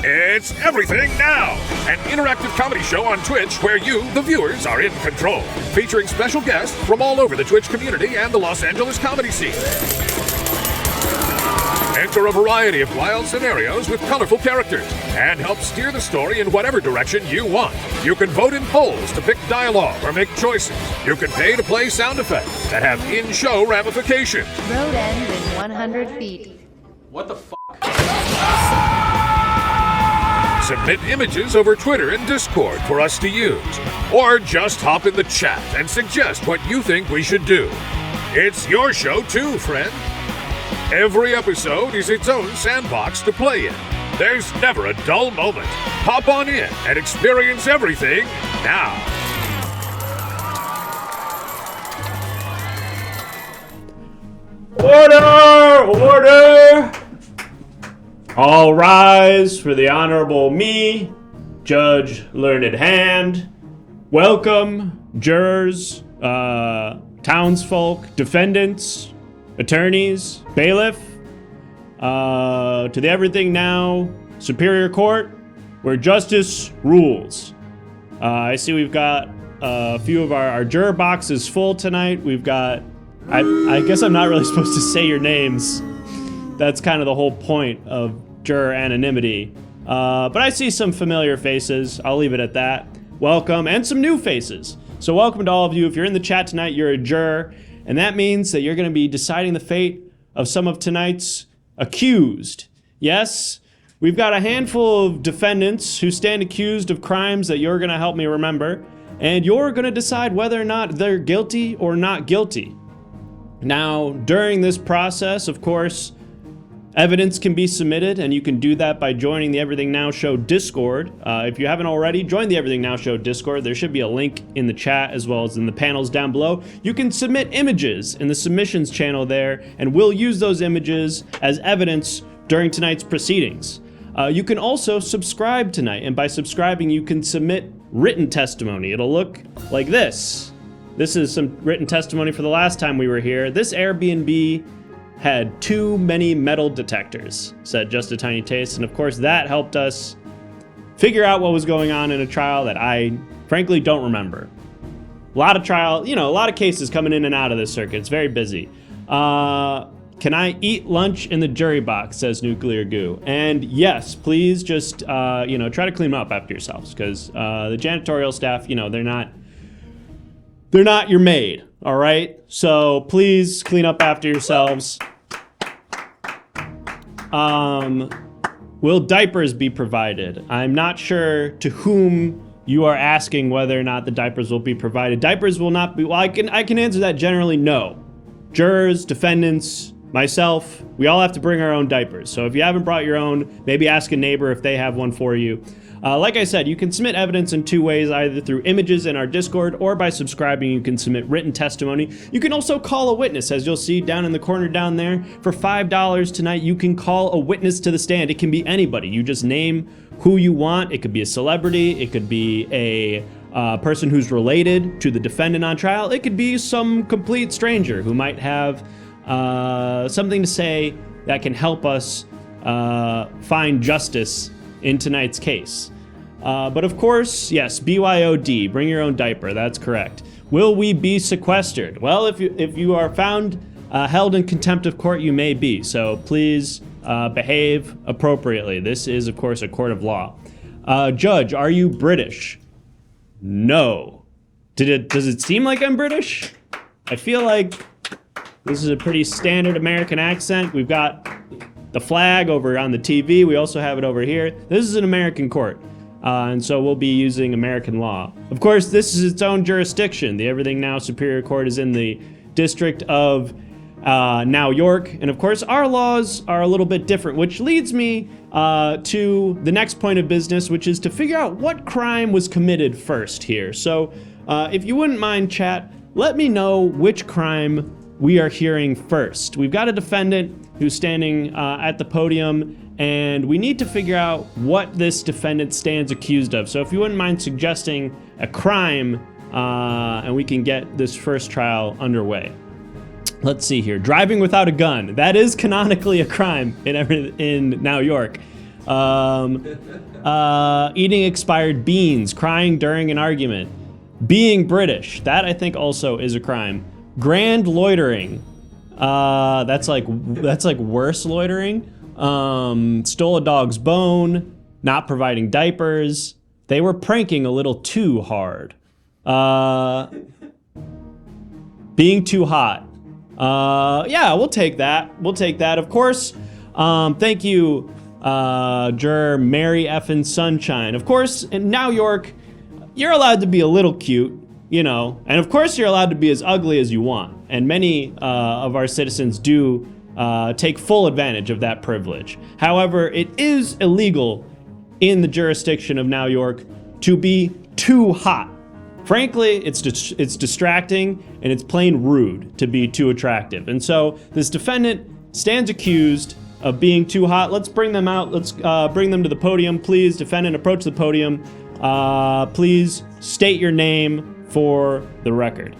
It's Everything Now, an interactive comedy show on Twitch where you, the viewers, are in control, featuring special guests from all over the Twitch community and the Los Angeles comedy scene. Enter a variety of wild scenarios with colorful characters and help steer the story in whatever direction you want. You can vote in polls to pick dialogue or make choices. You can pay to play sound effects that have in-show ramifications. Road ends in 100 feet. What the fuck? Submit images over Twitter and Discord for us to use. Or just hop in the chat and suggest what you think we should do. It's your show too, friend. Every episode is its own sandbox to play in. There's never a dull moment. Hop on in and experience everything now. Order! Order! All rise for the Honorable me, Judge Learned Hand. Welcome, jurors, townsfolk, defendants, attorneys, bailiff, to the Everything Now Superior Court, where justice rules. I see we've got a few of our juror boxes full tonight. We've got, I guess I'm not really supposed to say your names. That's kind of the whole point of juror anonymity. But I see some familiar faces. I'll leave it at that. Welcome, and some new faces. So welcome to all of you. If you're in the chat tonight, you're a juror. And that means that you're going to be deciding the fate of some of tonight's accused. Yes, we've got a handful of defendants who stand accused of crimes that you're going to help me remember. And you're going to decide whether or not they're guilty or not guilty. Now, during this process, of course, evidence can be submitted, and you can do that by joining the Everything Now Show Discord. If you haven't already, join the Everything Now Show Discord. There should be a link in the chat as well as in the panels down below. You can submit images in the submissions channel there, and we'll use those images as evidence during tonight's proceedings. You can also subscribe tonight, and by subscribing, you can submit written testimony. It'll look like this. This is some written testimony for the last time we were here. This Airbnb had too many metal detectors, said Just a Tiny Taste, and of course that helped us figure out what was going on in a trial that I frankly don't remember. A lot of a lot of cases coming in and out of this circuit. It's very busy. Can I eat lunch in the jury box, says Nuclear Goo. And yes, please just try to clean up after yourselves, because the janitorial staff, they're not your maid, all right? So please clean up after yourselves. Will diapers be provided? I'm not sure to whom you are asking whether or not the diapers will be provided. Diapers will not be, well, I can answer that generally no. Jurors, defendants, myself, we all have to bring our own diapers. So if you haven't brought your own, maybe ask a neighbor if they have one for you. Like I said, you can submit evidence in two ways, either through images in our Discord or by subscribing. You can submit written testimony. You can also call a witness, as you'll see down in the corner down there. For $5 tonight, you can call a witness to the stand. It can be anybody. You just name who you want. It could be a celebrity. It could be a person who's related to the defendant on trial. It could be some complete stranger who might have something to say that can help us find justice in tonight's case. But of course, yes, BYOD, bring your own diaper, that's correct. Will we be sequestered? Well, if you are found held in contempt of court, you may be, so please behave appropriately. This is, of course, a court of law. Judge, are you British? No. Does it seem like I'm British? I feel like this is a pretty standard American accent. We've got the flag over on the TV. We also have it over here. This is an American court, and so we'll be using American law. Of course, this is its own jurisdiction. The Everything Now Superior Court is in the District of Now York, and of course, our laws are a little bit different, which leads me to the next point of business, which is to figure out what crime was committed first here. So, if you wouldn't mind, chat, let me know which crime we are hearing first. We've got a defendant who's standing at the podium, and we need to figure out what this defendant stands accused of. So if you wouldn't mind suggesting a crime, and we can get this first trial underway. Let's see here. Driving without a gun. That is canonically a crime in Now York. Eating expired beans, crying during an argument, being British. That I think also is a crime. Grand loitering. That's like worse loitering. Stole a dog's bone. Not providing diapers. They were pranking a little too hard. Being too hot. Yeah, we'll take that. We'll take that. Of course. Thank you, Juror Mary Effin Sunshine. Of course, in New York, you're allowed to be a little cute, you know, and of course you're allowed to be as ugly as you want. And many of our citizens do take full advantage of that privilege. However, it is illegal in the jurisdiction of New York to be too hot. Frankly, it's distracting and it's plain rude to be too attractive. And so this defendant stands accused of being too hot. Let's bring them out. Let's bring them to the podium, please. Defendant, approach the podium. Please state your name for the record.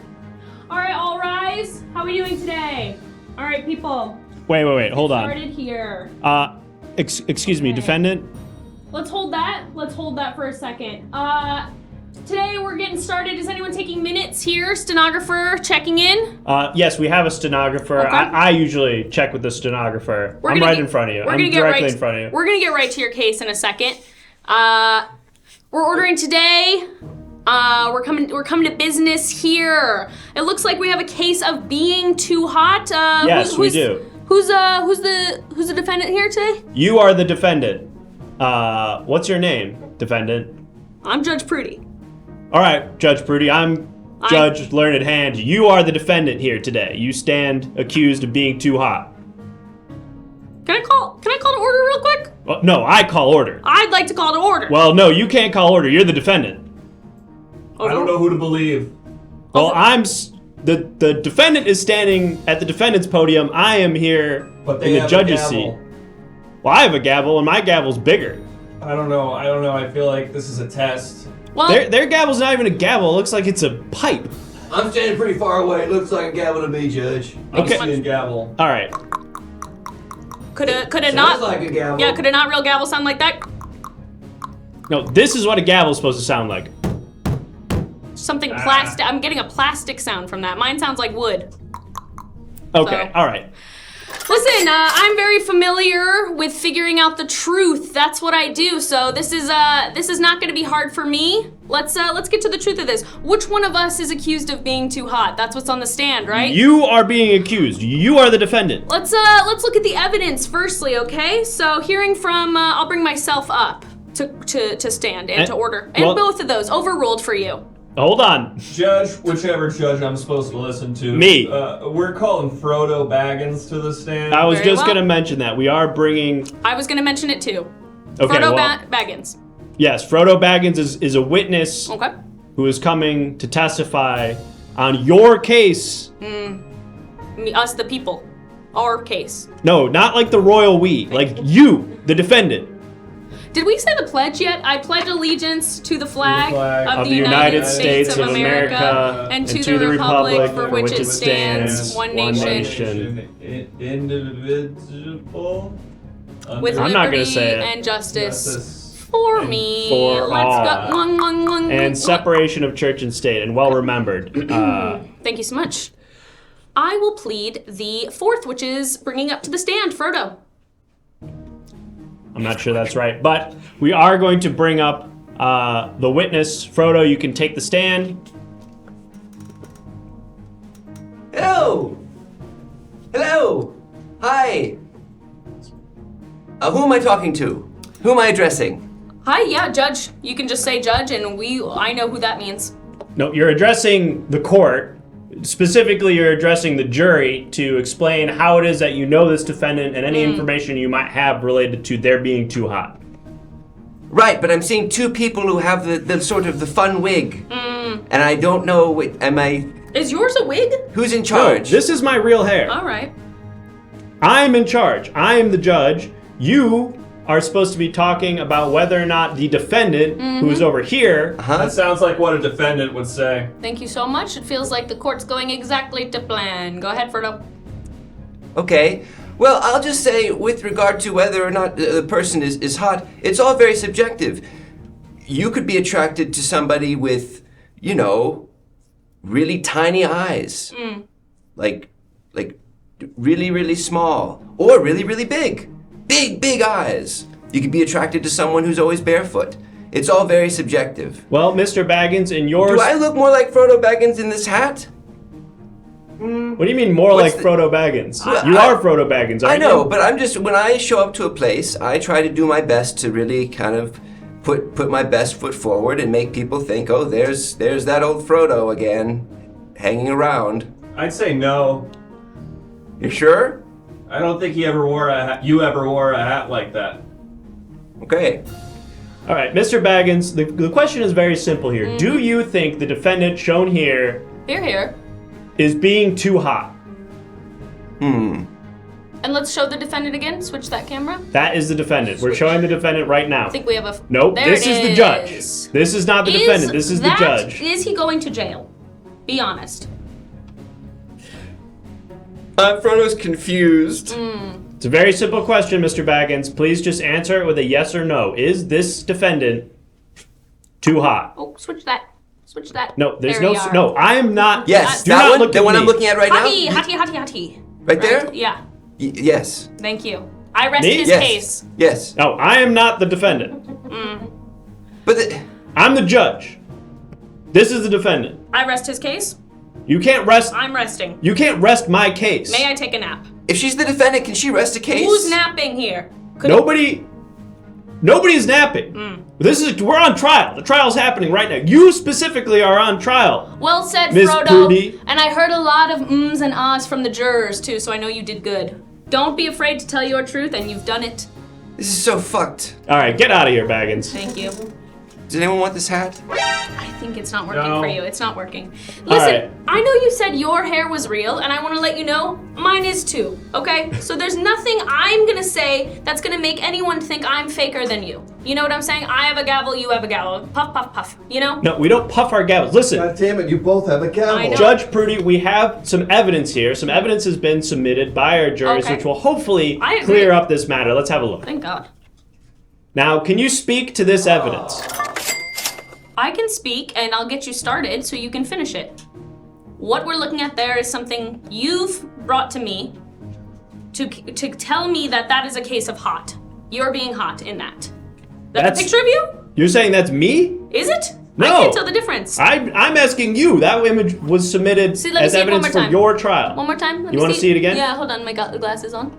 All right, all rise. How are we doing today? All right, people. Wait. Hold on. Started here. Excuse me, defendant. Let's hold that. Let's hold that for a second. Today we're getting started. Is anyone taking minutes here? Stenographer checking in? Yes, we have a stenographer. Okay. I usually check with the stenographer. I'm right in front of you. I'm directly in front of you. We're gonna get right to your case in a second. We're ordering today. We're coming to business here. It looks like we have a case of being too hot. Yes, we do. Who's the defendant here today? You are the defendant. What's your name, defendant? I'm Judge Prudy. All right, Judge Prudy, I'm Judge Learned Hand. You are the defendant here today. You stand accused of being too hot. Can I call to order real quick? Well, no, I call order. I'd like to call to order. Well, no, you can't call order. You're the defendant. I don't know who to believe. Well, the defendant is standing at the defendant's podium. I am here in the judge's seat. Well, I have a gavel, and my gavel's bigger. I don't know. I feel like this is a test. Well, their gavel's not even a gavel. It looks like it's a pipe. I'm standing pretty far away. It looks like a gavel to me, Judge. Okay. I'm seeing gavel. All right. could it Sounds not? like a gavel. Yeah, could a not real gavel sound like that? No, this is what a gavel's supposed to sound like. Something plastic. I'm getting a plastic sound from that. Mine sounds like wood. Okay. So. All right. Listen, I'm very familiar with figuring out the truth. That's what I do. So this is not going to be hard for me. Let's get to the truth of this. Which one of us is accused of being too hot? That's what's on the stand, right? You are being accused. You are the defendant. Let's look at the evidence firstly, okay? So hearing from, I'll bring myself up to stand and to order, and both of those overruled for you. Hold on. Judge, whichever judge I'm supposed to listen to. Me. We're calling Frodo Baggins to the stand. I was Very just well. going to mention that. We are bringing... I was going to mention it too. Okay, Frodo well, Baggins. Yes, Frodo Baggins is a witness Okay. who is coming to testify on your case. Us, the people. Our case. No, not like the royal we. Like you, the defendant. Did we say the pledge yet? I pledge allegiance to the flag, of the United States of America and to the republic for which it stands, one nation, indivisible, with I'm not gonna liberty say it. and justice for me. for Let's all. go. And separation of church and state, and well remembered. Thank you so much. I will plead the fourth, which is bringing up to the stand, Frodo. I'm not sure that's right, but we are going to bring up the witness. Frodo, you can take the stand. Hello! Hello! Hi! Who am I talking to? Who am I addressing? Hi, yeah, Judge. You can just say Judge, and I know who that means. No, you're addressing the court. Specifically, you're addressing the jury to explain how it is that you know this defendant and any information you might have related to their being too hot. Right, but I'm seeing two people who have the sort of the fun wig. And I don't know, Is yours a wig? who's in No, charge? this is my real hair. All right. I'm in charge. I am the judge. You are supposed to be talking about whether or not the defendant, who is over here, That sounds like what a defendant would say. Thank you so much. It feels like the court's going exactly to plan. Go ahead, Frodo. Okay. Well, I'll just say, with regard to whether or not the person is hot, it's all very subjective. You could be attracted to somebody with, really tiny eyes. Like really, really small. Or really, really big. Big eyes. You could be attracted to someone who's always barefoot. It's all very subjective. Well, Mr. Baggins, in yours... Do I look more like Frodo Baggins in this hat? What do you mean more like Frodo Baggins? You are Frodo Baggins, aren't you? I know, but I'm just, when I show up to a place, I try to do my best to really kind of put my best foot forward and make people think, oh, there's that old Frodo again, hanging around. I'd say no. You sure? I don't think you ever wore a hat like that. Okay. All right, Mr. Baggins, the question is very simple here. Do you think the defendant shown here Here. is being too hot? And let's show the defendant again. Switch that camera. That is the defendant. We're showing the defendant right now. I think we have a... Nope, There this it is the judge. This is not the defendant, this is the judge. Is he going to jail? Be honest. Frodo's confused. It's a very simple question, Mr. Baggins. Please just answer it with a yes or no. Is this defendant too hot? Oh, switch that. Switch that. No, there's There no... we are. No, I am not... Yes, do that not one, look the at one me. I'm looking at right Hottie, now? hottie. Right there? Yeah. Yes. Thank you. I rest Me? his Yes. case. Yes. No, I am not the defendant. But I'm the judge. This is the defendant. I rest his case. You can't rest... I'm resting. You can't rest my case. May I take a nap? if she's the defendant, can she rest a case? Who's napping here? Nobody's napping. We're on trial. The trial's happening right now. You specifically are on trial. Well said, Miss Frodo. Prudy. And I heard a lot of ums and ahs from the jurors too, so I know you did good. Don't be afraid to tell your truth, and you've done it. This is so fucked. All right, get out of here, Baggins. Thank you. Does anyone want this hat? I think it's not working No. for you. It's not working. Listen, right. I know you said your hair was real, and I want to let you know mine is too, okay? So there's nothing I'm going to say that's going to make anyone think I'm faker than you. You know what I'm saying? I have a gavel, you have a gavel. Puff, puff, puff, you know? No, we don't puff our gavels. Listen, God damn it, you both have a I gavel. know. Judge Prudy, we have some evidence here. Some evidence has been submitted by our juries, Okay. which will hopefully I agree. clear up this matter. Let's have a look. Thank God. Now, can you speak to this evidence? I can speak, and I'll get you started so you can finish it. What we're looking at there is something you've brought to me to tell me that that is a case of hot. You're being hot in that. That's a picture of you? You're saying that's me? Is it? No. I can't tell the difference. I'm asking you. That image was submitted See, let me as see it one evidence more for time. your trial. One more time. Let You me want to see it again? Yeah, hold on. My glasses on.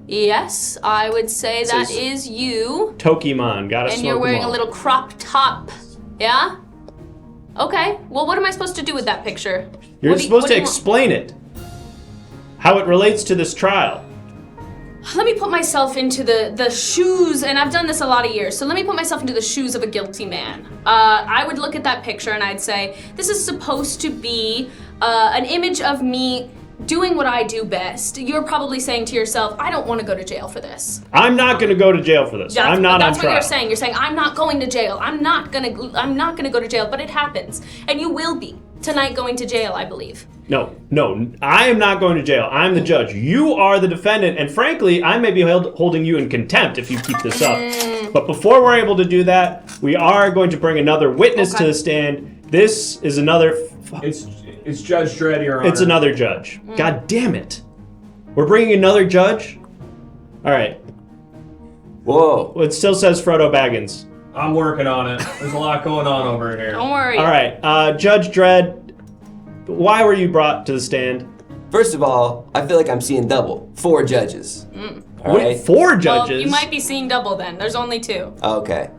Yes, I would say that Says- is you. Tokimon, gotta And smoke you're wearing them a all. little crop top. Yeah? Okay. Well, what am I supposed to do with that picture? You're What do you- supposed what to do you want? explain it. How it relates to this trial. Let me put myself into the shoes, and I've done this a lot of years, so let me put myself into the shoes of a guilty man. I would look at that picture and I'd say, this is supposed to be an image of me doing what I do best. You're probably saying to yourself, I don't want to go to jail for this. I'm not gonna go to jail for this. I'm not on That's what trial. you're saying. You're saying, I'm not going to jail. I'm not gonna go to jail, but it happens. And you will be tonight going to jail, I believe. No, I am not going to jail. I'm the judge. You are the defendant, and frankly, I may be holding you in contempt if you keep this up. But before we're able to do that, we are going to bring another witness to the stand. This is another... It's Judge Dredd, Your Honor. It's another judge. God damn it. We're bringing another judge? All right. Whoa. Well, it still says Frodo Baggins. I'm working on it. There's a lot going on over here. Don't worry. All right. Judge Dredd, why were you brought to the stand? First of all, I feel like I'm seeing double. 4 judges. All Wait, right. 4 Well, judges? you might be seeing double then. There's only 2. Okay.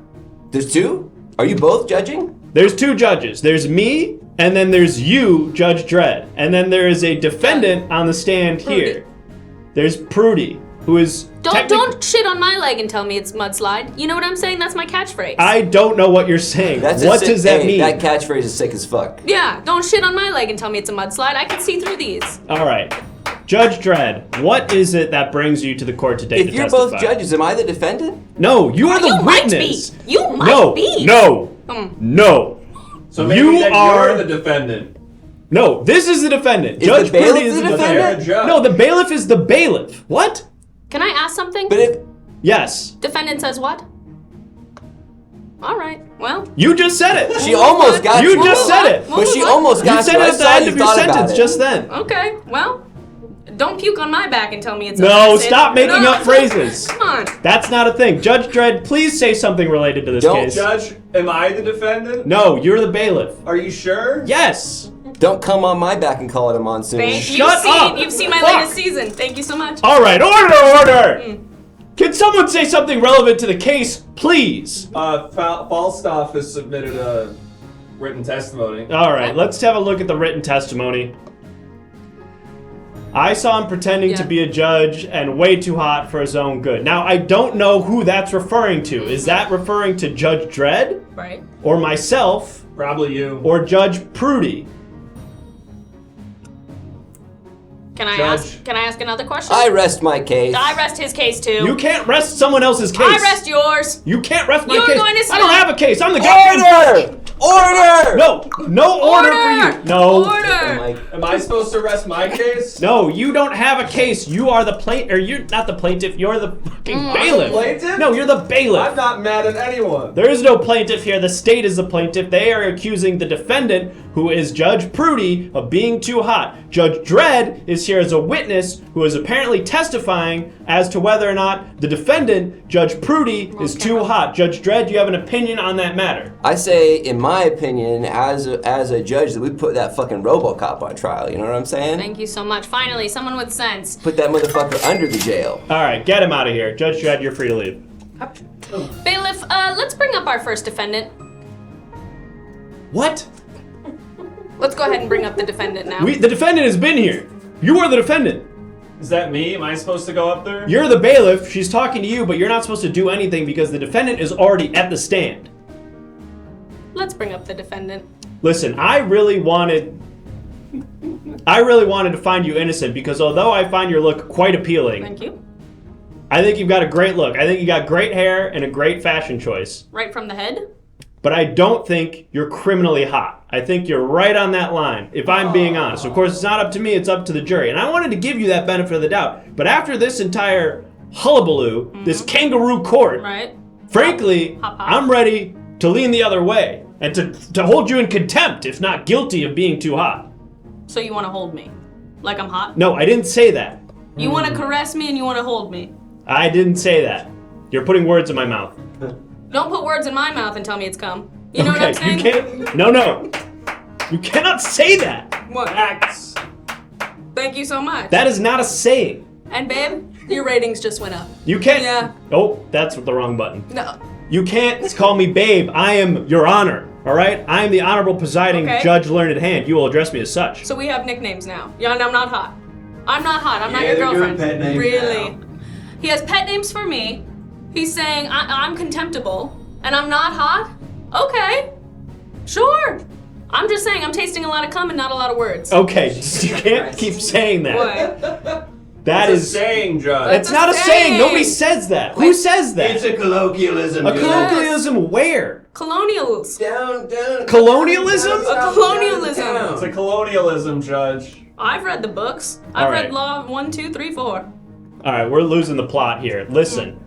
There's 2? Are you both judging? There's 2 judges. There's me, and then there's you, Judge Dredd. And then there is a defendant on the stand here. There's Prudy, who is Don't shit on my leg and tell me it's mudslide. You know what I'm saying? That's my catchphrase. I don't know what you're saying. That's What does that mean? That catchphrase is sick as fuck. Yeah, don't shit on my leg and tell me it's a mudslide. I can see through these. Oh. All right. Judge Dredd, what is it that brings you to the court today If to you're testify? both judges, am I the defendant? No, you are the You might witness. be. You might be. No. Hmm. No. So maybe You then are you're the defendant. No, this is the defendant. Is Judge the bailiff Prudy is the the defendant? defendant. No, the bailiff is the bailiff. What? Can I ask something? But if Yes. Defendant says what? All right. Well. You just said it. she almost got You just said it. But she almost got You said it at the end of your sentence just then. Okay. Well. Don't puke on my back and tell me it's No, offensive. stop making up phrases. Come on. That's not a thing. Judge Dredd, please say something related to this Don't case. Judge, am I the defendant? No, you're the bailiff. Are you sure? Yes. Don't come on my back and call it a monsoon. Shut up. You've seen my Fuck. latest season. Thank you so much. All right, order. Can someone say something relevant to the case, please? Falstaff has submitted a written testimony. All right, let's have a look at the written testimony. I saw him pretending to be a judge and way too hot for his own good. Now, I don't know who that's referring to. Is that referring to Judge Dredd? Right. Or myself? Probably you. Or Judge Prudy? Can I ask another question? I rest my case. I rest his case too. You can't rest someone else's case. I rest yours. You can't rest my You're case. going to I don't say- have a case. I'm the guy. Order! No order for you. No. Order. Am I supposed to rest my case? No, you don't have a case. You are the plaintiff, or you're not the plaintiff. You're the fucking bailiff. Plaintiff? No, you're the bailiff. I'm not mad at anyone. There is no plaintiff here. The state is the plaintiff. They are accusing the defendant, who is Judge Prudy, of being too hot. Judge Dredd is here as a witness who is apparently testifying as to whether or not the defendant, Judge Prudy, is too hot. Judge Dredd, do you have an opinion on that matter? I say, in my opinion, as a judge, that we put that fucking RoboCop on trial. You know what I'm saying? Thank you so much. Finally, someone with sense. Put that motherfucker under the jail. All right, get him out of here. Judge Dredd, you're free to leave. Bailiff, let's bring up our first defendant. What? Let's go ahead and bring up the defendant now. The defendant has been here. You are the defendant. Is that me? Am I supposed to go up there? You're the bailiff. She's talking to you, but you're not supposed to do anything because the defendant is already at the stand. Let's bring up the defendant. Listen, I really wanted to find you innocent because although I find your look quite appealing, Thank you. I think you've got a great look. I think you got great hair and a great fashion choice. Right from the head? But I don't think you're criminally hot. I think you're right on that line, if I'm being honest. Of course, it's not up to me, it's up to the jury. And I wanted to give you that benefit of the doubt. But after this entire hullabaloo, this kangaroo court, Right. frankly, Hop. I'm ready to lean the other way and to hold you in contempt, if not guilty of being too hot. So you want to hold me? Like I'm hot? No, I didn't say that. You want to caress me and you want to hold me? I didn't say that. You're putting words in my mouth. Don't put words in my mouth and tell me it's cum. You know what I'm saying? You can't. No. You cannot say that. What? Facts. Thank you so much. That is not a saying. And babe, your ratings just went up. You can't. Yeah. Oh, that's the wrong button. No. You can't call me babe. I am your honor. All right? I am the honorable presiding judge, learned hand. You will address me as such. So we have nicknames now. Yeah, and I'm not hot. I'm not hot. I'm not Yeah, your they're doing girlfriend. pet names Really? now. He has pet names for me. He's saying I'm contemptible and I'm not hot. Okay. Sure. I'm just saying I'm tasting a lot of cum and not a lot of words. Okay, you can't keep saying that. What? That It's is. a saying, Judge. That's It's not a saying. saying. Nobody says that. Who says that? It's a colloquialism. A dude. colloquialism where? Colonials. Down. Colonialism? A colonialism. It's a colonialism, Judge. I've read the books. All I've right. read Law 1, 2, 3, 4. All right, we're losing the plot here. Listen.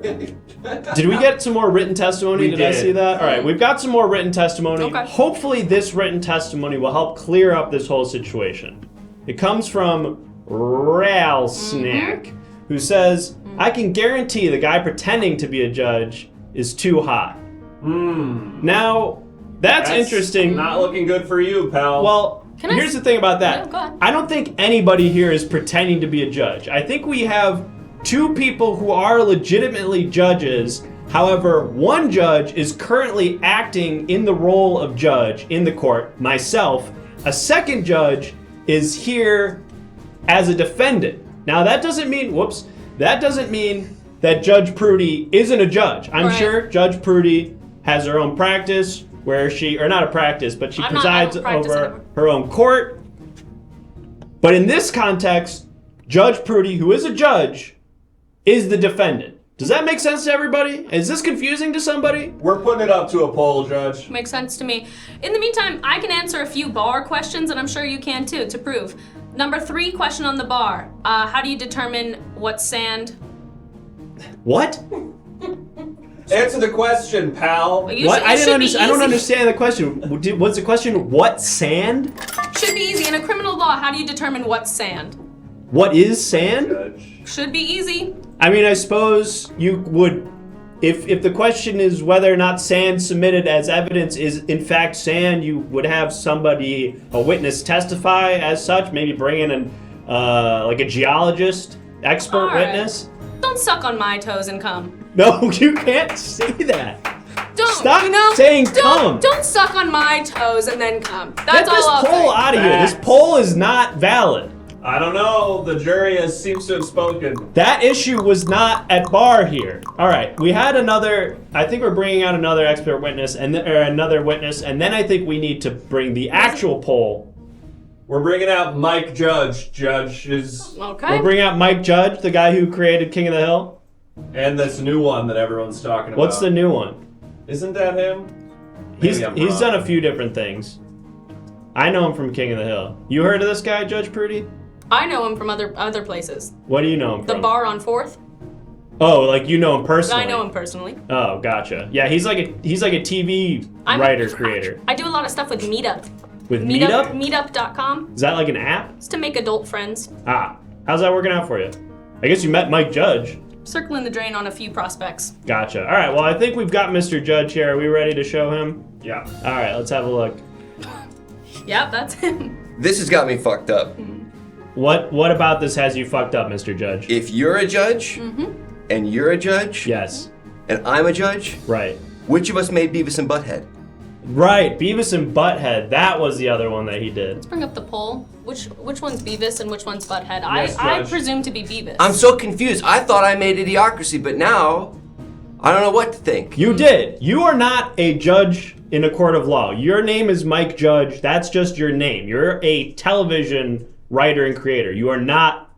Did we get some more written testimony? We Did I did. see that? All right, we've got some more written testimony. Okay. Hopefully this written testimony will help clear up this whole situation. It comes from Ralsnack, who says, I can guarantee the guy pretending to be a judge is too hot. Now, that's interesting. Not looking good for you, pal. Well, Can I here's the thing about that. Yeah, go ahead. I don't think anybody here is pretending to be a judge. I think we have two people who are legitimately judges. However, one judge is currently acting in the role of judge in the court, myself. A second judge is here as a defendant. Now, that doesn't mean, that Judge Prudy isn't a judge. I'm Right. sure Judge Prudy has her own practice where she, or not a practice, but she I presides don't practice over anymore. her own court. But in this context, Judge Prudy, who is a judge, is the defendant. Does that make sense to everybody? Is this confusing to somebody? We're putting it up to a poll, Judge. Makes sense to me. In the meantime, I can answer a few bar questions, and I'm sure you can too, to prove. Number 3 question on the bar. How do you determine what's sand? What? Answer the question, pal. What? I don't understand the question. What's the question? What sand? Should be easy. In a criminal law, how do you determine what's sand? What is sand? Judge. Should be easy. I mean, I suppose you would, if the question is whether or not sand submitted as evidence is in fact sand, you would have somebody, a witness, testify as such. Maybe bring in like a geologist, expert All right. witness. Don't suck on my toes and come. No, you can't say that. Don't Stop saying come. Don't suck on my toes and then come. Get That's this all I'll poll say. out of here. This poll is not valid. I don't know. The jury seems to have spoken. That issue was not at bar here. All right, we had another. I think we're bringing out another expert witness and another witness, and then I think we need to bring the actual poll. We're bringing out Mike Judge. Judge is, Okay. We'll bring out Mike Judge, the guy who created King of the Hill. and this new one that everyone's talking about. What's the new one? Isn't that him? He's Maybe I'm wrong. done a few different things. I know him from King of the Hill. You heard of this guy, Judge Prudy? I know him from other places. What do you know him The from? bar on 4th. Oh, like you know him personally. I know him personally. Oh, gotcha. Yeah, he's like a TV writer creator. I do a lot of stuff with Meetup. With Meetup? Meetup.com. Is that like an app? It's to make adult friends. Ah, how's that working out for you? I guess you met Mike Judge. Circling the drain on a few prospects. Gotcha. All right, well, I think we've got Mr. Judge here. Are we ready to show him? Yeah. All right, let's have a look. Yep, that's him. This has got me fucked up. What about this has you fucked up, Mr. Judge? If you're a judge, and you're a judge, Yes. and I'm a judge, Right. which of us made Beavis and Butthead? Right, Beavis and Butthead. That was the other one that he did. Let's bring up the poll. Which one's Beavis and which one's Butthead? Yes, I Judge. presume to be Beavis. I'm so confused. I thought I made Idiocracy, but now I don't know what to think. You did. You are not a judge in a court of law. Your name is Mike Judge. That's just your name. You're a television writer and creator. You are not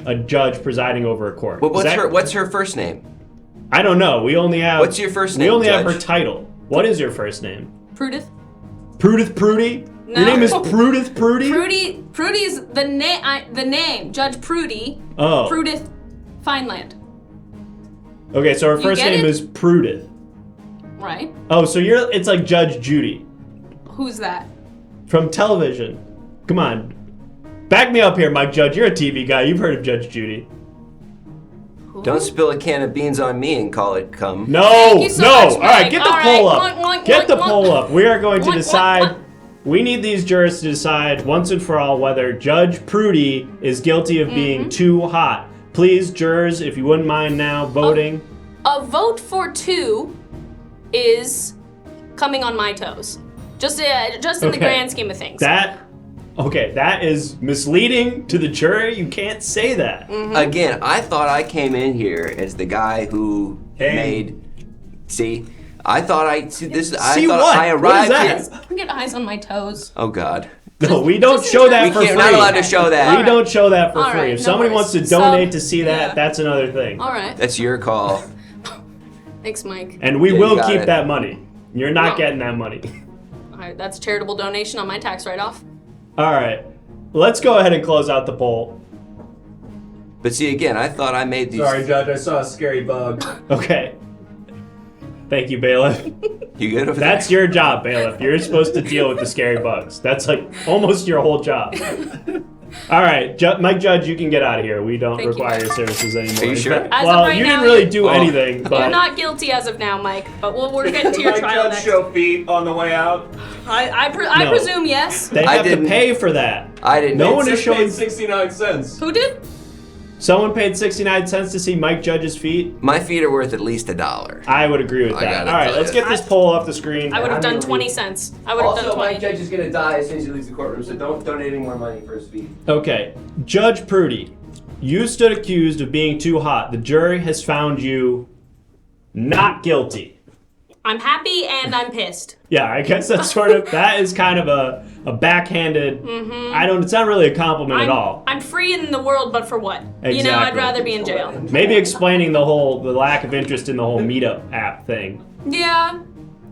a judge presiding over a court. But Is that- what's her first name? I don't know. We only have. What's your first We name, only have her Judge? title. What is your first name? Prudith. Prudith Prudy? No. Your name is Prudith Prudy? Prudy's the name. Judge Prudy. Oh. Prudith Fineland. Okay, so her You first get name it? is Prudith. Right. Oh, so it's like Judge Judy Who's that? from television. Come on. Back me up here, Mike Judge. You're a TV guy. You've heard of Judge Judy. Don't spill a can of beans on me and call it cum. No, Thank you so no. much, All right, Mike. get the All poll right. up. Oink, oink, Get the oink, poll oink. up. We are going to Oink, oink, decide. oink. We need these jurors to decide once and for all whether Judge Prudy is guilty of being too hot. Please, jurors, if you wouldn't mind now voting. A vote for 2 is coming on my toes. Just in the Okay. grand scheme of things. That is misleading to the jury. You can't say that. Again, I thought I came in here as the guy who made. See, I thought I see this. I See thought what? I What is arrived that? here. Get eyes on my toes. Oh God. No, we don't just show enjoy that it. for We free. can't. Not allowed to show that. We don't show that for All free. right, If no somebody worries. wants to donate Sub- to see that, yeah. that's another thing. All right. That's your call. Thanks, Mike. And we Yeah, you will got keep it. that money. You're not No. getting that money. All right, that's a charitable donation on my tax write-off. All right. Let's go ahead and close out the poll. But see, again, I thought I made these. Sorry, Judge. I saw a scary bug. Okay. Thank you, bailiff. You good over That's there? your job, bailiff. You're supposed to deal with the scary bugs. That's like almost your whole job. All right, Mike Judge, you can get out of here. We don't Thank you. require your services anymore. Are you sure? As of Well, right you now, didn't really you're- do anything, but You're not guilty as of now, Mike, but we're getting to your Mike trial Judge next. show feet on the way out. I No. presume yes. they I have to didn't- pay for that. I didn't. No one is Just paid showing. 69 cents. Who did? Someone paid 69 cents to see Mike Judge's feet. My feet are worth at least $1. I would agree with I that. gotta All right, tell let's you. get this poll off the screen. I would have I'm done gonna 20 leave. cents. I would have done 20. Judge is gonna die as soon as he leaves the courtroom, so don't donate any more money for his feet. Okay, Judge Prudy, you stood accused of being too hot. The jury has found you not guilty. I'm happy and I'm pissed. Yeah, I guess that's that is kind of a backhanded, it's not really a compliment at all. I'm free in the world, but for what? Exactly. You know, I'd rather be in jail. Maybe explaining the lack of interest in the whole meetup app thing. Yeah.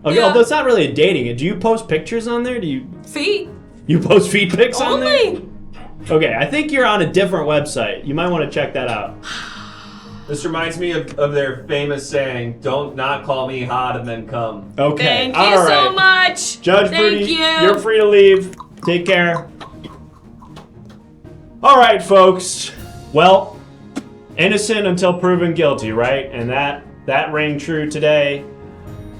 Okay, Yeah. although it's not really a dating. Do you post pictures on there? Feet. You post feet pics on there? Only. Okay, I think you're on a different website. You might want to check that out. This reminds me of their famous saying, "Don't not call me hot and then come." Okay, Thank you all right. so much. Judge Thank Prudy, you. you're free to leave. Take care. All right, folks. Well, innocent until proven guilty, right? And that rang true today.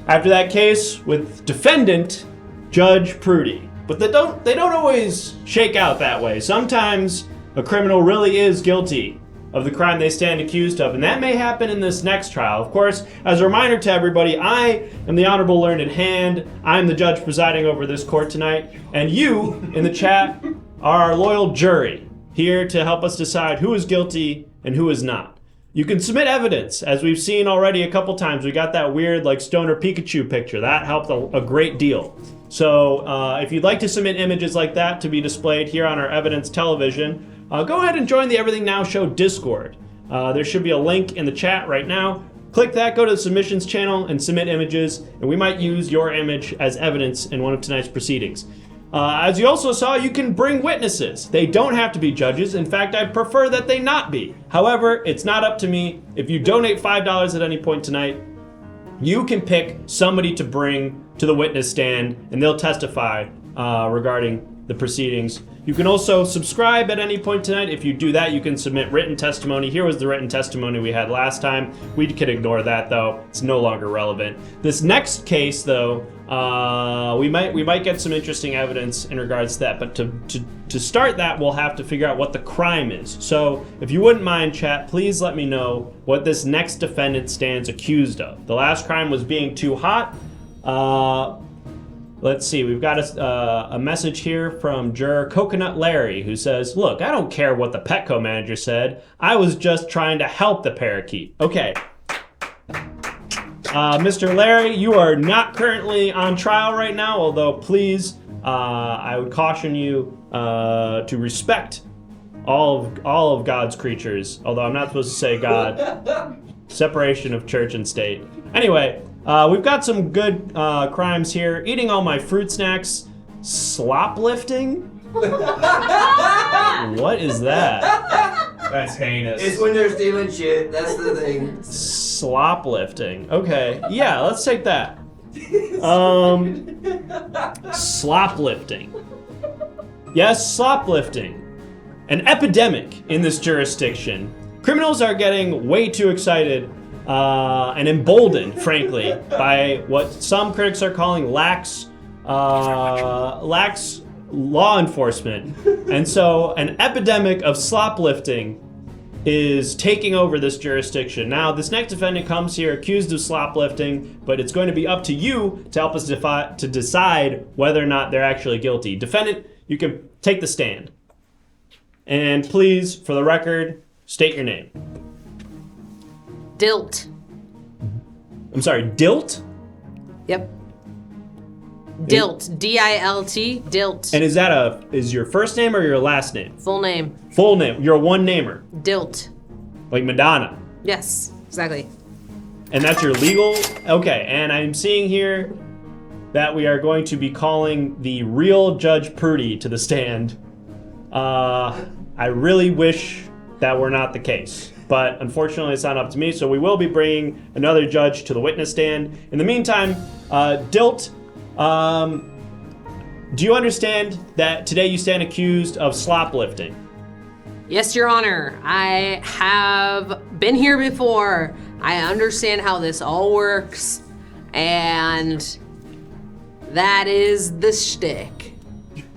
After that case with defendant Judge Prudy. But they don't always shake out that way. Sometimes a criminal really is guilty of the crime they stand accused of, and that may happen in this next trial. Of course, as a reminder to everybody, I am the Honorable Learned Hand. I'm the judge presiding over this court tonight, and you, in the chat, are our loyal jury, here to help us decide who is guilty and who is not. You can submit evidence, as we've seen already a couple times. We got that weird, Stoner Pikachu picture. That helped a great deal. So if you'd like to submit images like that to be displayed here on our evidence television, go ahead and join the Everything Now Show Discord. There should be a link in the chat right now. Click that, go to the submissions channel, and submit images, and we might use your image as evidence in one of tonight's proceedings. As you also saw, you can bring witnesses. They don't have to be judges. In fact, I prefer that they not be. However, it's not up to me. If you donate $5 at any point tonight, you can pick somebody to bring to the witness stand, and they'll testify regarding the proceedings. You can also subscribe at any point tonight. If you do that, you can submit written testimony. Here was the written testimony we had last time. We could ignore that, though. It's no longer relevant. This next case, though, we might get some interesting evidence in regards to that. But to start that, we'll have to figure out what the crime is. So if you wouldn't mind, chat, please let me know what this next defendant stands accused of. The last crime was being too hot. Let's see, we've got a message here from juror Coconut Larry, who says, "Look, I don't care what the Petco manager said. I was just trying to help the parakeet." Okay. Mr. Larry, you are not currently on trial right now, although please, I would caution you to respect all of God's creatures, although I'm not supposed to say God. Separation of church and state. Anyway, we've got some good crimes here. Eating all my fruit snacks. Slop lifting? What is that? That's heinous. It's when they're stealing shit. That's the thing. Slop lifting. Okay. Yeah, let's take that. Slop lifting. Yes, slop lifting. An epidemic in this jurisdiction. Criminals are getting way too excited and emboldened, frankly, by what some critics are calling lax law enforcement. And so an epidemic of slop lifting is taking over this jurisdiction. Now, this next defendant comes here accused of slop lifting, but it's going to be up to you to help us to decide whether or not they're actually guilty. Defendant, you can take the stand. And please, for the record, state your name. Dilt. I'm sorry, Dilt? Yep. Dilt. D-I-L-T. Dilt. And is your first name or your last name? Full name. Full name. You're a one-namer. Dilt. Like Madonna. Yes, exactly. And that's your legal? Okay, and I'm seeing here that we are going to be calling the real Judge Prudy to the stand. I really wish that were not the case, but unfortunately it's not up to me, so we will be bringing another judge to the witness stand. In the meantime, Dilt, do you understand that today you stand accused of slop lifting? Yes, Your Honor. I have been here before. I understand how this all works, and that is the shtick.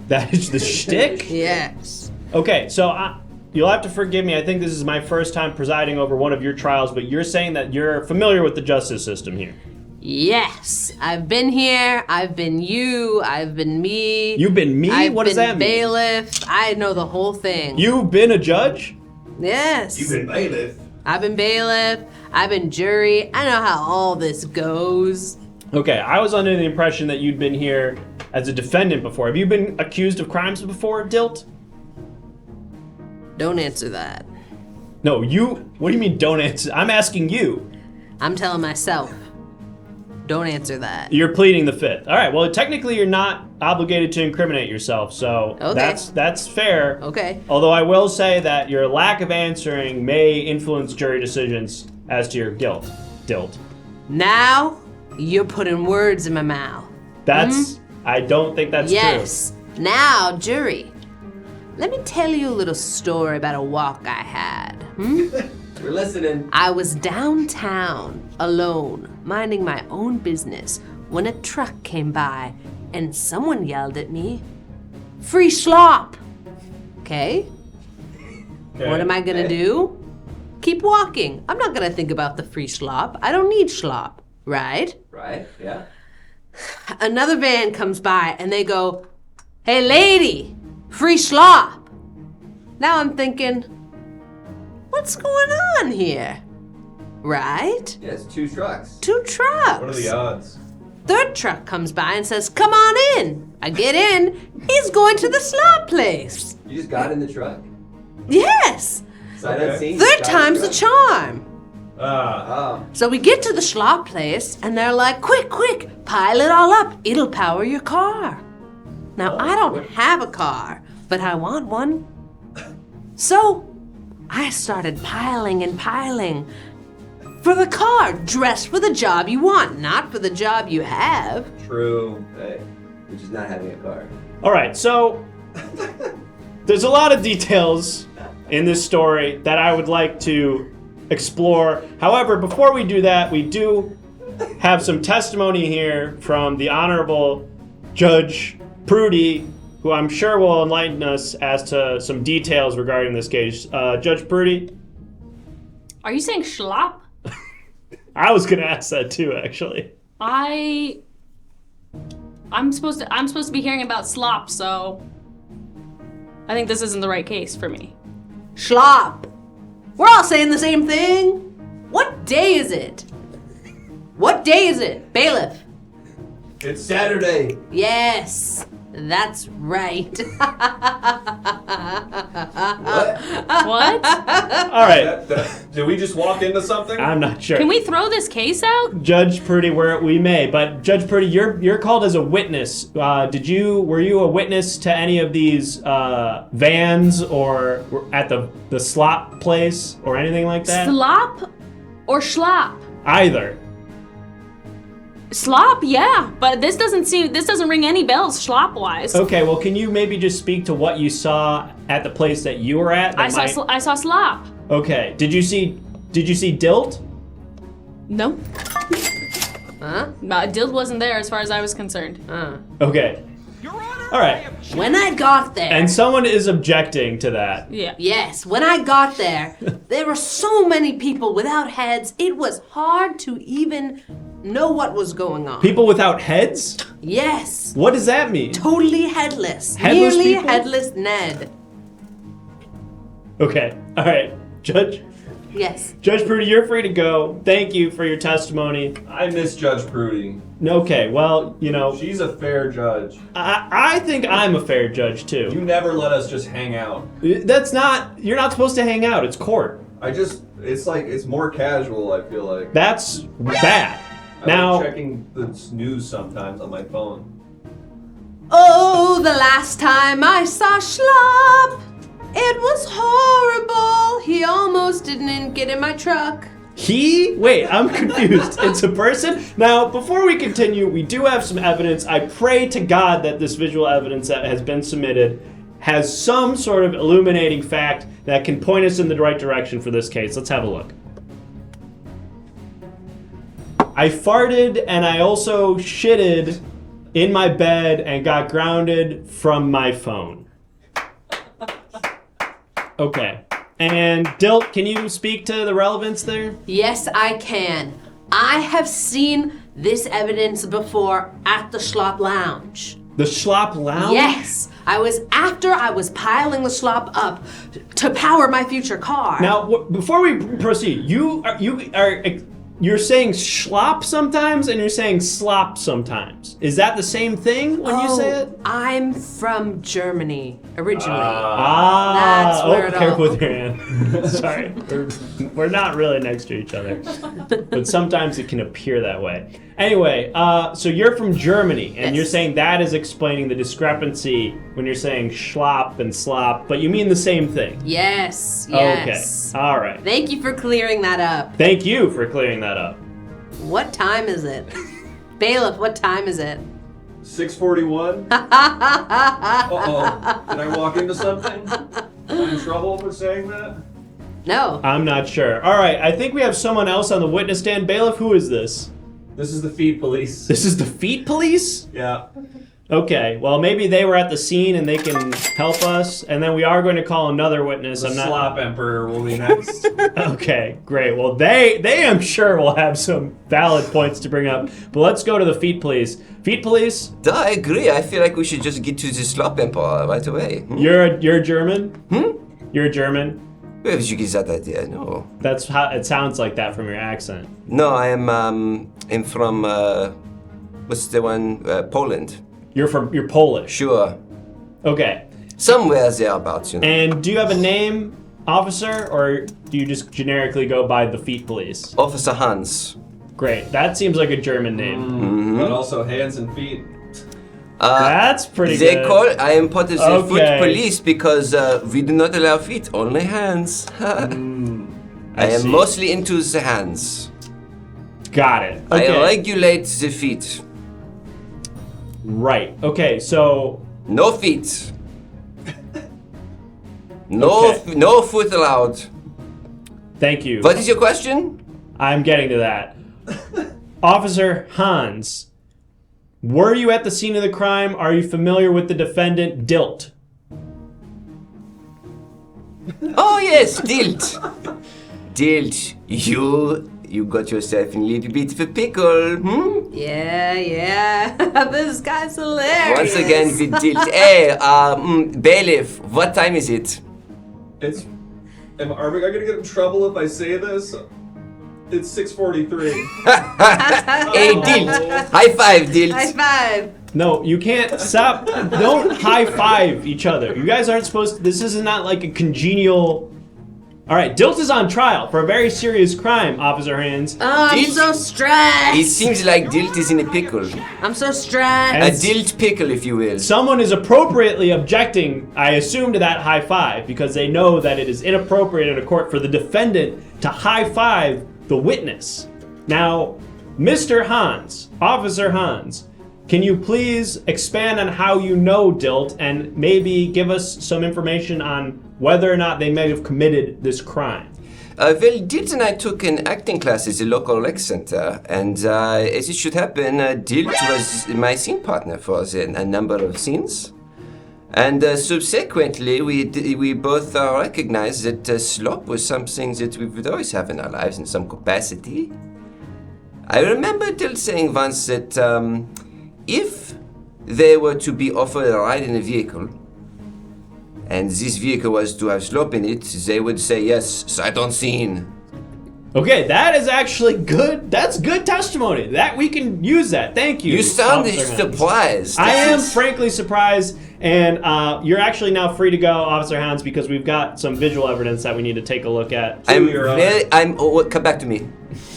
That is the shtick? Yes. Okay, so you'll have to forgive me. I think this is my first time presiding over one of your trials, but you're saying that you're familiar with the justice system here. Yes. I've been here. I've been you. I've been me. You've been me? What does that mean? Bailiff. I know the whole thing. You've been a judge? Yes. You've been bailiff. I've been bailiff. I've been jury. I know how all this goes. Okay, I was under the impression that you'd been here as a defendant before. Have you been accused of crimes before, Dilt? Don't answer that. No, you. What do you mean, don't answer? I'm asking you. I'm telling myself. Don't answer that. You're pleading the fifth. All right. Well, technically, you're not obligated to incriminate yourself, so Okay. that's fair. Okay. Although I will say that your lack of answering may influence jury decisions as to your guilt, Dilt. Now, you're putting words in my mouth. That's. I don't think that's Yes. Now, jury, let me tell you a little story about a walk I had. We're listening. I was downtown, alone, minding my own business, when a truck came by and someone yelled at me, "Free slop!" Okay? What am I gonna do? Keep walking. I'm not gonna think about the free slop. I don't need slop, right? Right? Yeah. Another van comes by and they go, "Hey lady, free slop!" Now I'm thinking, what's going on here? Right? Yeah, it's 2 trucks. 2 trucks. What are the odds? Third truck comes by and says, "Come on in." I get in. He's going to the slop place. You just got in the truck? Yes. Sight unseen, Third got in time's the truck. charm. Oh. So we get to the slop place and they're like, quick, pile it all up. It'll power your car. Now, I don't have a car, but I want one. So I started piling and piling for the car, dressed for the job you want, not for the job you have. True. Hey, you're just not having a car. All right. So there's a lot of details in this story that I would like to explore. However, before we do that, we do have some testimony here from the Honorable Judge Prudy, who I'm sure will enlighten us as to some details regarding this case. Judge Prudy? Are you saying schlop? I was gonna ask that too, actually. I'm supposed to be hearing about slop, so I think this isn't the right case for me. Slop. We're all saying the same thing. What day is it? What day is it, bailiff? It's Saturday. Yes, that's right. What? All right. Did we just walk into something? I'm not sure. Can we throw this case out? Judge Prudy, we may, but Judge Prudy, you're called as a witness. Were you a witness to any of these vans or at the slop place or anything like that? Slop or schlop? Either. Slop, yeah, but this doesn't ring any bells schlop wise. Okay, well, can you maybe just speak to what you saw at the place that you were at? I saw slop. Okay, did you see Dilt? No. Huh? Dild wasn't there as far as I was concerned. Okay. All right. When I got there. And someone is objecting to that. Yeah. Yes, when I got there, there were so many people without heads, it was hard to even know what was going on. People without heads? Yes. What does that mean? Totally headless. Headless Nearly people? headless Ned. Okay. All right. Judge Yes. Prudy, you're free to go. Thank you for your testimony. I miss Judge Prudy. Okay, well, She's a fair judge. I think I'm a fair judge too. You never let us just hang out. You're not supposed to hang out. It's court. It's more casual, I feel like. That's bad. I Now, like checking the news sometimes on my phone. Oh, the last time I saw Slop, it was horrible. He almost didn't get in my truck. wait, I'm confused. It's a person? Now, before we continue, we do have some evidence. I pray to God that this visual evidence that has been submitted has some sort of illuminating fact that can point us in the right direction for this case. Let's have a look. I farted and I also shitted in my bed and got grounded from my phone. Okay. And Dilt, can you speak to the relevance there? Yes, I can. I have seen this evidence before at the Slop Lounge. The Slop Lounge? Yes, I was piling the slop up to power my future car. Now, before we proceed, you are you're saying schlop sometimes and you're saying slop sometimes. Is that the same thing when you say it? I'm from Germany originally. That's where it careful all- with your hand. Sorry, we're not really next to each other, but sometimes it can appear that way. Anyway, so you're from Germany, and you're saying that is explaining the discrepancy when you're saying schlop and slop, but you mean the same thing. Yes. Okay, all right. Thank you for clearing that up. Thank you for clearing that up. What time is it? Bailiff, what time is it? 6:41. Uh-oh. Did I walk into something? Am I in trouble for saying that? No. I'm not sure. All right, I think we have someone else on the witness stand. Bailiff, who is this? This is the feet police. This is the feet police? Yeah. Okay, well maybe they were at the scene and they can help us, and then we are going to call another witness. The Slop Emperor will be next. Okay, great. Well, they I'm sure will have some valid points to bring up. But let's go to the feet police. Feet police, I agree. I feel like we should just get to the Slop Emperor right away. you're German? You're German? Where did you get that idea? No. That's how it sounds like that from your accent. No, I'm from, what's the one? Poland. You're Polish. Sure. Okay. Somewhere thereabouts, you know. And do you have a name, officer, or do you just generically go by the feet police? Officer Hans. Great. That seems like a German name. But also hands and feet. That's pretty They good. I am part of the Okay. foot police because we do not allow feet, only hands. I am see. mostly into the hands. Got it. Okay. I regulate the feet. Right. Okay, so No feet. No, Okay. no foot allowed. thank you. What is your question? I'm getting to that. Officer Hans, were you at the scene of the crime? Are you familiar with the defendant, Dilt? Oh yes, Dilt. Dilt, you got yourself in a little bit of a pickle, Yeah. This guy's hilarious. Once again with Dilt. Hey, bailiff, what time is it? Are we gonna get in trouble if I say this? It's 6:43. Hey, Dilt. High five, Dilt. High five. No, you can't stop. Don't high five each other. You guys aren't supposed to. This is not like a congenial. All right, Dilt is on trial for a very serious crime, Officer Hans. Oh, I'm Dilt- so stressed. It seems like Dilt is in a pickle. I'm so stressed. And A Dilt pickle, if you will. someone is appropriately objecting, I assume, to that high five because they know that it is inappropriate in a court for the defendant to high five the witness. Now, Mr. Hans, Officer Hans, can you please expand on how you know Dilt and maybe give us some information on whether or not they may have committed this crime? Well, Dilt and I took an acting class at the local rec center, and as it should happen, Dilt was my scene partner for a number of scenes. And subsequently, we both recognized that Slop was something that we would always have in our lives in some capacity. I remember Dilt saying once that if they were to be offered a ride in a vehicle, and this vehicle was to have Slop in it, they would say yes, sight unseen. Okay, that is actually good. That's good testimony. That we can use that. Thank you. You sounded Officer Hans. surprised. I am This is- frankly surprised, and you're actually now free to go, Officer Hans, because we've got some visual evidence that we need to take a look at. Come back to me.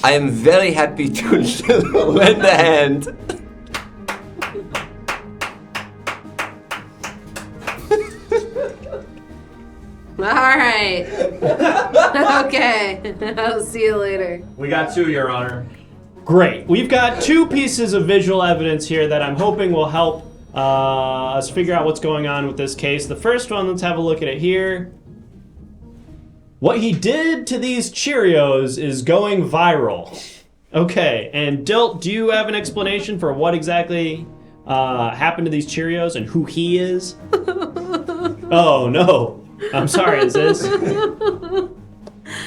I am very happy to lend a hand. All right. Okay. I'll see you later. We got 2, Your Honor. Great. We've got 2 pieces of visual evidence here that I'm hoping will help us figure out what's going on with this case. The first one, let's have a look at it here. What he did to these Cheerios is going viral. Okay, and Dilt, do you have an explanation for what exactly happened to these Cheerios and who he is? Oh, no. I'm sorry, is this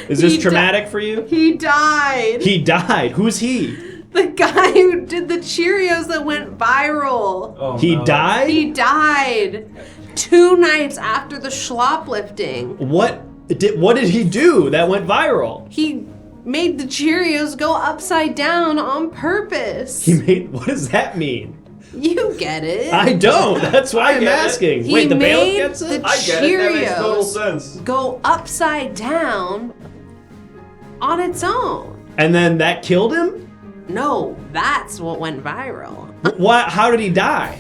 He traumatic for you? He died. He died. Who's he? The guy who did the Cheerios that went viral. Oh, He no. died? He died 2 nights after the shoplifting. What did he do that went viral? He made the Cheerios go upside down on purpose. What does that mean? You get it. I don't. That's why I'm get it. asking. He Wait, the bailiff made gets the it? I get it. That makes total Cheerios sense. go upside down on its own. And then that killed him? No, that's what went viral. What? How did he die?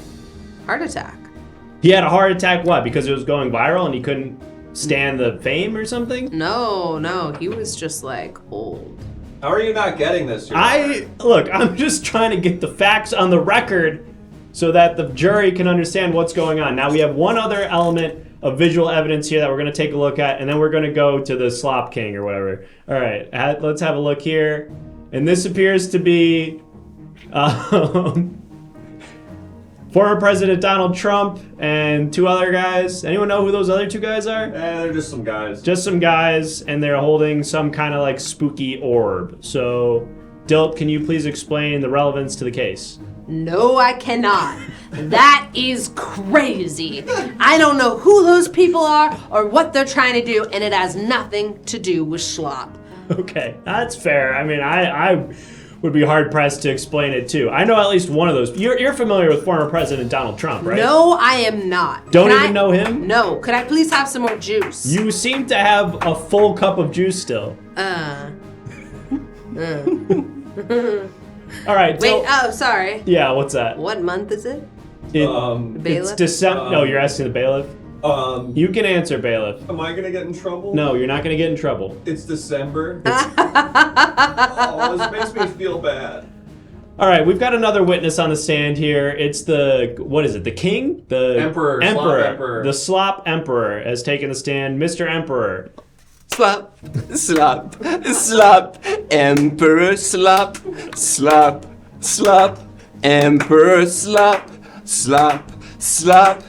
Heart attack. He had a heart attack, what? Because it was going viral and he couldn't stand the fame or something? No, he was just like old. How are you not getting this? Your Honor? Look, I'm just trying to get the facts on the record so that the jury can understand what's going on. Now we have one other element of visual evidence here that we're going to take a look at, and then we're going to go to the Slop King or whatever. All right, let's have a look here. And this appears to be former President Donald Trump and two other guys. Anyone know who those other two guys are? They're just some guys. Just some guys, and they're holding some kind of like spooky orb. So, Dilt, can you please explain the relevance to the case? No, I cannot. That is crazy. I don't know who those people are or what they're trying to do, and it has nothing to do with Slop. Okay, that's fair. I mean, I would be hard pressed to explain it too. I know at least one of those. You're familiar with former President Donald Trump, right? No, I am not. Don't even know him? No. Could I please have some more juice? You seem to have a full cup of juice still. All right. Wait, oh, sorry. Yeah, what's that? What month is it? It's Bailiff? December. No, you're asking the bailiff. You can answer, bailiff. Am I gonna get in trouble? No, you're not gonna get in trouble. It's December. Oh, this makes me feel bad. All right, we've got another witness on the stand here. It's what is it? The king? The Emperor. Slop Emperor. The Slop Emperor has taken the stand. Mr. Emperor. Slop, slop, slop, Emperor slop, slop, slop, Emperor slop, slop, slop.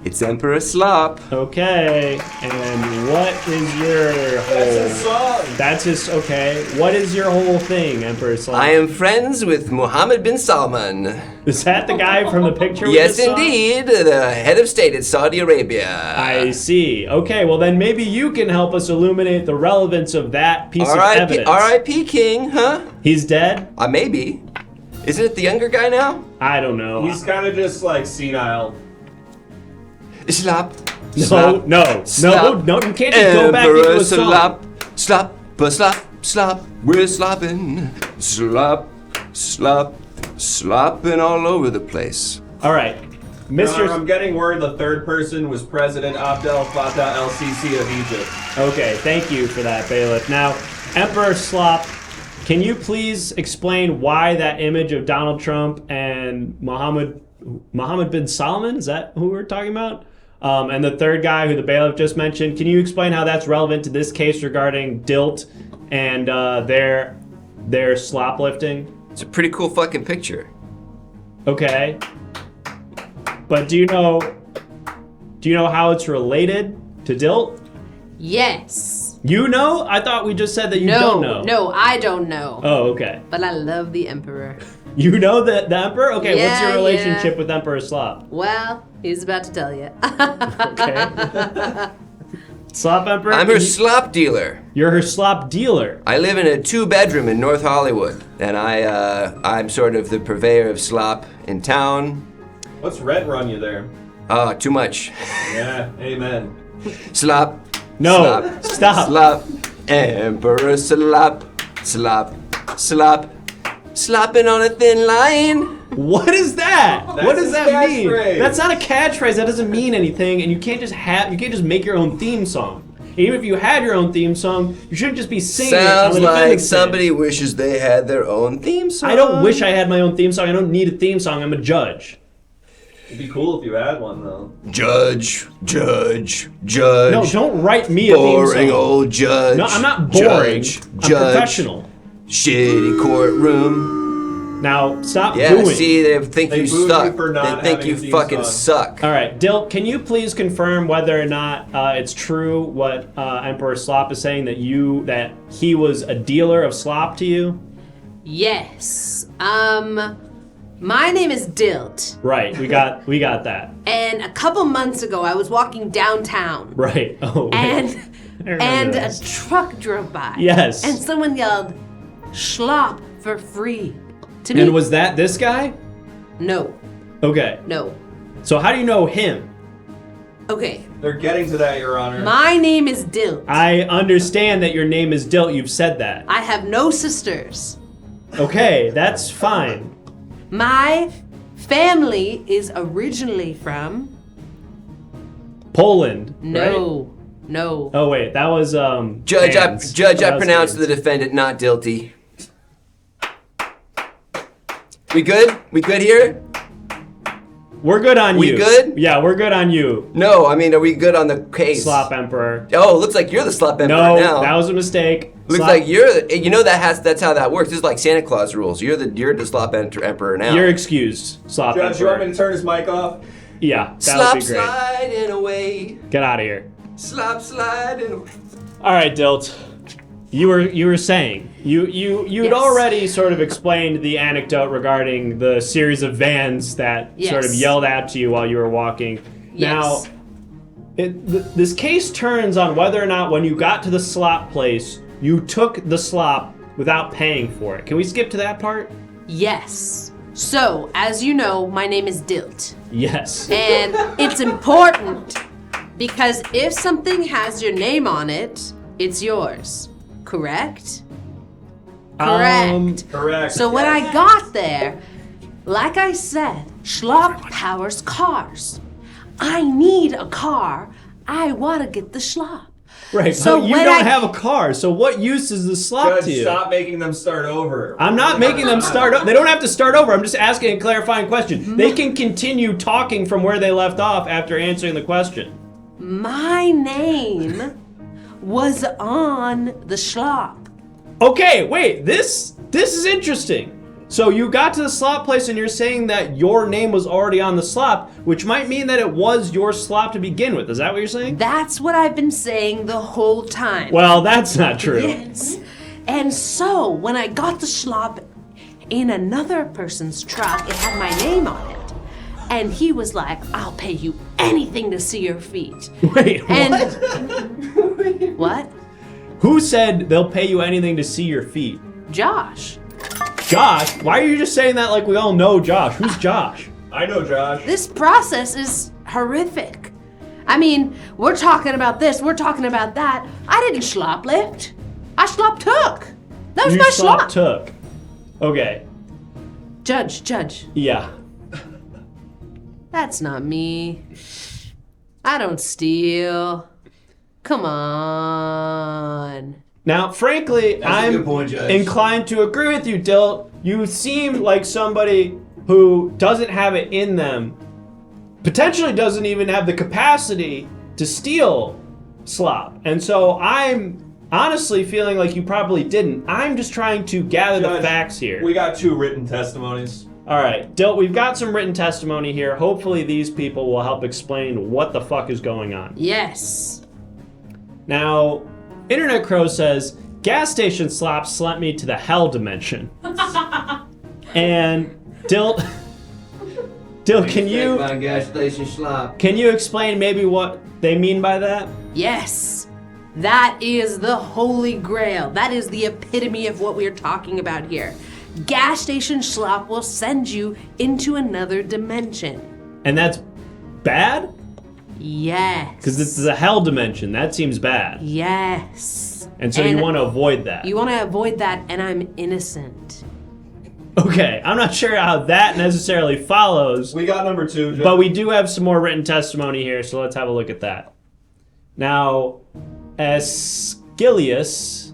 It's Emperor Slop. Okay, and what is your whole... That's his song. That's his... Okay, what is your whole thing, Emperor Slop? I am friends with Mohammed bin Salman. Is that the guy from the picture with Yes, the song? indeed, the head of state in Saudi Arabia. I see. Okay, well then maybe you can help us illuminate the relevance of that piece of evidence. R.I.P. King, huh? He's dead? Maybe. Isn't it the younger guy now? I don't know. He's kind of just like senile. Slop. No, slop, no, slop, no, you can't just go back into Emperor a song. slop, slop, slop, we're slopping. Slop, slop, slopping all over the place. All right, Mr. I'm getting word the third person was President Abdel Fattah el-Sisi of Egypt. Okay, thank you for that, bailiff. Now, Emperor Slop, can you please explain why that image of Donald Trump and Mohammed bin Salman, is that who we're talking about? And the third guy who the bailiff just mentioned, can you explain how that's relevant to this case regarding Dilt and their slop lifting? It's a pretty cool fucking picture. Okay. But do you know how it's related to Dilt? Yes. You know? I thought we just said that you don't know. No, I don't know. Oh, okay. But I love the Emperor. You know the Emperor? Okay, what's your Yeah, relationship yeah. with Emperor Slop? Well, he's about to tell you. Okay. Slop Emperor? I'm her slop dealer. You're her slop dealer. I live in a 2-bedroom in North Hollywood, and I'm sort of the purveyor of slop in town. What's rent run you there? Too much. Yeah, amen. Slop. No, Slop. stop. Slop. Emperor slop. Slop. Slop. Slopping on a thin line. What is that? That's What does his that mean? catchphrase. That's not a catchphrase. That doesn't mean anything, and you can't just make your own theme song. And even if you had your own theme song, you shouldn't just be singing it on Sounds the like defendant's somebody stand. wishes they had their own theme song. I don't wish I had my own theme song. I don't need a theme song. I'm a judge. It'd be cool if you had one though. Judge, judge, judge. No, don't write me a theme Boring song. old judge. No, I'm not boring. Judge, I'm judge. professional. Shitty courtroom. Now, stop Yeah, booing. see, they think They you booed suck. you for not They think having you a theme fucking song. suck. All right, Dilt, can you please confirm whether or not it's true what Emperor Slop is saying, that he was a dealer of slop to you? Yes. My name is Dilt, Right, we got that. and a couple months ago I was walking downtown, Right. Oh. Right. and remember and this. a truck drove by. Yes. And someone yelled, "Slop for free." To me, And was that this guy? no, Okay. no. So how do you know him? Okay, They're getting to that, Your Honor. my name is Dilt. I understand that your name is Dilt. You've said that. I have no sisters. Okay, that's fine. My family is originally from Poland. no, right? no. Oh wait, that was Judge, Hans. I That's pronounce Hans. the defendant not guilty. We good? We good here? We're good on We you. good? Yeah, we're good on you. No, I mean, are we good on the case? Slop Emperor. Oh, looks like you're the slop emperor No, now. that was a mistake. Looks Slop- like you're the, you know that's how that works. This is like Santa Claus rules. You're the slop emperor now. You're excused, Slop Judge, you want me Emperor. to turn his mic off? Yeah, that slop would be great. sliding away. Get out of here. Slop sliding away. All right, Dilt. You were saying you'd Yes. already sort of explained the anecdote regarding the series of vans that sort of Yes. yelled at you while you were walking. Yes. Now, this case turns on whether or not when you got to the slop place, you took the slop without paying for it. Can we skip to that part? Yes. So, as you know, my name is Dilt. Yes. And it's important because if something has your name on it, it's yours. Correct? Correct. Correct. So when I got there, like I said, Slop powers cars. I need a car. I want to get the Slop. Right. So So you when don't I- have a car. So what use is the slop Judge, to you? stop making them start over. I'm not making them start up. They don't have to start over. I'm just asking a clarifying question. They can continue talking from where they left off after answering the question. My name was on the Slop. Okay, wait. This is interesting. So you got to the slop place and you're saying that your name was already on the slop, which might mean that it was your slop to begin with. Is that what you're saying? That's what I've been saying the whole time. Well, that's not true. Yes. And so when I got the Slop in another person's truck, it had my name on it. And he was like, "I'll pay you anything to see your feet." Wait, And what? what? Who said they'll pay you anything to see your feet? Josh. Josh? Why are you just saying that like we all know Josh? Who's Josh? I know, Josh. This process is horrific. I mean, we're talking about this, we're talking about that. I didn't slop lift. I slop took. That was You my slop slop. took. Okay. Judge. Yeah. That's not me. I don't steal. Come on. Now, frankly, a I'm good point, Judge. inclined to agree with you, Dilt. You seem like somebody who doesn't have it in them, potentially doesn't even have the capacity to steal slop. And so I'm honestly feeling like you probably didn't. I'm just trying to gather the Judge, facts here. We got 2 written testimonies. All right, Dilt, we've got some written testimony here. Hopefully these people will help explain what the fuck is going on. Yes. Now, Internet Crow says, gas station slops sent me to the hell dimension. And Dilt, can you explain maybe what they mean by that? Yes. That is the holy grail. That is the epitome of what we're talking about here. Gas station slop will send you into another dimension. And that's bad? Yes. Because this is a hell dimension. That seems bad. Yes. And so you want to avoid that. You want to avoid that, and I'm innocent. Okay, I'm not sure how that necessarily follows. We got number 2, Judge. But we do have some more written testimony here, so let's have a look at that. Now, Aeschylus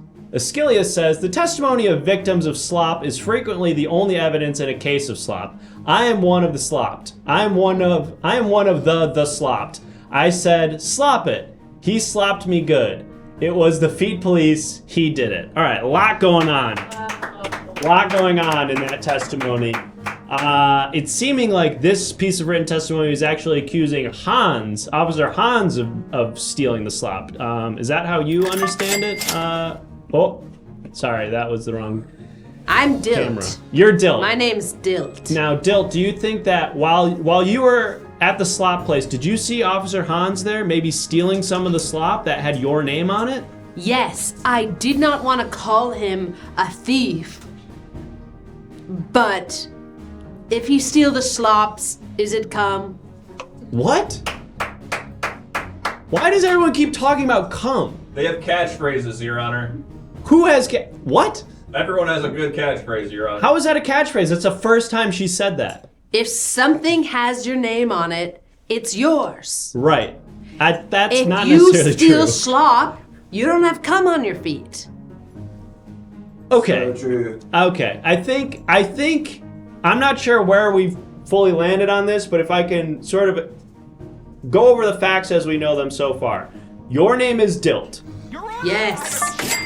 says, the testimony of victims of slop is frequently the only evidence in a case of slop. I am one of the slopped. I am one of the slopped. I said, slop it. He slopped me good. It was the feed police. He did it. All right, a lot going on. A lot going on in that testimony. It's seeming like this piece of written testimony is actually accusing Officer Hans of stealing the slop. Is that how you understand it? Oh, sorry, that was the wrong I'm Dilt. camera. You're Dilt. My name's Dilt. Now, Dilt, do you think that while you were at the slop place, did you see Officer Hans there maybe stealing some of the slop that had your name on it? Yes, I did not want to call him a thief. But if he steal the slops, is it come? What? Why does everyone keep talking about cum? They have catchphrases, Your Honor. Who has what? Everyone has a good catchphrase, Your Honor. How is that a catchphrase? That's the first time she said that. If something has your name on it, it's yours. Right. That's If not you necessarily steal true. slop, you don't have cum on your feet. Okay. So true. Okay. I think I'm not sure where we've fully landed on this, but if I can sort of go over the facts as we know them so far. Your name is Dilt, Yes.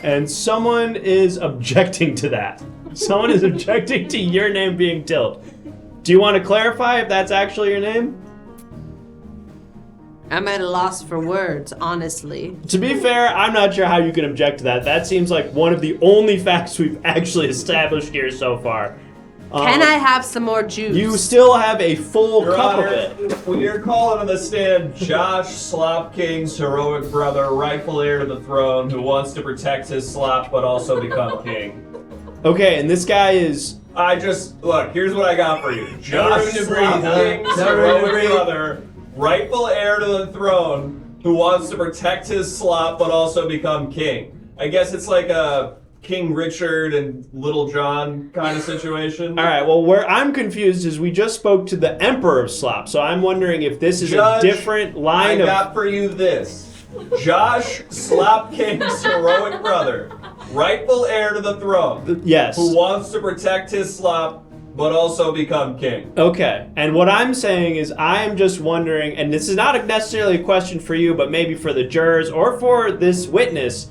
and someone is objecting to that. Someone is objecting to your name being Dilt. Do you want to clarify if that's actually your name? I'm at a loss for words, honestly. To be fair, I'm not sure how you can object to that. That seems like one of the only facts we've actually established here so far. Can I have some more juice? You still have a full Your cup Honor, of it. when you're calling on the stand Josh Slop King's heroic brother, rightful heir to the throne, who wants to protect his slop but also become king. Okay, and this guy is... Look, here's what I got for you. Josh room to Slop breathe, huh? King's No room to heroic breathe. brother, rightful heir to the throne, who wants to protect his slop but also become king. I guess it's like a King Richard and Little John kind of situation. All right, well, where I'm confused is we just spoke to the Emperor of Slop, so I'm wondering if this is Judge, a different I line of... got for you this. Josh Slop King's heroic brother, rightful heir to the throne, Yes. who wants to protect his slop but also become king. Okay, and what I'm saying is I'm just wondering, and this is not necessarily a question for you, but maybe for the jurors or for this witness,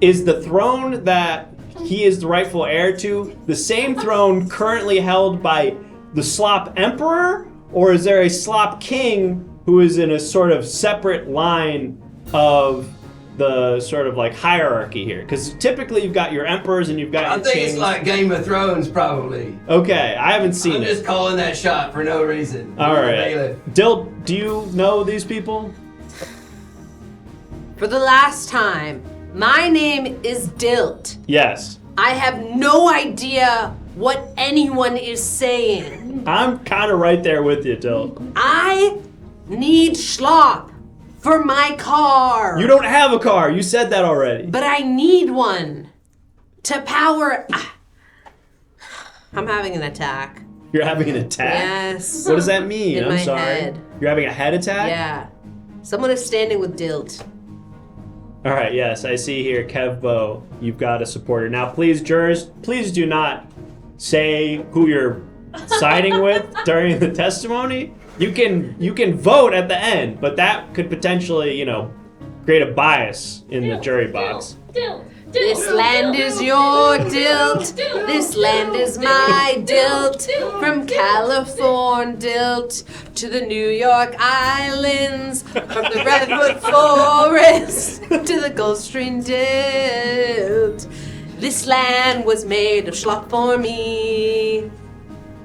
is the throne that he is the rightful heir to the same throne currently held by the Slop Emperor, or is there a Slop King who is in a sort of separate line of the sort of like hierarchy here? Because typically you've got your emperors and you've got I your think kings. it's like Game of Thrones, probably. Okay, I haven't seen I'm it. just calling that shot for no reason. All I'm the right. bailiff. Dill, do you know these people? For the last time, my name is Dilt. Yes. I have no idea what anyone is saying. I'm kind of right there with you, Dill. I need schlop for my car. You don't have a car. You said that already. But I need one to power. I'm having an attack. You're having an attack? Yes. What does that mean? In I'm my sorry. head. You're having a head attack? Yeah. Someone is standing with Dilt. All right, yes, I see here, Kevbo, you've got a supporter. Now, please, jurors, please do not say who you're siding with during the testimony. You can vote at the end, but that could potentially, create a bias in the jury box. This land is your Dilt. This land is my Dilt. From California Dilt to the New York Islands. From the Redwood Forest to the Gulf Stream Dilt. This land was made of schlock for me.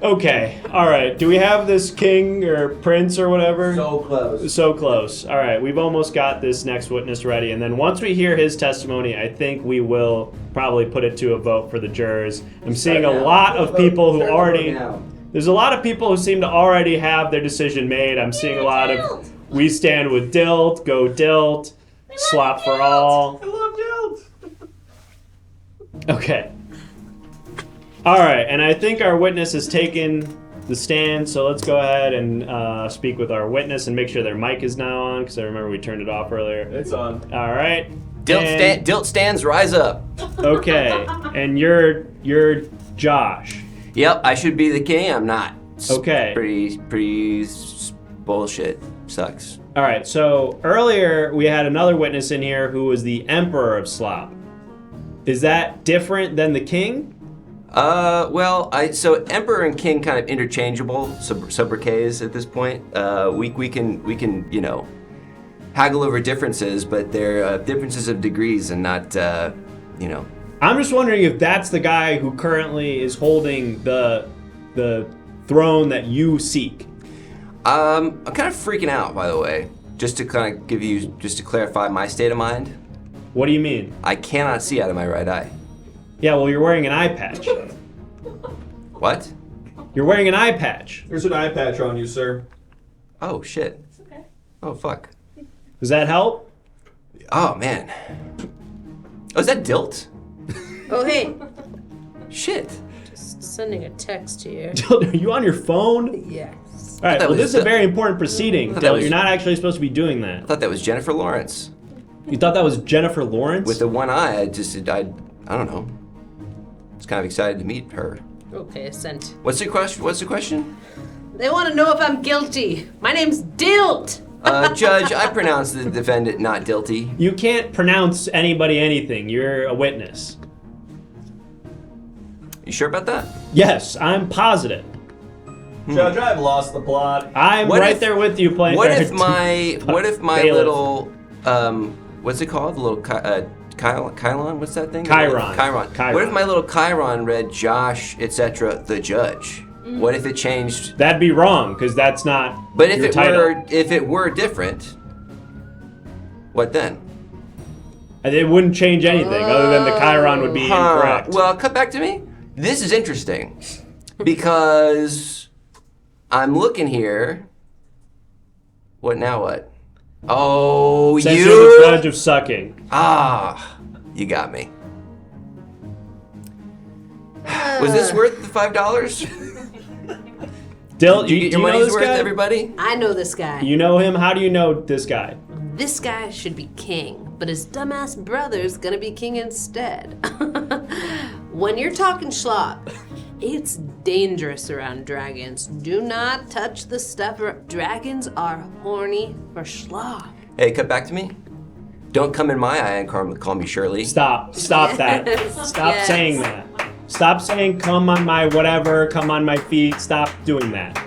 Okay, all right. Do we have this king or prince or whatever? So close. So close. All right, we've almost got this next witness ready, and then once we hear his testimony, I think we will probably put it to a vote for the jurors. I'm seeing a lot of people who already... There's a lot of people who seem to already have their decision made. I'm seeing a lot of... We stand with Dilt, go Dilt, Slop for all. I love Dilt. Okay. All right, and I think our witness has taken the stand, so let's go ahead and speak with our witness and make sure their mic is now on, because I remember we turned it off earlier. It's on. All right. Dilt stands, rise up. Okay, and you're Josh. Yep, I should be the king. I'm not. It's Okay. Pretty bullshit. Sucks. All right, so earlier we had another witness in here who was the Emperor of Slop. Is that different than the king? So emperor and king kind of interchangeable, sobriquets at this point. We can haggle over differences, but they're differences of degrees and not I'm just wondering if that's the guy who currently is holding the throne that you seek. I'm kind of freaking out, by the way. Just to clarify my state of mind. What do you mean? I cannot see out of my right eye. Yeah, well, you're wearing an eye patch. What? You're wearing an eye patch. There's an eye patch on you, sir. Oh, shit. Okay. Oh, fuck. Does that help? Oh, man. Oh, is that Dilt? Oh, hey. Shit. Just sending a text to you. Are you on your phone? Yes. All right, that well, was this is a the- very important proceeding. that Dil, was- you're not actually supposed to be doing I that. thought that was Jennifer Lawrence. You thought that was Jennifer Lawrence? With the one eye, I don't know. I was kind of excited to meet her. Okay, sent. What's the question? They want to know if I'm guilty. My name's Dilt. Judge, I pronounce the defendant not guilty. You can't pronounce anybody anything. You're a witness. You sure about that? Yes, I'm positive. Judge, I've lost the plot. I'm What right if- there with you playing. What if my Bailiff. little what's it called? The little Chiron? What's that thing? Chiron. Chiron. What if my little Chiron read Josh, etc., the judge? What if it changed? That'd be wrong because that's not. But if your it title. were different, what then? And it wouldn't change anything other than the Chiron would be incorrect. Well, cut back to me. This is interesting because I'm looking here. What now? What? Oh, Says you. you're the judge of sucking. Ah, you got me. Was this worth the $5? Dill, Did you get your know money's this worth, guy? everybody? I know this guy. You know him? How do you know this guy? This guy should be king, but his dumbass brother's gonna be king instead. When you're talking Slop, it's dangerous around dragons. Do not touch the stuff. Dragons are horny for Slop. Hey, cut back to me. Don't come in my eye and call me Shirley. Stop that. Yes. Stop Yes. saying that. Stop saying come on my whatever, come on my feet. Stop doing that.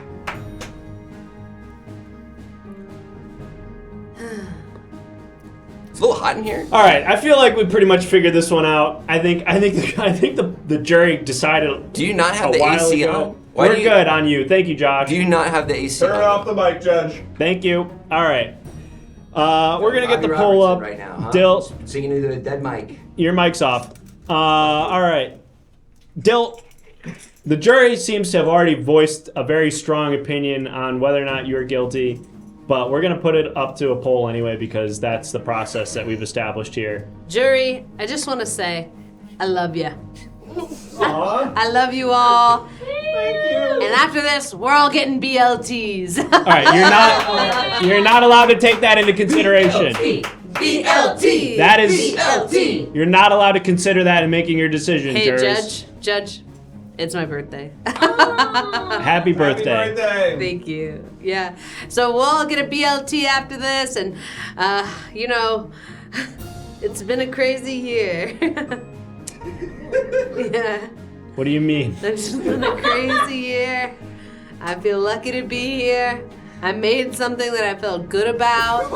It's a little hot in here. All right, I feel like we pretty much figured this one out. I think the jury decided Do you not have a the while AC ago. on? Why We're do you, good on you. Thank you, Josh. Do you not have the AC Turn on? off the mic, Judge. Thank you. All right. We're gonna get the Bobby poll up. Robertson right now, huh? Dill, Singing into a dead mic. your mic's off. All right. Dill, the jury seems to have already voiced a very strong opinion on whether or not you're guilty, but we're going to put it up to a poll anyway because that's the process that we've established here. Jury, I just want to say, I love you. I love you all. Thank you. And after this, we're all getting BLTs. All right, you're not allowed to take that into consideration. BLT. That is BLT. you're not allowed to consider that in making your decision, Hey, jurors. Judge, it's my birthday. Happy birthday. Happy birthday. Thank you. Yeah. So we'll all get a BLT after this, and it's been a crazy year. Yeah. What do you mean? It's been a crazy year. I feel lucky to be here. I made something that I felt good about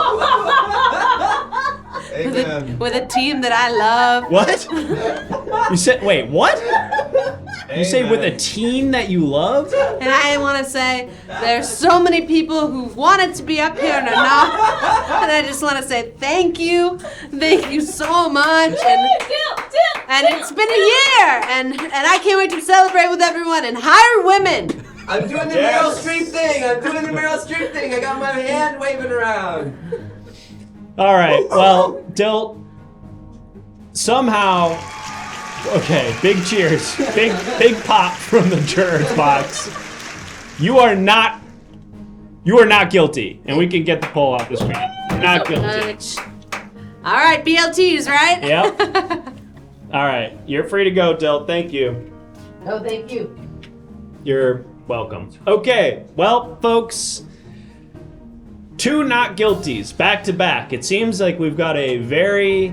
Amen. with a team that I love. What? You said wait, what? You say with a Amen. team that you love? And I want to say there's so many people who wanted to be up here and are not. And I just want to say thank you. Thank you so much. And it's been a year. And I can't wait to celebrate with everyone and hire women. I'm doing the Yes. Meryl Streep thing. I got my hand waving around. All right. Well, Dill, somehow. Okay. Big cheers. Big pop from the jurors box. You are not guilty, and we can get the poll off the screen. You're not guilty. All right, BLTs, right? Yep. All right. You're free to go, Dill. Thank you. Oh, thank you. You're welcome. Okay, well, folks, 2 not guilties back to back. It seems like we've got a very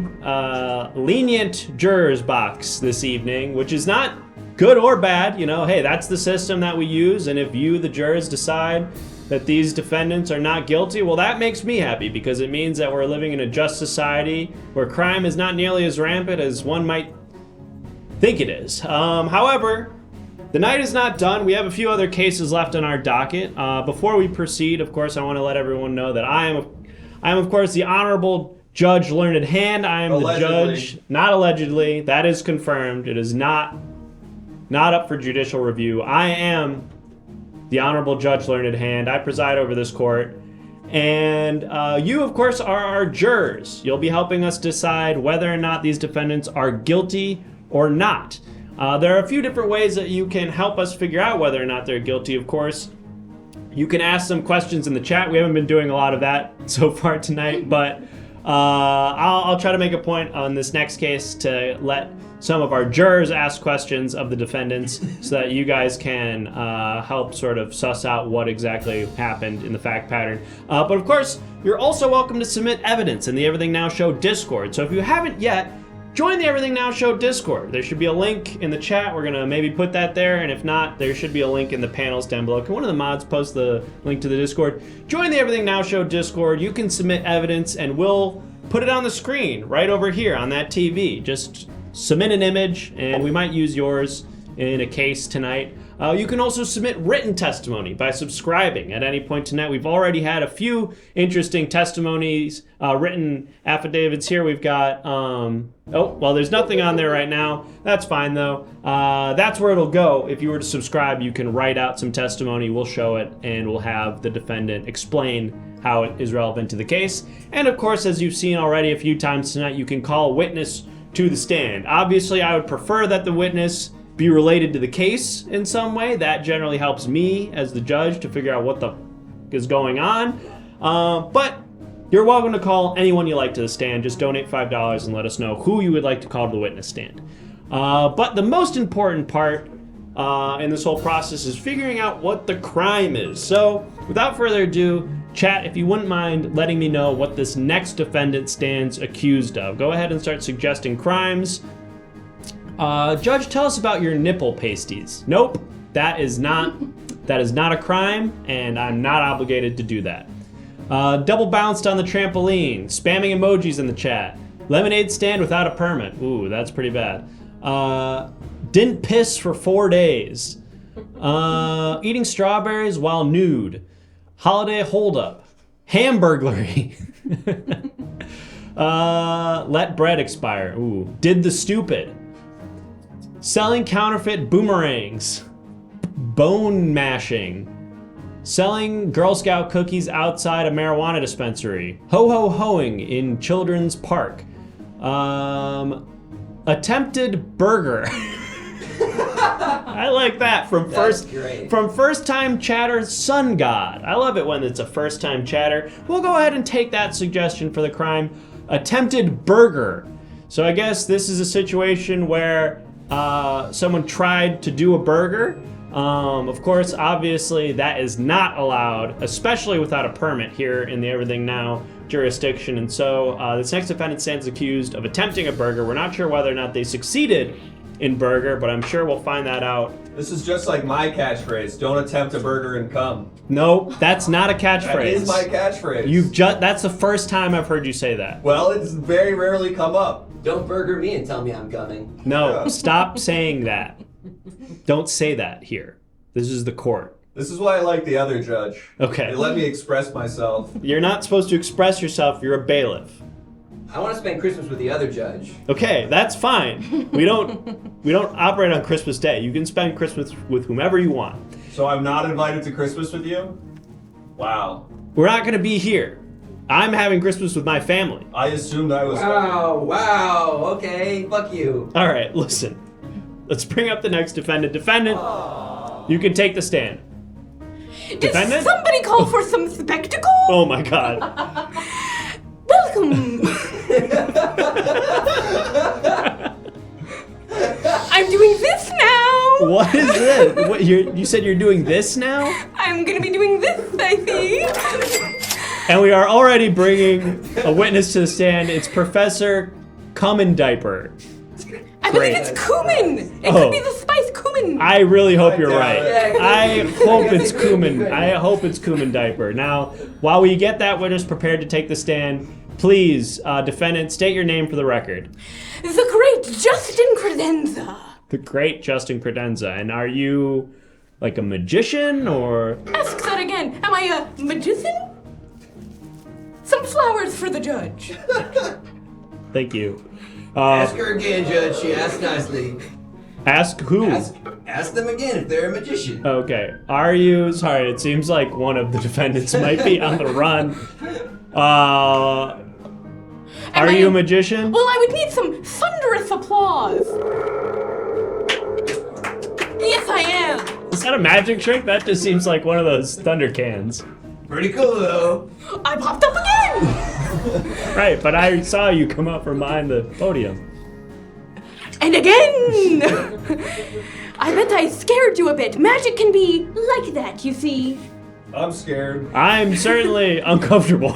lenient jurors box this evening, which is not good or bad. You know, hey, that's the system that we use, and if you, the jurors, decide that these defendants are not guilty, well, that makes me happy because it means that we're living in a just society where crime is not nearly as rampant as one might think it is. However, the night is not done. We have a few other cases left on our docket. Before we proceed, of course, I want to let everyone know that I am, of course, the Honorable Judge Learned Hand. I am the judge. Not allegedly. That is confirmed. It is not up for judicial review. I am the Honorable Judge Learned Hand. I preside over this court. And you, of course, are our jurors. You'll be helping us decide whether or not these defendants are guilty or not. There are a few different ways that you can help us figure out whether or not they're guilty, of course. You can ask some questions in the chat. We haven't been doing a lot of that so far tonight, but I'll try to make a point on this next case to let some of our jurors ask questions of the defendants so that you guys can help sort of suss out what exactly happened in the fact pattern. But of course, you're also welcome to submit evidence in the Everything Now Show Discord. So if you haven't yet, join the Everything Now Show Discord. There should be a link in the chat. We're going to maybe put that there, and if not, there should be a link in the panels down below. Can one of the mods post the link to the Discord? Join the Everything Now Show Discord. You can submit evidence, and we'll put it on the screen right over here on that TV. Just submit an image, and we might use yours in a case tonight. You can also submit written testimony by subscribing at any point tonight. We've already had a few interesting testimonies, written affidavits here. We've got, there's nothing on there right now. That's fine though. That's where it'll go. If you were to subscribe, you can write out some testimony. We'll show it and we'll have the defendant explain how it is relevant to the case. And of course, as you've seen already a few times tonight, you can call a witness to the stand. Obviously, I would prefer that the witness be related to the case in some way. That generally helps me as the judge to figure out what the is going on. But you're welcome to call anyone you like to the stand. Just donate $5 and let us know who you would like to call to the witness stand. But the most important part in this whole process is figuring out what the crime is. So without further ado, chat, if you wouldn't mind letting me know what this next defendant stands accused of. Go ahead and start suggesting crimes. Judge, tell us about your nipple pasties. Nope, that is not a crime, and I'm not obligated to do that. Double bounced on the trampoline, spamming emojis in the chat. Lemonade stand without a permit. Ooh, that's pretty bad. Didn't piss for 4 days. Eating strawberries while nude. Holiday holdup. Hamburglary. Let bread expire. Ooh. Did the stupid. Selling counterfeit boomerangs. Bone mashing. Selling Girl Scout cookies outside a marijuana dispensary. Ho-ho-hoing in Children's Park. Attempted burger. I like that from first time chatter Sun God. I love it when it's a first time chatter. We'll go ahead and take that suggestion for the crime. Attempted burger. So I guess this is a situation where someone tried to do a burger. Of course, obviously that is not allowed, especially without a permit here in the Everything Now jurisdiction. And so this next defendant stands accused of attempting a burger. We're not sure whether or not they succeeded in burger, but I'm sure we'll find that out. This is just like my catchphrase. Don't attempt a burger and come. No, that's not a catchphrase. That is my catchphrase. That's the first time I've heard you say that. Well, it's very rarely come up. Don't burger me and tell me I'm coming. No, stop saying that. Don't say that here. This is the court. This is why I like the other judge. Okay. They let me express myself. You're not supposed to express yourself. You're a bailiff. I want to spend Christmas with the other judge. Okay, that's fine. We don't operate on Christmas Day. You can spend Christmas with whomever you want. So I'm not invited to Christmas with you? Wow. We're not going to be here. I'm having Christmas with my family. I assumed I was. Wow, okay, fuck you. All right, listen. Let's bring up the next defendant. Defendant, you can take the stand. Defendant? Did somebody call for some spectacle? Oh my god. Welcome. I'm doing this now. What is this? What, you said you're doing this now? I'm gonna be doing this, I think. And we are already bringing a witness to the stand. It's Professor Cum Diaper. I believe it's cumin. It could be the spice cumin. I really hope you're right. Yeah, I hope it's cumin. I hope it's Cumin Diaper. Now, while we get that witness prepared to take the stand, please, defendant, state your name for the record. The great Justin Credenza. The great Justin Credenza. And are you like a magician or? Ask that again. Am I a magician? Some flowers for the judge. Thank you. Ask her again, Judge. She asked nicely. Ask who? Ask them again if they're a magician. Okay. Are you? Sorry, it seems like one of the defendants might be on the run. Are you a magician? Well, I would need some thunderous applause. Yes, I am. Is that a magic trick? That just seems like one of those thunder cans. Pretty cool, though. I popped up again. Right, but I saw you come up from behind the podium. And again. I bet I scared you a bit. Magic can be like that, you see. I'm scared. I'm certainly uncomfortable.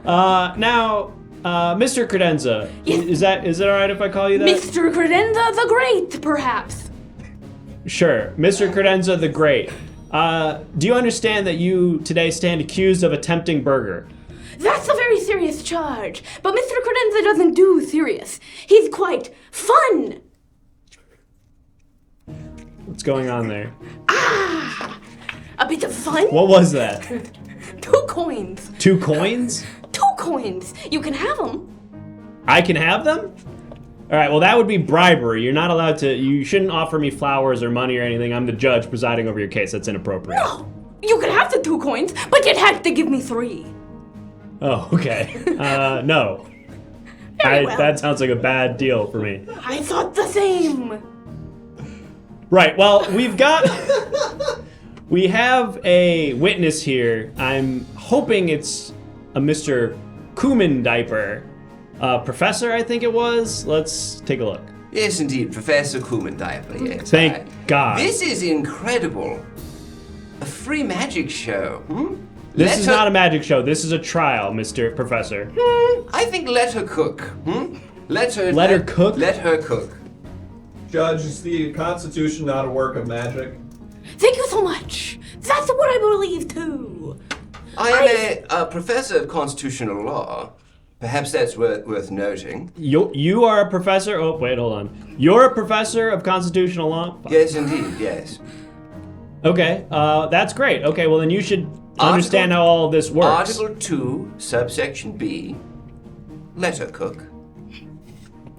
Now, Mr. Credenza, Yes. is it all right if I call you that? Mr. Credenza the Great, perhaps. Sure, Mr. Credenza the Great. Do you understand that you today stand accused of attempting burger? That's a very serious charge. But Mr. Credenza doesn't do serious. He's quite fun. What's going on there? A bit of fun. What was that? 2 coins. 2 coins? 2 coins. You can have them. I can have them? All right, well, that would be bribery. You're not allowed to, you shouldn't offer me flowers or money or anything. I'm the judge presiding over your case. That's inappropriate. No, you can have the 2 coins, but you'd have to give me 3. Oh, okay. No. Very well. That sounds like a bad deal for me. I thought the same. Right, well, we have a witness here. I'm hoping it's a Mr. Kuman Diaper. Professor, I think it was. Let's take a look. Yes, indeed, Professor Kuman Diaper, yes. Thank God. This is incredible. A free magic show, This is not a magic show. This is a trial, Mr. Professor. I think let her cook, Let her cook? Let her cook. Judge, is the Constitution not a work of magic? Thank you so much. That's what I believe too. I am a professor of constitutional law. Perhaps that's worth noting. You are a professor? Oh, wait, hold on. You're a professor of constitutional law? Yes, indeed, yes. Okay, that's great. Okay, well then you should understand how all this works. Article 2, subsection B. Let her cook.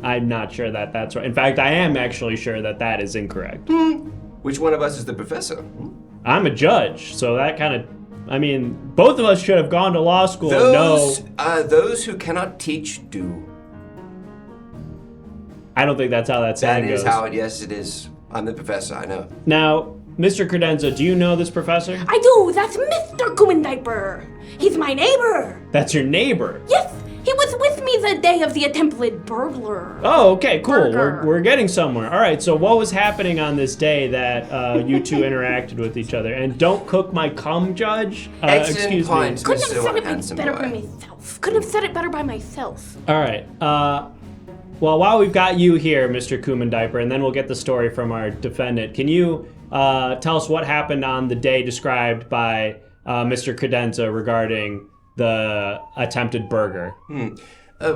I'm not sure that that's right. In fact, I am actually sure that that is incorrect. Which one of us is the professor? I'm a judge, so that kind of, I mean, both of us should have gone to law school and know. Those who cannot teach do. I don't think that's how that saying goes. That is how it, yes, it is. I'm the professor, I know. Now, Mr. Credenza, do you know this professor? I do. That's Mr. Kuman Diaper. He's my neighbor. That's your neighbor? Yes, he was with me the day of the attempted burglar. Oh, okay, cool. Burger. We're getting somewhere. All right, so what was happening on this day that you two interacted with each other? And don't cook my cum, Judge? Excellent Excuse point, me. Couldn't have Mr. said it Handsome better boy. by myself. Couldn't have said it better by myself. All right. Well, while we've got you here, Mr. Kuman Diaper, and then we'll get the story from our defendant, can you tell us what happened on the day described by Mr. Credenza regarding the attempted burger?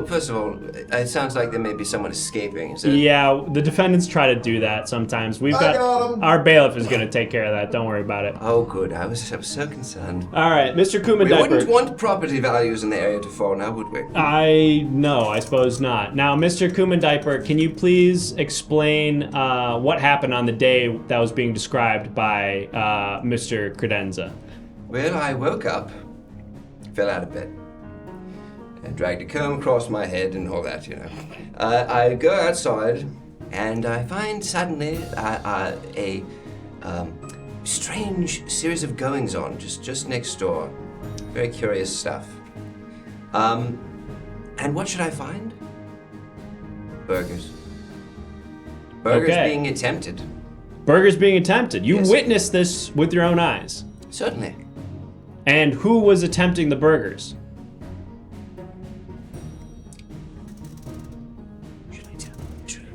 First of all, it sounds like there may be someone escaping. Is it? Yeah, the defendants try to do that sometimes. got him. Our bailiff is going to take care of that. Don't worry about it. Oh, good. I was so concerned. All right, Mr. Kuman We Diaper. wouldn't want property values in the area to fall now, would we? I suppose not. Now, Mr. Kuman Diaper, can you please explain what happened on the day that was being described by Mr. Credenza? Well, I woke up, fell out of bed, and dragged a comb across my head and all that, you know. I go outside, and I find suddenly a strange series of goings-on just next door. Very curious stuff. And what should I find? Burgers. Burgers Okay. being attempted. Burgers being attempted. You Yes. witnessed this with your own eyes. Certainly. And who was attempting the burgers? Should I tell the truth?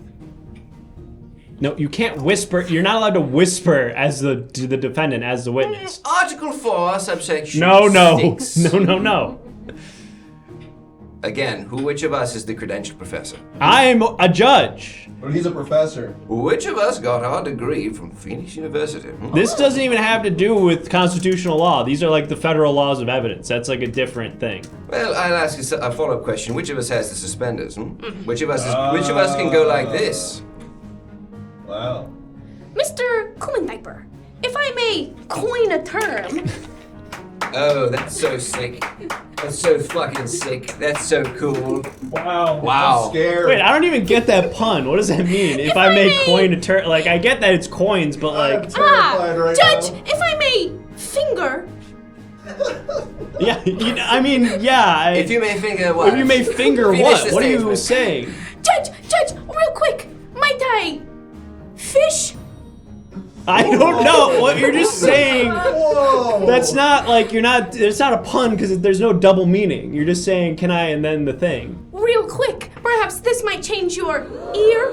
No, you can't whisper. You're not allowed to whisper to the defendant as the witness. Article 4, subsection No. 6. No. Again, which of us is the credentialed professor? I'm a judge. But he's a professor. Which of us got our degree from Phoenix University? This doesn't even have to do with constitutional law. These are like the federal laws of evidence. That's like a different thing. Well, I'll ask you a follow-up question. Which of us has the suspenders? Which of us can go like this? Wow. Mr. Kumendiper, if I may coin a term. Oh, that's so sick. That's so fucking sick. That's so cool. Wow. Wow. I'm scared. Wait, I don't even get that pun. What does that mean? If I may coin a term, like I get that it's coins, but I'm like, terrified right Judge, now. if I may finger. yeah, I mean, yeah. If you may finger what? If you may finger Finish what? the What are you statement. saying? Judge, real quick, might I fish? I don't know. What you're just saying. Whoa. That's not like you're not. It's not a pun because there's no double meaning. You're just saying, "Can I?" and then the thing. Real quick, perhaps this might change your ear.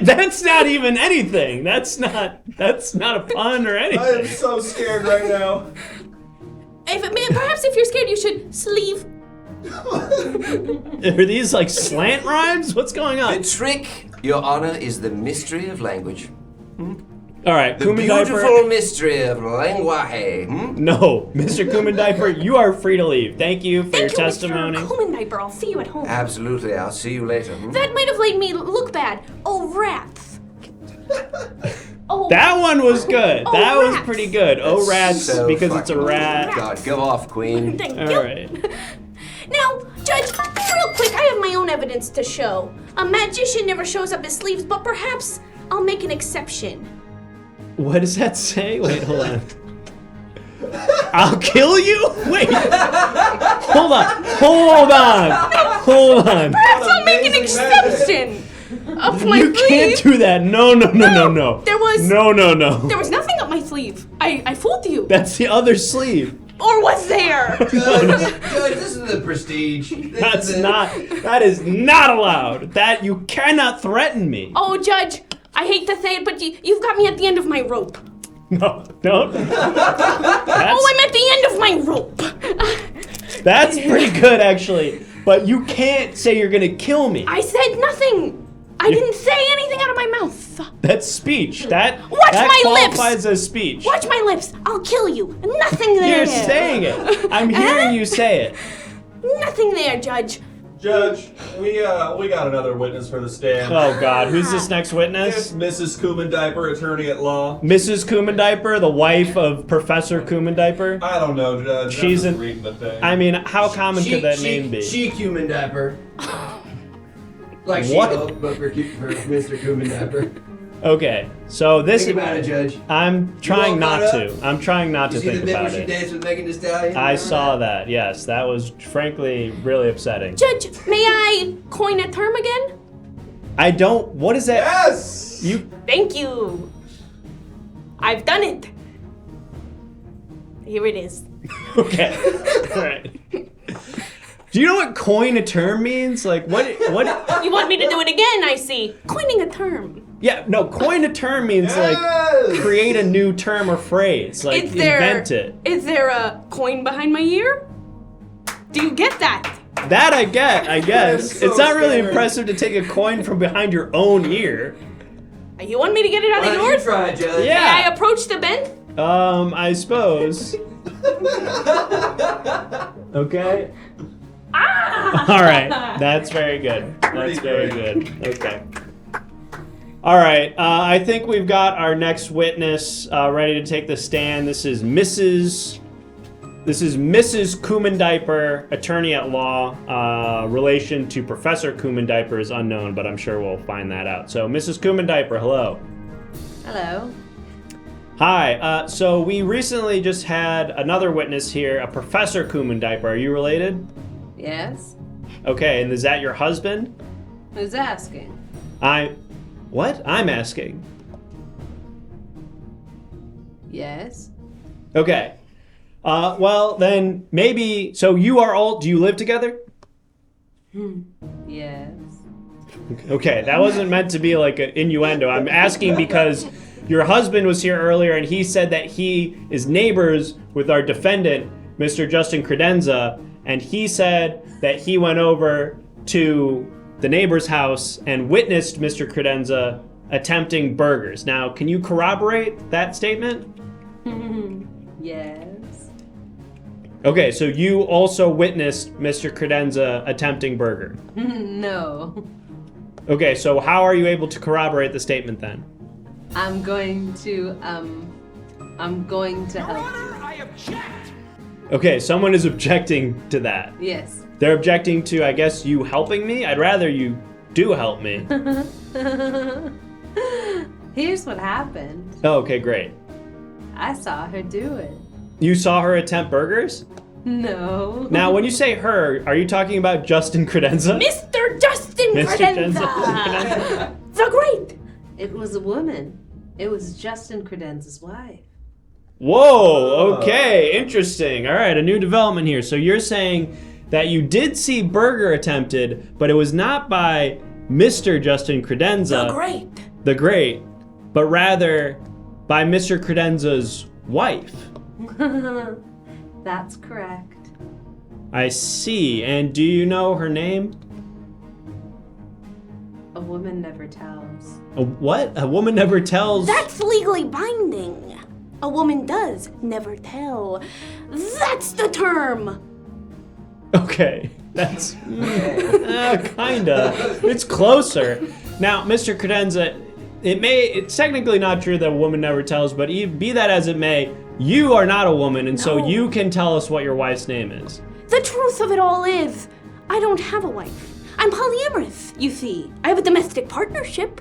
That's not even anything. That's not a pun or I am anything. so scared right now. Perhaps if you're scared, you should sleeve. Are these like slant rhymes? What's going on? The trick, Your Honor, is the mystery of language. All right, The Kumen beautiful Diaper. mystery of language. No, Mr. Kumen Diaper, you are free to leave. Thank you for your Thank you, testimony. Mr. Kumendiper. I'll see you at home. Absolutely, I'll see you later. That might have made me look bad. Oh, rats. Oh, That one was good. Oh, That was rats. pretty good. Oh, rats, So because it's a fucking- rat. God, go off, Queen. thank All you. right. Now, Judge, real quick, I have my own evidence to show. A magician never shows up his sleeves, but perhaps I'll make an exception. What does that say? Wait, hold on. I'll kill you? Wait. Hold on. Perhaps I'll make an exception of my You can't sleeve. do that. No. There was No. there was nothing up my sleeve. I fooled you. That's the other sleeve. Or was there? Judge, this is the prestige. That is not allowed. That you cannot threaten me. Oh, Judge, I hate to say it, but you've got me at the end of my rope. No. Oh, I'm at the end of my rope. That's pretty good, actually. But you can't say you're gonna kill me. I said nothing. I didn't say anything out of my mouth. That's speech. That Watch that my lips. qualifies as speech. Watch my lips. I'll kill you. Nothing there. You're saying it. I'm hearing you say it. Nothing there, Judge. Judge, we got another witness for the stand. Oh God, who's this next It's witness? Mrs. Kumendiper, attorney at law. Mrs. Kumendiper, the wife of Professor Kumendiper. I don't know, Judge. She's I'm just an- reading the thing. I mean, how common could that name be? She human diaper. Like What? She-Hulk, but for Mr. Human diaper. Okay, so this Think about it, Judge. I'm trying all not caught to. I'm trying not You to see the think bit where about she it. danced with Megan Thee Stallion? I saw that. Yes, that was frankly really upsetting. Judge, may I coin a term again? I don't. What is that? Yes! You. Thank you. I've done it. Here it is. Okay. All right. Do you know what coin a term means? Like what? What? You want me to do it again, I see. Coining a term. Yeah. No. Coin a term means Yes! like create a new term or phrase. Like Is there invent it. Is there a coin behind my ear? Do you get that? That I get. I guess so it's not really scared. impressive to take a coin from behind your own ear. You want me to get it out Why of don't you yours? try, Judge? May I Yeah. approach the bench? I suppose. Okay. All right. That's very good. That's very good. Okay. All right. I think we've got our next witness ready to take the stand. This is Mrs. Kumendiper, attorney at law. Relation to Professor Kumendiper is unknown, but I'm sure we'll find that out. So, Mrs. Kumendiper, hello. Hello. Hi. So we recently just had another witness here, a Professor Kumendiper. Are you related? Yes. Okay, and is that your husband? Who's asking? What? I'm asking. Yes. Okay. Well, then maybe, so you are all, do you live together? Yes. Okay, that wasn't meant to be like an innuendo. I'm asking because your husband was here earlier and he said that he is neighbors with our defendant, Mr. Justin Credenza, and he said that he went over to the neighbor's house and witnessed Mr. Credenza attempting burgers. Now, can you corroborate that statement? Yes. Okay, so you also witnessed Mr. Credenza attempting burger. No. Okay, so how are you able to corroborate the statement then? I'm going to help you. Okay, someone is objecting to that. Yes. They're objecting to, I guess, you helping me? I'd rather you do help me. Here's what happened. Oh, okay, great. I saw her do it. You saw her attempt burgers? No. Now, when you say her, are you talking about Justin Credenza? Mr. Justin Credenza! The Great! It was a woman. It was Justin Credenza's wife. Whoa, okay, interesting. All right, a new development here. So you're saying that you did see burger attempted, but it was not by Mr. Justin Credenza. The Great! The Great, but rather by Mr. Credenza's wife. That's correct. I see. And do you know her name? A woman never tells. A what? A woman never tells. That's legally binding. A woman does never tell. That's the term. Okay, that's kinda. It's closer. Now, Mr. Credenza, it's technically not true that a woman never tells, but be that as it may, you are not a woman, and so you can tell us what your wife's name is. The truth of it all is, I don't have a wife. I'm polyamorous, you see. I have a domestic partnership,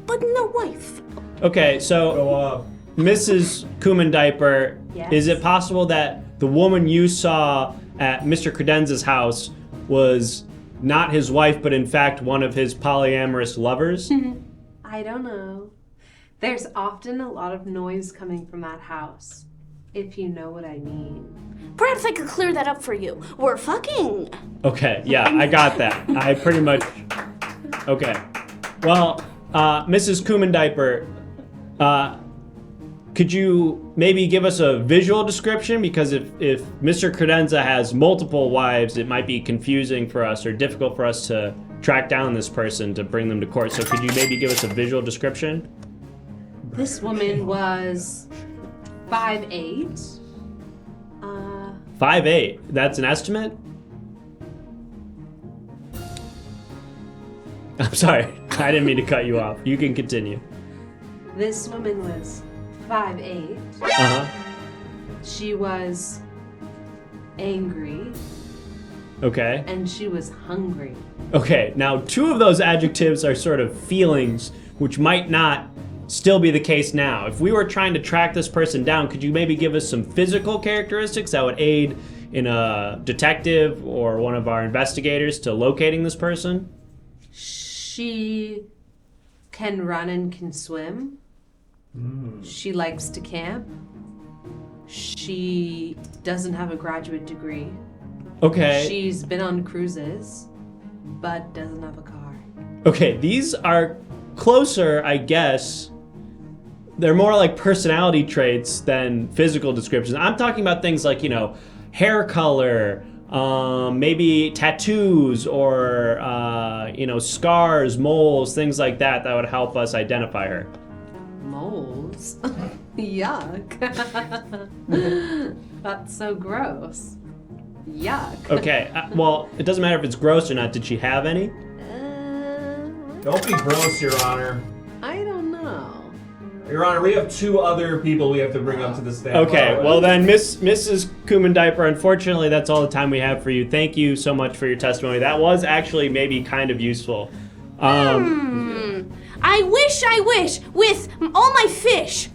but no wife. Okay, so Mrs. Kuman Diaper, Yes. is it possible that the woman you saw at Mr. Credenza's house was not his wife, but in fact one of his polyamorous lovers? I don't know. There's often a lot of noise coming from that house, if you know what I mean. Perhaps I could clear that up for you. We're fucking. Okay, yeah, I got that. I pretty much. Okay. Well, Mrs. Kuman Diaper, could you maybe give us a visual description? Because if Mr. Credenza has multiple wives, it might be confusing for us or difficult for us to track down this person to bring them to court. So could you maybe give us a visual description? This woman was 5'8". 5'8". That's an estimate? I'm sorry. I didn't mean to cut you off. You can continue. This woman was 5'8". Uh-huh. She was angry Okay. and she was hungry. Okay, now 2 of those adjectives are sort of feelings, which might not still be the case now. If we were trying to track this person down, could you maybe give us some physical characteristics that would aid in a detective or one of our investigators to locating this person? She can run and can swim. She likes to camp. She doesn't have a graduate degree. Okay. She's been on cruises, but doesn't have a car. Okay, these are closer, I guess. They're more like personality traits than physical descriptions. I'm talking about things like, hair color, maybe tattoos or, scars, moles, things like that would help us identify her. Moles? Yuck. That's so gross. Yuck. Okay, well, it doesn't matter if it's gross or not. Did she have any? Don't be gross, Your Honor. I don't know. Your Honor, we have 2 other people we have to bring up to the stand. Okay, well then, Mrs. Kuman Diaper, unfortunately, that's all the time we have for you. Thank you so much for your testimony. That was actually maybe kind of useful. I wish, with all my fish.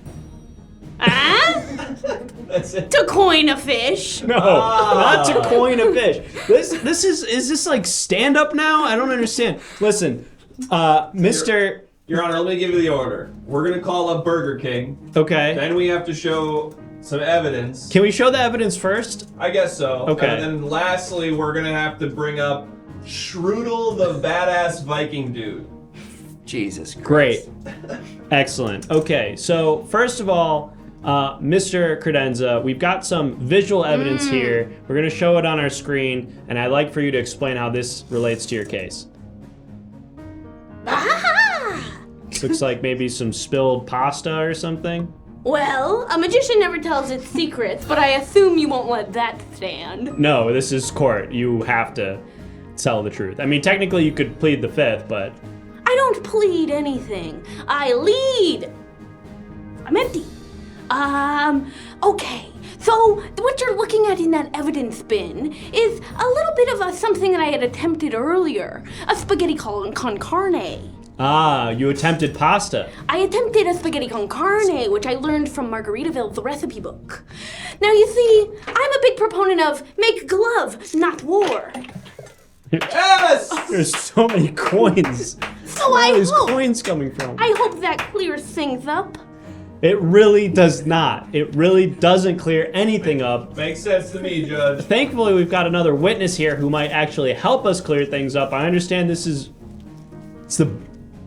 That's it. To coin a fish. No, not to coin a fish. Is this like stand up now? I don't understand. Listen, Mr. Your Honor, let me give you the order. We're gonna call up Burger King. Okay. Then we have to show some evidence. Can we show the evidence first? I guess so. Okay. And then lastly, we're gonna have to bring up Strudel the badass Viking dude. Jesus Christ. Great. Excellent. Okay, so first of all, Mr. Credenza, we've got some visual evidence here. We're going to show it on our screen, and I'd like for you to explain how this relates to your case. This looks like maybe some spilled pasta or something. Well, a magician never tells its secrets, but I assume you won't let that stand. No, this is court. You have to tell the truth. I mean, technically you could plead the fifth, but... I don't plead anything. I lead. I'm empty. Okay. So what you're looking at in that evidence bin is a little bit of something that I had attempted earlier. A spaghetti con carne. Ah, you attempted pasta. I attempted a spaghetti con carne, which I learned from Margaritaville's recipe book. Now you see, I'm a big proponent of make glove, not war. Yes! There's so many coins. So Where I are these hope, coins coming from? I hope that clears things up. It really does not. It really doesn't clear anything up. Makes sense to me, Judge. Thankfully, we've got another witness here who might actually help us clear things up. I understand this is...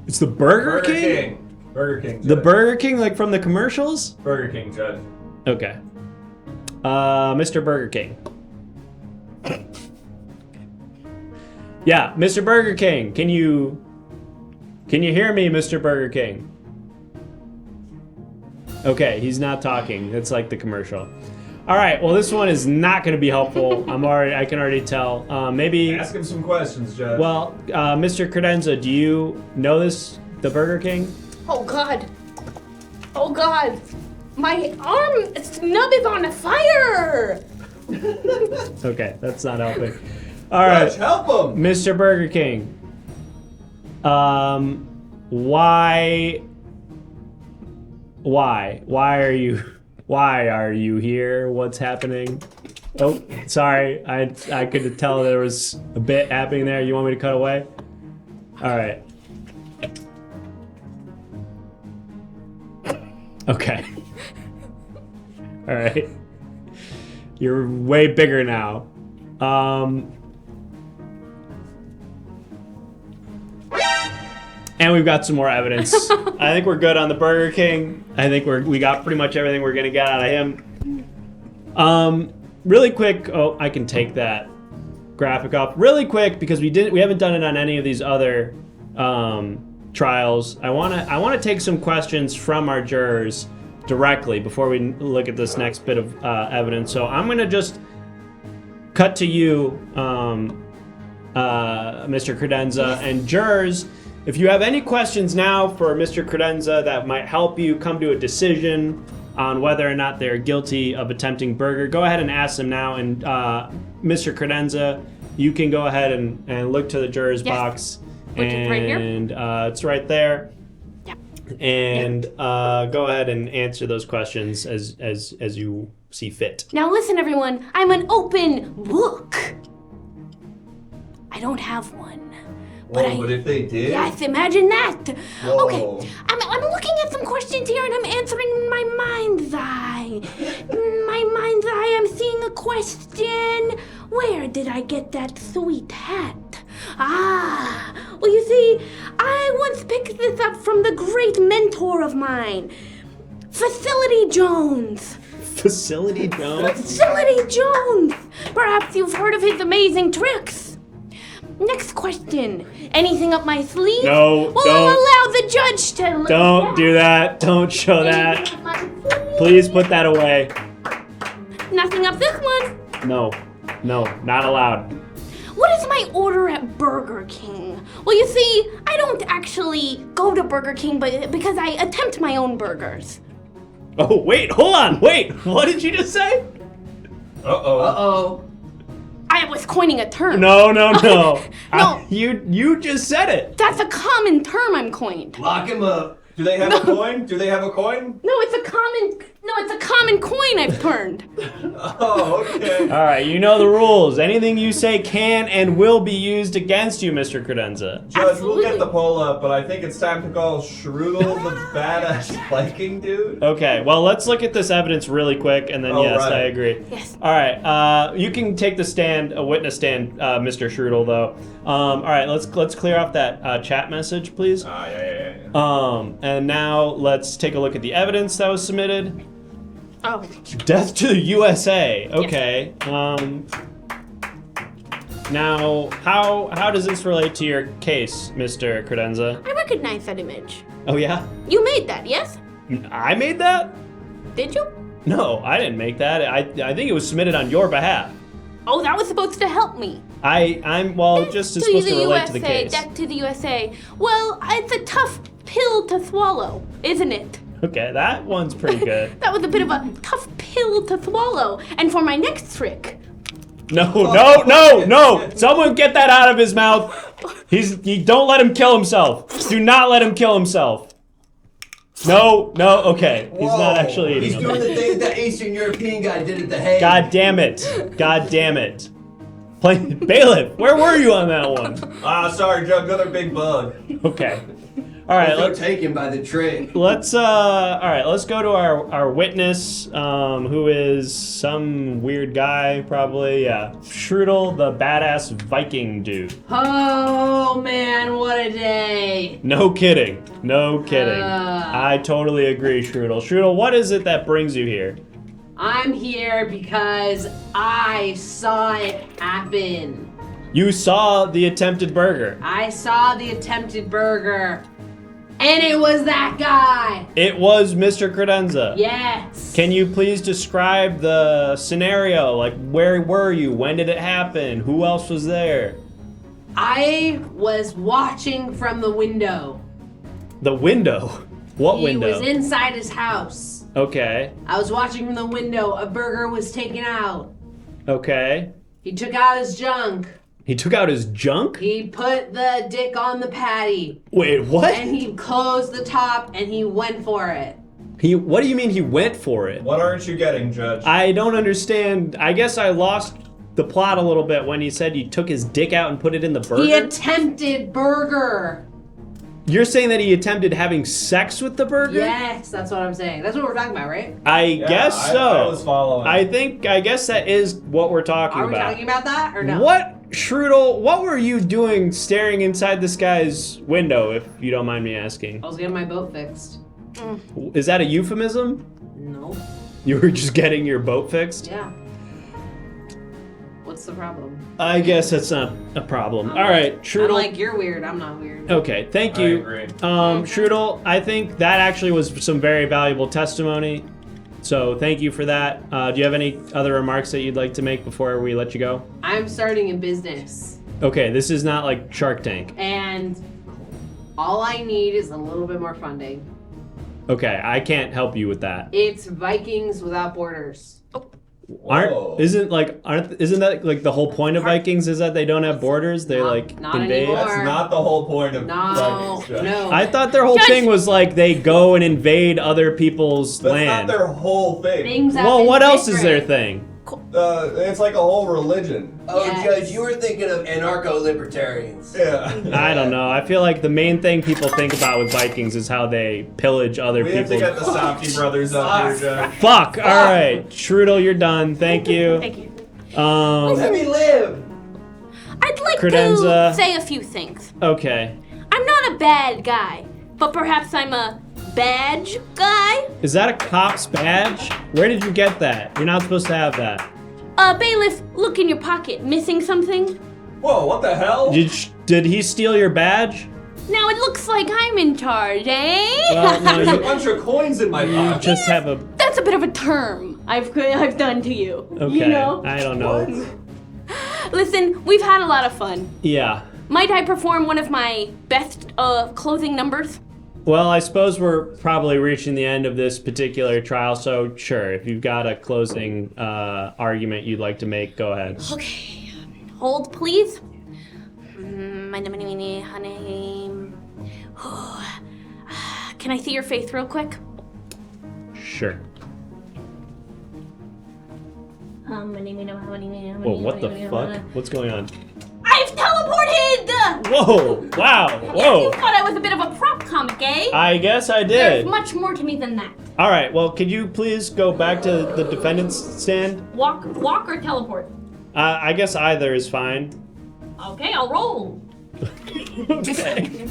It's the Burger King? Burger King, Judge. The Burger King, like from the commercials? Burger King, Judge. Okay. Mr. Burger King. Yeah, Mr. Burger King, can you hear me, Mr. Burger King? Okay, he's not talking. It's like the commercial. All right, well, this one is not going to be helpful. I can already tell. Maybe. Ask him some questions, Judge. Well, Mr. Credenza, do you know the Burger King? Oh God. Oh God. My arm snub is on fire. Okay, that's not helping. All right, Judge, help him! Mr. Burger King. Why are you here? What's happening? Oh, sorry. I could tell there was a bit happening there. You want me to cut away? All right. Okay. All right. You're way bigger now. And we've got some more evidence. I think we're good on the Burger King. I think we got pretty much everything we're gonna get out of him. Really quick. Oh, I can take that graphic off really quick because we haven't done it on any of these other trials. I wanna take some questions from our jurors directly before we look at this next bit of evidence. So I'm gonna just cut to you, Mr. Credenza, and jurors. If you have any questions now for Mr. Credenza that might help you come to a decision on whether or not they're guilty of attempting burger, go ahead and ask them now. And Mr. Credenza, you can go ahead and look to the jurors box. Which is right here? And it's right there. Yep. And go ahead and answer those questions as you see fit. Now listen, everyone. I'm an open book. I don't have one. But if they did? Yes, imagine that. Whoa. Okay, I'm looking at some questions here and I'm answering in my mind's eye. In my mind's eye, I'm seeing a question. Where did I get that sweet hat? Ah, well, you see, I once picked this up from the great mentor of mine, Facility Jones. Facility Jones? Facility Jones. Perhaps you've heard of his amazing tricks. Next question. Anything up my sleeve? No, Well, don't. I'll allow the judge to look. Don't do that. Don't show that. Please put that away. Nothing up this one. No, not allowed. What is my order at Burger King? Well, you see, I don't actually go to Burger King because I attempt my own burgers. Oh, wait, hold on. Wait, what did you just say? Uh-oh. Uh-oh. I was coining a term. No. No. You just said it. That's a common term I'm coined. Lock him up. Do they have a coin? Do they have a coin? No, it's a common coin I've turned. Oh, okay. All right, you know the rules. Anything you say can and will be used against you, Mr. Credenza. Judge, we'll get Absolutely. the poll up, but I think it's time to call Strudel the badass Viking dude. Okay, well, let's look at this evidence really quick, and then Oh, yes, right. I agree. Yes. All right, you can take the stand, a witness stand, Mr. Strudel, though. All right, let's clear off that chat message, please. Yeah. And now let's take a look at the evidence that was submitted. Oh. Death to the USA. Okay. Now, how does this relate to your case, Mr. Credenza? I recognize that image. Oh yeah? You made that, yes? I made that? Did you? No, I didn't make that. I think it was submitted on your behalf. Oh, that was supposed to help me. I'm just Death supposed to relate to the case. Death to the USA. Well, it's a tough pill to swallow, isn't it? Okay, that one's pretty good. That was a bit of a tough pill to swallow. And for my next trick, No! Someone get that out of his mouth. Don't let him kill himself. Do not let him kill himself. No, okay. He's not actually eating He's them. doing the thing that Eastern European guy did at the Hague. God damn it. Bailiff, where were you on that one? Sorry, Joe, another big bug. Okay. All right, Let's take him by the tree. let's go to our witness, who is some weird guy, probably. Yeah. Strudel, the badass Viking dude. Oh man, what a day! No kidding. I totally agree, Strudel. Strudel, what is it that brings you here? I'm here because I saw it happen. You saw the attempted burger. I saw the attempted burger, and it was that guy. It was Mr. Credenza. Yes. Can you please describe the scenario? Like, where were you? When did it happen? Who else was there? I was watching from the window. The window? What window? He was inside his house. Okay. I was watching from the window. A burger was taken out. Okay. He took out his junk. He took out his junk? He put the dick on the patty. Wait, what? And he closed the top and he went for it. What do you mean he went for it? What aren't you getting, Judge? I don't understand. I guess I lost the plot a little bit when he said he took his dick out and put it in the burger. He attempted burger. You're saying that he attempted having sex with the burger? Yes, that's what I'm saying. That's what we're talking about, right? I guess so. I was following. I guess that is what we're talking Are we about. talking about that or no? What, Strudel, what were you doing staring inside this guy's window, if you don't mind me asking? I was getting my boat fixed. Is that a euphemism? No. You were just getting your boat fixed? Yeah. What's the problem? I guess that's not a problem. All right, I'm Strudel. like, you're weird. I'm not weird. Okay, thank I you. agree. Strudel, I think that actually was some very valuable testimony. So thank you for that. Do you have any other remarks that you'd like to make before we let you go? I'm starting a business. Okay, this is not like Shark Tank. And all I need is a little bit more funding. Okay, I can't help you with that. It's Vikings Without Borders. Isn't that like the whole point of Vikings is that they don't have borders? They Not invade. anymore. That's not the whole point of No, Vikings, Judge. no. I thought their whole thing was like they go and invade other people's That's land. not their whole thing. Things have Well, been what else is their different. thing? It's like a whole religion. Oh, Yes. Judge, you were thinking of anarcho-libertarians. Yeah. I don't know. I feel like the main thing people think about with Vikings is how they pillage other We have to people. get the Softy brothers up here, Judge. Fuck! Alright, Strudel, you're done. Thank you. Thank you. Let me live. I'd like Credenza. to say a few things. Okay. I'm not a bad guy, but perhaps I'm a badge guy? Is that a cop's badge? Where did you get that? You're not supposed to have that. Bailiff, look in your pocket. Missing something? Whoa, what the hell? Did he steal your badge? Now it looks like I'm in charge, eh? Well, no, There's a you bunch of coins in my pocket. just have a... That's a bit of a term I've done to you. Okay, You know? I don't know. Listen, we've had a lot of fun. Yeah. Might I perform one of my best closing numbers? Well, I suppose we're probably reaching the end of this particular trial, so sure, if you've got a closing argument you'd like to make, go ahead. Okay. Hold, please. My name. Can I see your face real quick? Sure. Whoa, Whoa, what the fuck? What's going on? I've teleported! Whoa! Wow! You Whoa! thought I was a bit of a prop comic, eh? I guess I There's did. much more to me than that. All right. Well, could you please go back to the defendant's stand? Walk or teleport? I guess either is fine. Okay, I'll roll. Okay.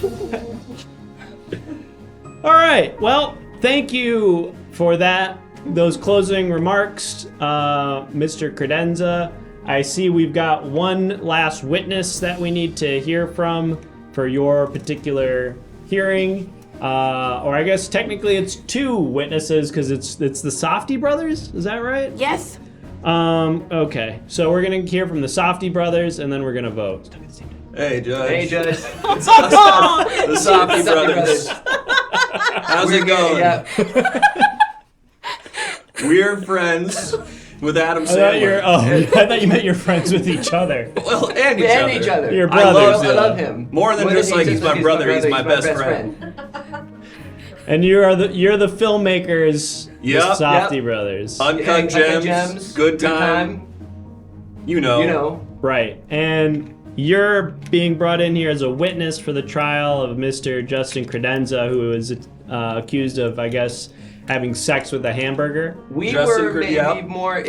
All right. Well, thank you for that, those closing remarks, Mr. Credenza. I see we've got one last witness that we need to hear from for your particular hearing. Or I guess technically it's 2 witnesses because it's the Softy brothers. Is that right? Yes. Okay. So we're gonna hear from the Softy brothers and then we're gonna vote. Hey, Judge. Hey, Judge. It's us, the Softy brothers. How's it going? Yeah. We're friends with Adam I thought, Sandler. I thought you meant you're friends with each other. Well, and And each other. You're I brothers. I love him. More than just like he's my brother, he's my best friend. And you're the filmmakers, Yep, the Softy yep. brothers. Uncut Gems, Good Time. You know. You know. Right. And you're being brought in here as a witness for the trial of Mr. Justin Credenza, who is accused of, I guess, having sex with a hamburger. We Justin were maybe yep. more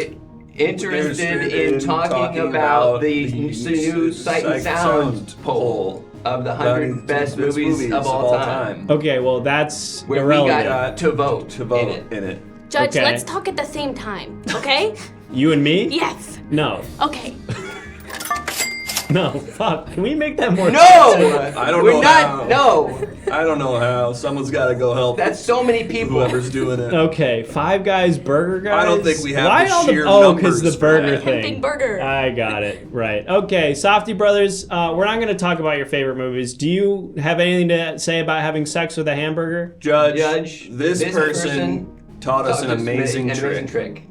interested in talking about the new Sight and Sound poll of the 100 best movies of all time. Okay, well, that's Where irrelevant. we got to vote in it. Judge, Okay. let's talk at the same time, okay? You and me? Yes. No. Okay. No, fuck. Can we make that more No! I don't We're know not. how. No. I don't know how. Someone's got to go help That's so many people. whoever's doing it. Okay, Five Guys Burger Guys? I don't think we have Why the all sheer Oh, because numbers the for burger that. thing. Big burger. I got it. Right. Okay, Softy Brothers, we're not going to talk about your favorite movies. Do you have anything to say about having sex with a hamburger? Judge, this person taught us an amazing trick. trick.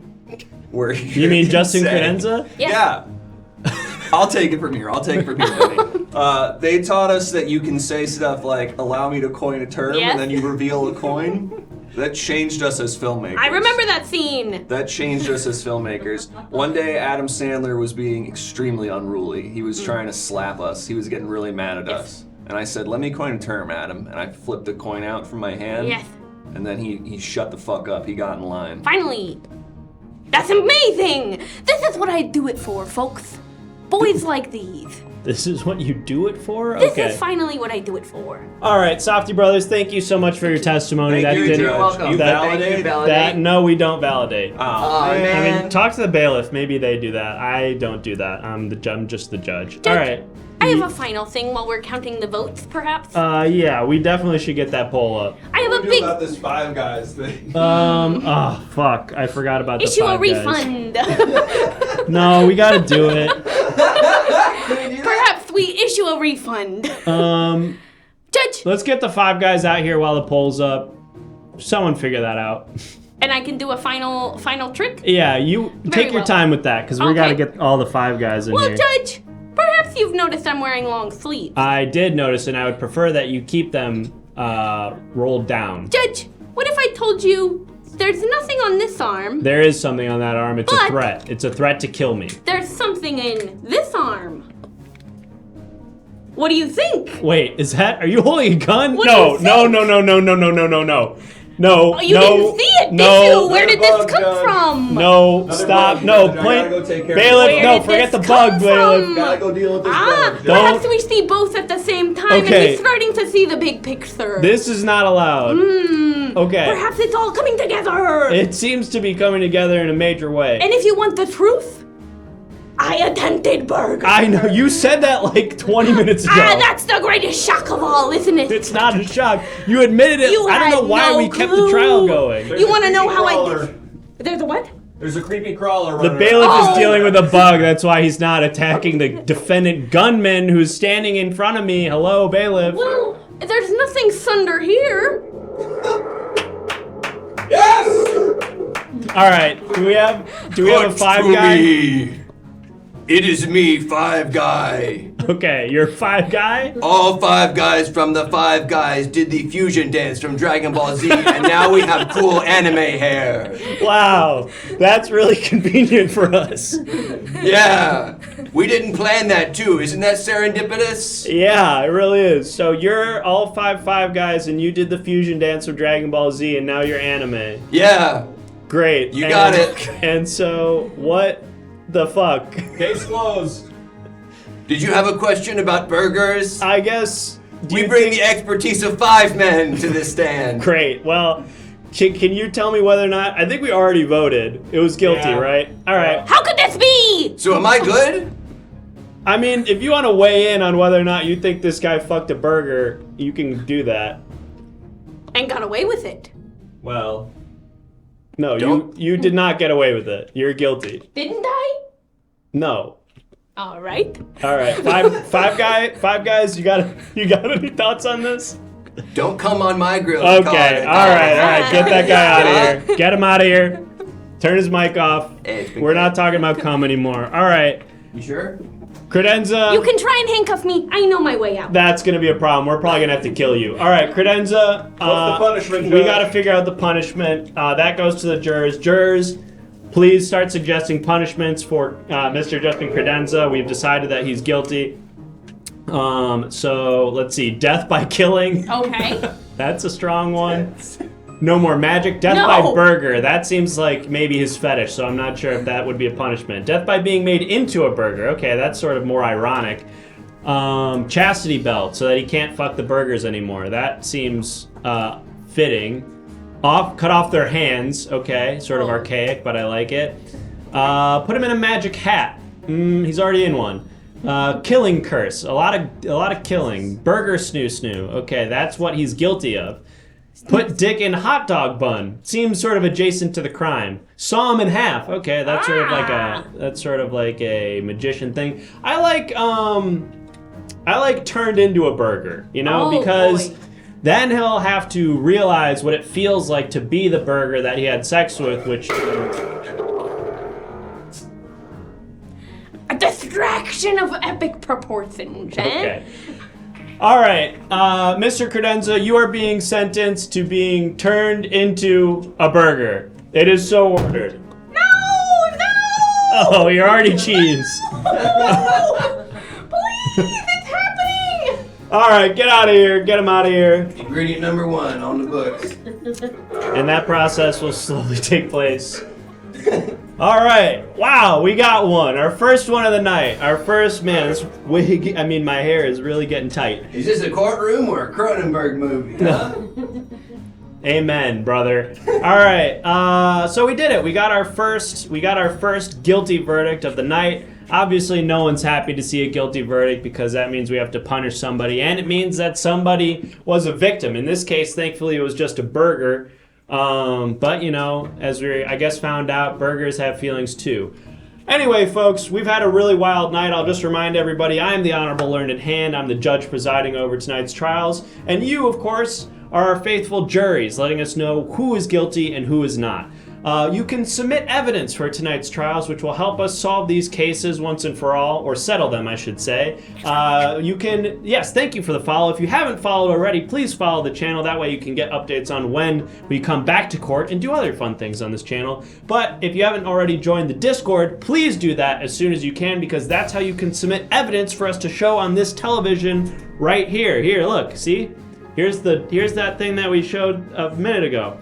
Where You mean Justin Credenza? Yes. Yeah. I'll take it from here. Benny. They taught us that you can say stuff like, allow me to coin a term, Yes. and then you reveal a coin. That changed us as filmmakers. I remember that scene. That changed us as filmmakers. One day, Adam Sandler was being extremely unruly. He was trying to slap us. He was getting really mad at us. And I said, let me coin a term, Adam. And I flipped the coin out from my hand. Yes. And then he shut the fuck up. He got in line. Finally. That's amazing. This is what I do it for, folks. Boys like these. This is what you do it for? This Okay. is finally what I do it for. All right, Softy Brothers, thank you so much for your testimony. Thank you, didn't- Judge. welcome. You That- validate? That no, we don't validate. Oh, Aw, man. I man. mean, talk to the bailiff. Maybe they do that. I don't do that. I'm just the judge. All right. I have a final thing while we're counting the votes, perhaps. Yeah, we definitely should get that poll up. I have What a do we big do about this Five Guys thing? Oh fuck! I forgot about the issue a Five Guys. refund. No, we gotta do it. Perhaps we issue a refund. Judge, Let's get the Five Guys out here while the poll's up. Someone figure that out. and I can do a final trick. Yeah, you take your well. time with that because we gotta Okay. get all the Five Guys in Well, here. Judge, perhaps you've noticed I'm wearing long sleeves. I did notice, and I would prefer that you keep them rolled down. Judge, what if I told you there's nothing on this arm, There is something on that arm. It's a But- threat. It's a threat to kill me. there's something in this arm? What do you think? Wait, is that? Are you holding a gun? What do No, you no, think? no, no, no, no, no, no, no, no. No, Oh, you no, didn't see it, did no, you? Where did this bug, come Judge. from? No, Another stop, bug, no, Judge. I point. gotta go take care of Bailiff, Where no, did forget the this bug, come bailiff. from? Gotta go deal with this Ah, bug. Don't- perhaps we see both at the same time and Okay. we're starting to see the big picture. This is not allowed. Okay. Perhaps it's all coming together. It seems to be coming together in a major way. And if you want the truth, I attempted burger. I know, you said that like 20 minutes ago. Ah, that's the greatest shock of all, isn't it? It's not a shock. You admitted it. You I don't know had why no we kept the clue. trial going. You want to know creepy how I crawler. did? There's a what? There's a creepy crawler The running bailiff around. is dealing with a bug. That's why he's not attacking the defendant gunman who's standing in front of me. Hello, bailiff. Well, there's nothing sunder here. All right. Do we have a Five Guy? It is me, Five Guy. Okay, you're a Five Guy? All 5 guys from the 5 guys did the fusion dance from Dragon Ball Z, and now we have cool anime hair. Wow. That's really convenient for us. Yeah, we didn't plan that too. Isn't that serendipitous? Yeah, it really is. So you're all Five Guys and you did the fusion dance of Dragon Ball Z and now you're anime. Yeah, Great. You got it. And so what the fuck? Case closed. did you have a question about burgers? I guess We bring the expertise of 5 men to this stand. Great. Well, Can you tell me whether or not... I think we already voted. It was guilty, Yeah. right? All right. How could this be? So am I good? I mean, if you want to weigh in on whether or not you think this guy fucked a burger, you can do that. And got away with it. Well, No, you did not get away with it. You're guilty. Didn't I? No. All right. All right. Five guys. You got any thoughts on this? Don't come on my grill. Okay. All right. Get that guy out of here. Get him out of here. Turn his mic off. Hey, it's been We're great. not talking about cum anymore. All right. You sure? Credenza. You can try and handcuff me. I know my way out. That's gonna be a problem. We're probably gonna have to kill you. All right, Credenza. What's the punishment, We Judge? gotta figure out the punishment. That goes to the jurors. Jurors, please start suggesting punishments for Mr. Justin Credenza. We've decided that he's guilty. So let's see. Death by killing. Okay. That's a strong one. No more magic. Death No. by burger. That seems like maybe his fetish, so I'm not sure if that would be a punishment. Death by being made into a burger. Okay, that's sort of more ironic. Chastity belt, so that he can't fuck the burgers anymore. That seems fitting. Cut off their hands. Okay, sort of archaic, but I like it. Put him in a magic hat. He's already in one. Killing curse. A lot of killing. Burger snoo. Okay, that's what he's guilty of. Put dick in hot dog bun. Seems sort of adjacent to the crime. Saw him in half. Okay, that's sort of like a magician thing. I like turned into a burger, because boy. then he'll have to realize what it feels like to be the burger that he had sex with, which A distraction of epic proportions, eh? okay. All right, Mr. Credenza, you are being sentenced to being turned into a burger. It is so ordered. No! Oh, you're already cheese. Please, it's happening! All right, get out of here. Get him out of here. Ingredient number 1 on the books. And that process will slowly take place. All right. Wow, we got one. Our first one of the night. Our first, man, this wig, my hair is really getting tight. Is this a courtroom or a Cronenberg movie? Huh? Amen, brother. All right. So we did it. We got our first guilty verdict of the night. Obviously, no one's happy to see a guilty verdict because that means we have to punish somebody, and it means that somebody was a victim. In this case, thankfully, it was just a burger. But as we, I guess, found out, burgers have feelings too. Anyway, folks, we've had a really wild night. I'll just remind everybody, I am the Honorable Learned Hand. I'm the judge presiding over tonight's trials. And you, of course, are our faithful juries, letting us know who is guilty and who is not. You can submit evidence for tonight's trials, which will help us solve these cases once and for all, or settle them, I should say. Yes, thank you for the follow. If you haven't followed already, please follow the channel. That way you can get updates on when we come back to court and do other fun things on this channel. But if you haven't already joined the Discord, please do that as soon as you can, because that's how you can submit evidence for us to show on this television right here. Here, look, see? Here's that thing that we showed a minute ago.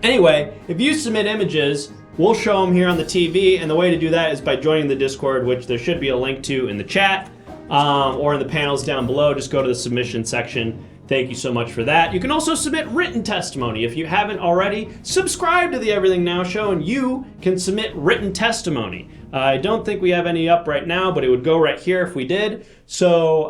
Anyway, if you submit images, we'll show them here on the TV, and the way to do that is by joining the Discord, which there should be a link to in the chat, or in the panels down below. Just go to the submission section. Thank you so much for that. You can also submit written testimony. If you haven't already, subscribe to the Everything Now Show, and you can submit written testimony. I don't think we have any up right now, but it would go right here if we did. So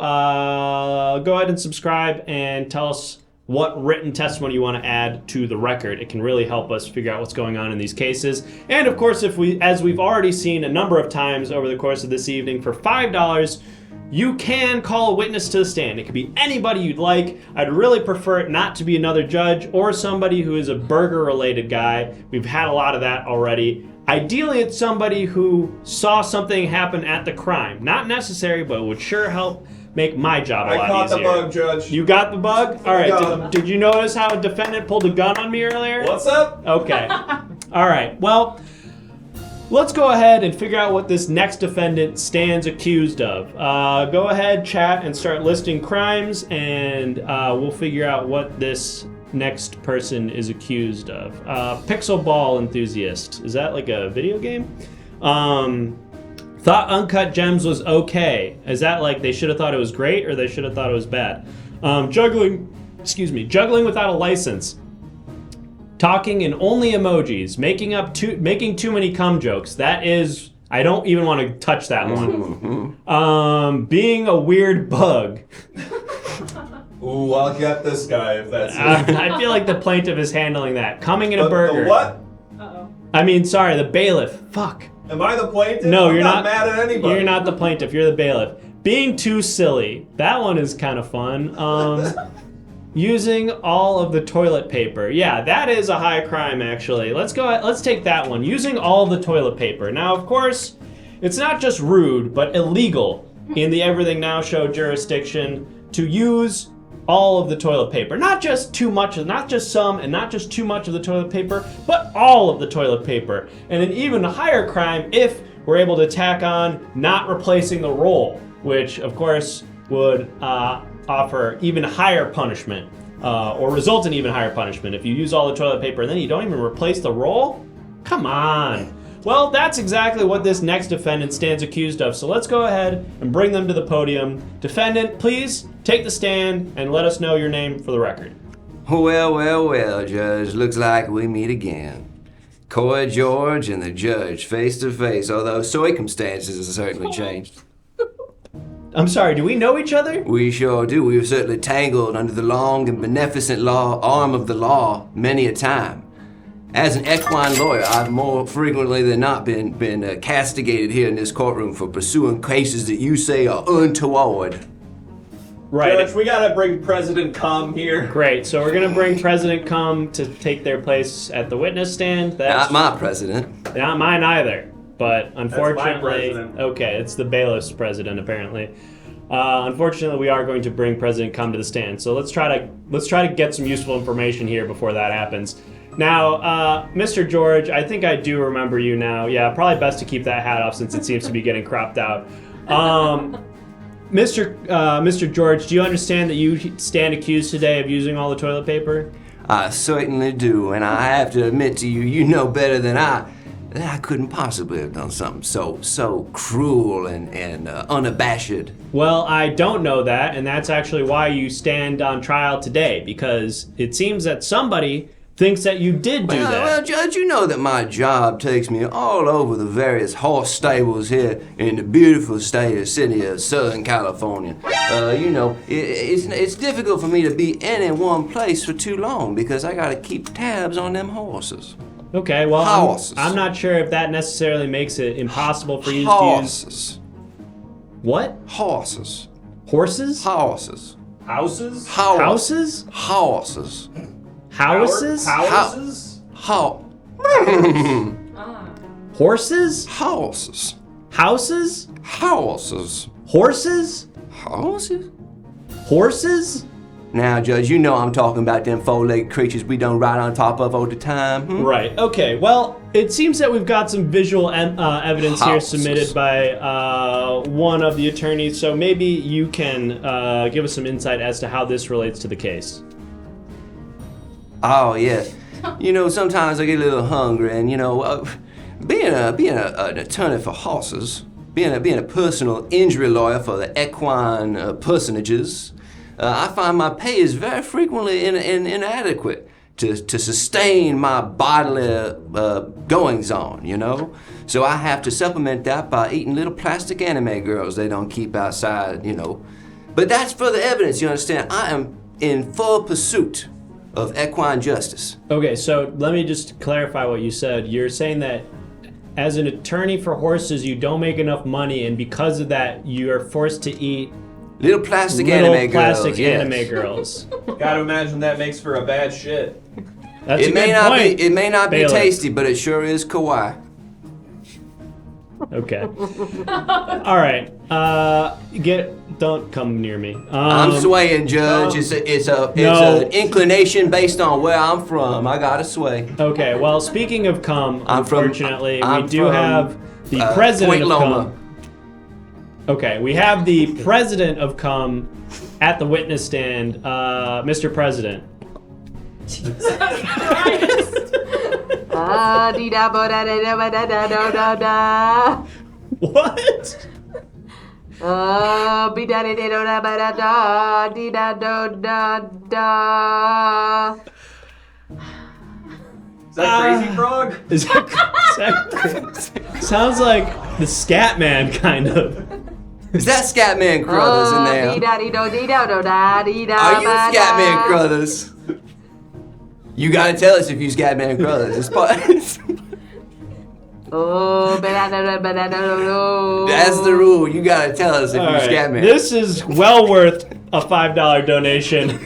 go ahead and subscribe and tell us what written testimony you want to add to the record. It can really help us figure out what's going on in these cases. And of course, as we've already seen a number of times over the course of this evening, for $5, you can call a witness to the stand. It could be anybody you'd like. I'd really prefer it not to be another judge or somebody who is a burger-related guy. We've had a lot of that already. Ideally, it's somebody who saw something happen at the crime. Not necessary, but it would sure help make my job a lot easier. I caught the bug, Judge. You got the bug? All right. Did you notice how a defendant pulled a gun on me earlier? What's up? Okay. All right. Well, let's go ahead and figure out what this next defendant stands accused of. Go ahead, chat, and start listing crimes, and we'll figure out what this next person is accused of. Pixel ball enthusiast. Is that like a video game? Thought Uncut Gems was okay. Is that like they should have thought it was great or they should have thought it was bad? Juggling without a license. talking in only emojis, making too many cum jokes. That is, I don't even want to touch that one. Being a weird bug. Ooh, I'll get this guy if that's it. I feel like the plaintiff is handling that. Coming in a burger. The what? I mean, sorry, the bailiff. Fuck. Am I the plaintiff? No, you're not mad at anybody. You're not the plaintiff. You're the bailiff. Being too silly. That one is kind of fun. Using all of the toilet paper. Yeah, that is a high crime, actually. Let's take that one. Using all the toilet paper. Now, of course, it's not just rude, but illegal in the Everything Now Show jurisdiction to use all of the toilet paper. Not just too much, not just some, and not just too much of the toilet paper, but all of the toilet paper. And an even higher crime if we're able to tack on not replacing the roll, which of course would offer even higher punishment, or result in even higher punishment. If you use all the toilet paper and then you don't even replace the roll? Come on. Well, that's exactly what this next defendant stands accused of, so let's go ahead and bring them to the podium. Defendant, please take the stand and let us know your name for the record. Well, Judge. Looks like we meet again. Coy George and the judge face to face, although circumstances have certainly changed. I'm sorry, do we know each other? We sure do. We were certainly tangled under the long and beneficent arm of the law many a time. As an equine lawyer, I've more frequently than not been castigated here in this courtroom for pursuing cases that you say are untoward. Right. Judge, we gotta bring President Cum here. Great, so we're gonna bring President Cum to take their place at the witness stand. That's not my president. Not mine either, but unfortunately... That's my president. Okay, it's the bailiff's president, apparently. Unfortunately, we are going to bring President Cum to the stand, so let's try to get some useful information here before that happens. Now, Mr. George, I think I do remember you now. Yeah, probably best to keep that hat off since it seems to be getting cropped out. Mr. George, do you understand that you stand accused today of using all the toilet paper? I certainly do, and I have to admit to you, you know better than I couldn't possibly have done something so cruel and unabashed. Well, I don't know that, and that's actually why you stand on trial today, because it seems that somebody thinks that you did do that. Well, Judge, you know that my job takes me all over the various horse stables here in the beautiful city of Southern California. It's difficult for me to be in one place for too long because I gotta keep tabs on them horses. Okay, well, horses. I'm not sure if that necessarily makes it impossible for you horses. to use... What? Horses. Horses? Horses. Houses? Houses? Horses. Houses? Houses? Horses? Horses. Houses? Horses. Horses? Horses? Horses? Now, Judge, you know I'm talking about them four-legged creatures we don't ride on top of all the time. Right, okay. Well, it seems that we've got some visual evidence here submitted by one of the attorneys, so maybe you can give us some insight as to how this relates to the case. Oh, yeah. You know, sometimes I get a little hungry, and, being an attorney for horses, being a personal injury lawyer for the equine personages, I find my pay is very frequently inadequate to sustain my bodily goings-on, So I have to supplement that by eating little plastic anime girls they don't keep outside, But that's for the evidence, you understand? I am in full pursuit of equine justice. Okay, so let me just clarify what you said. You're saying that as an attorney for horses, you don't make enough money, and because of that, you are forced to eat little plastic anime girls. Gotta imagine that makes for a bad shit. That's a good point. It may not be Bailiff. tasty, but it sure is kawaii. Okay. All right. Don't come near me. I'm swaying, Judge. It's an inclination based on where I'm from. I gotta sway. Okay. Well, speaking of cum, unfortunately, we do have the Point president of Loma. cum. Okay, we have the president of cum at the witness stand, Mr. President. What? Is that Crazy Frog? Is that sounds like the Scatman, kind of. Is that Scatman Crothers in there? Are you Scatman Crothers? You gotta tell us if you Scatman Crothers. It's part. That's the rule. You gotta tell us if you Scatman. This is well worth a $5 donation.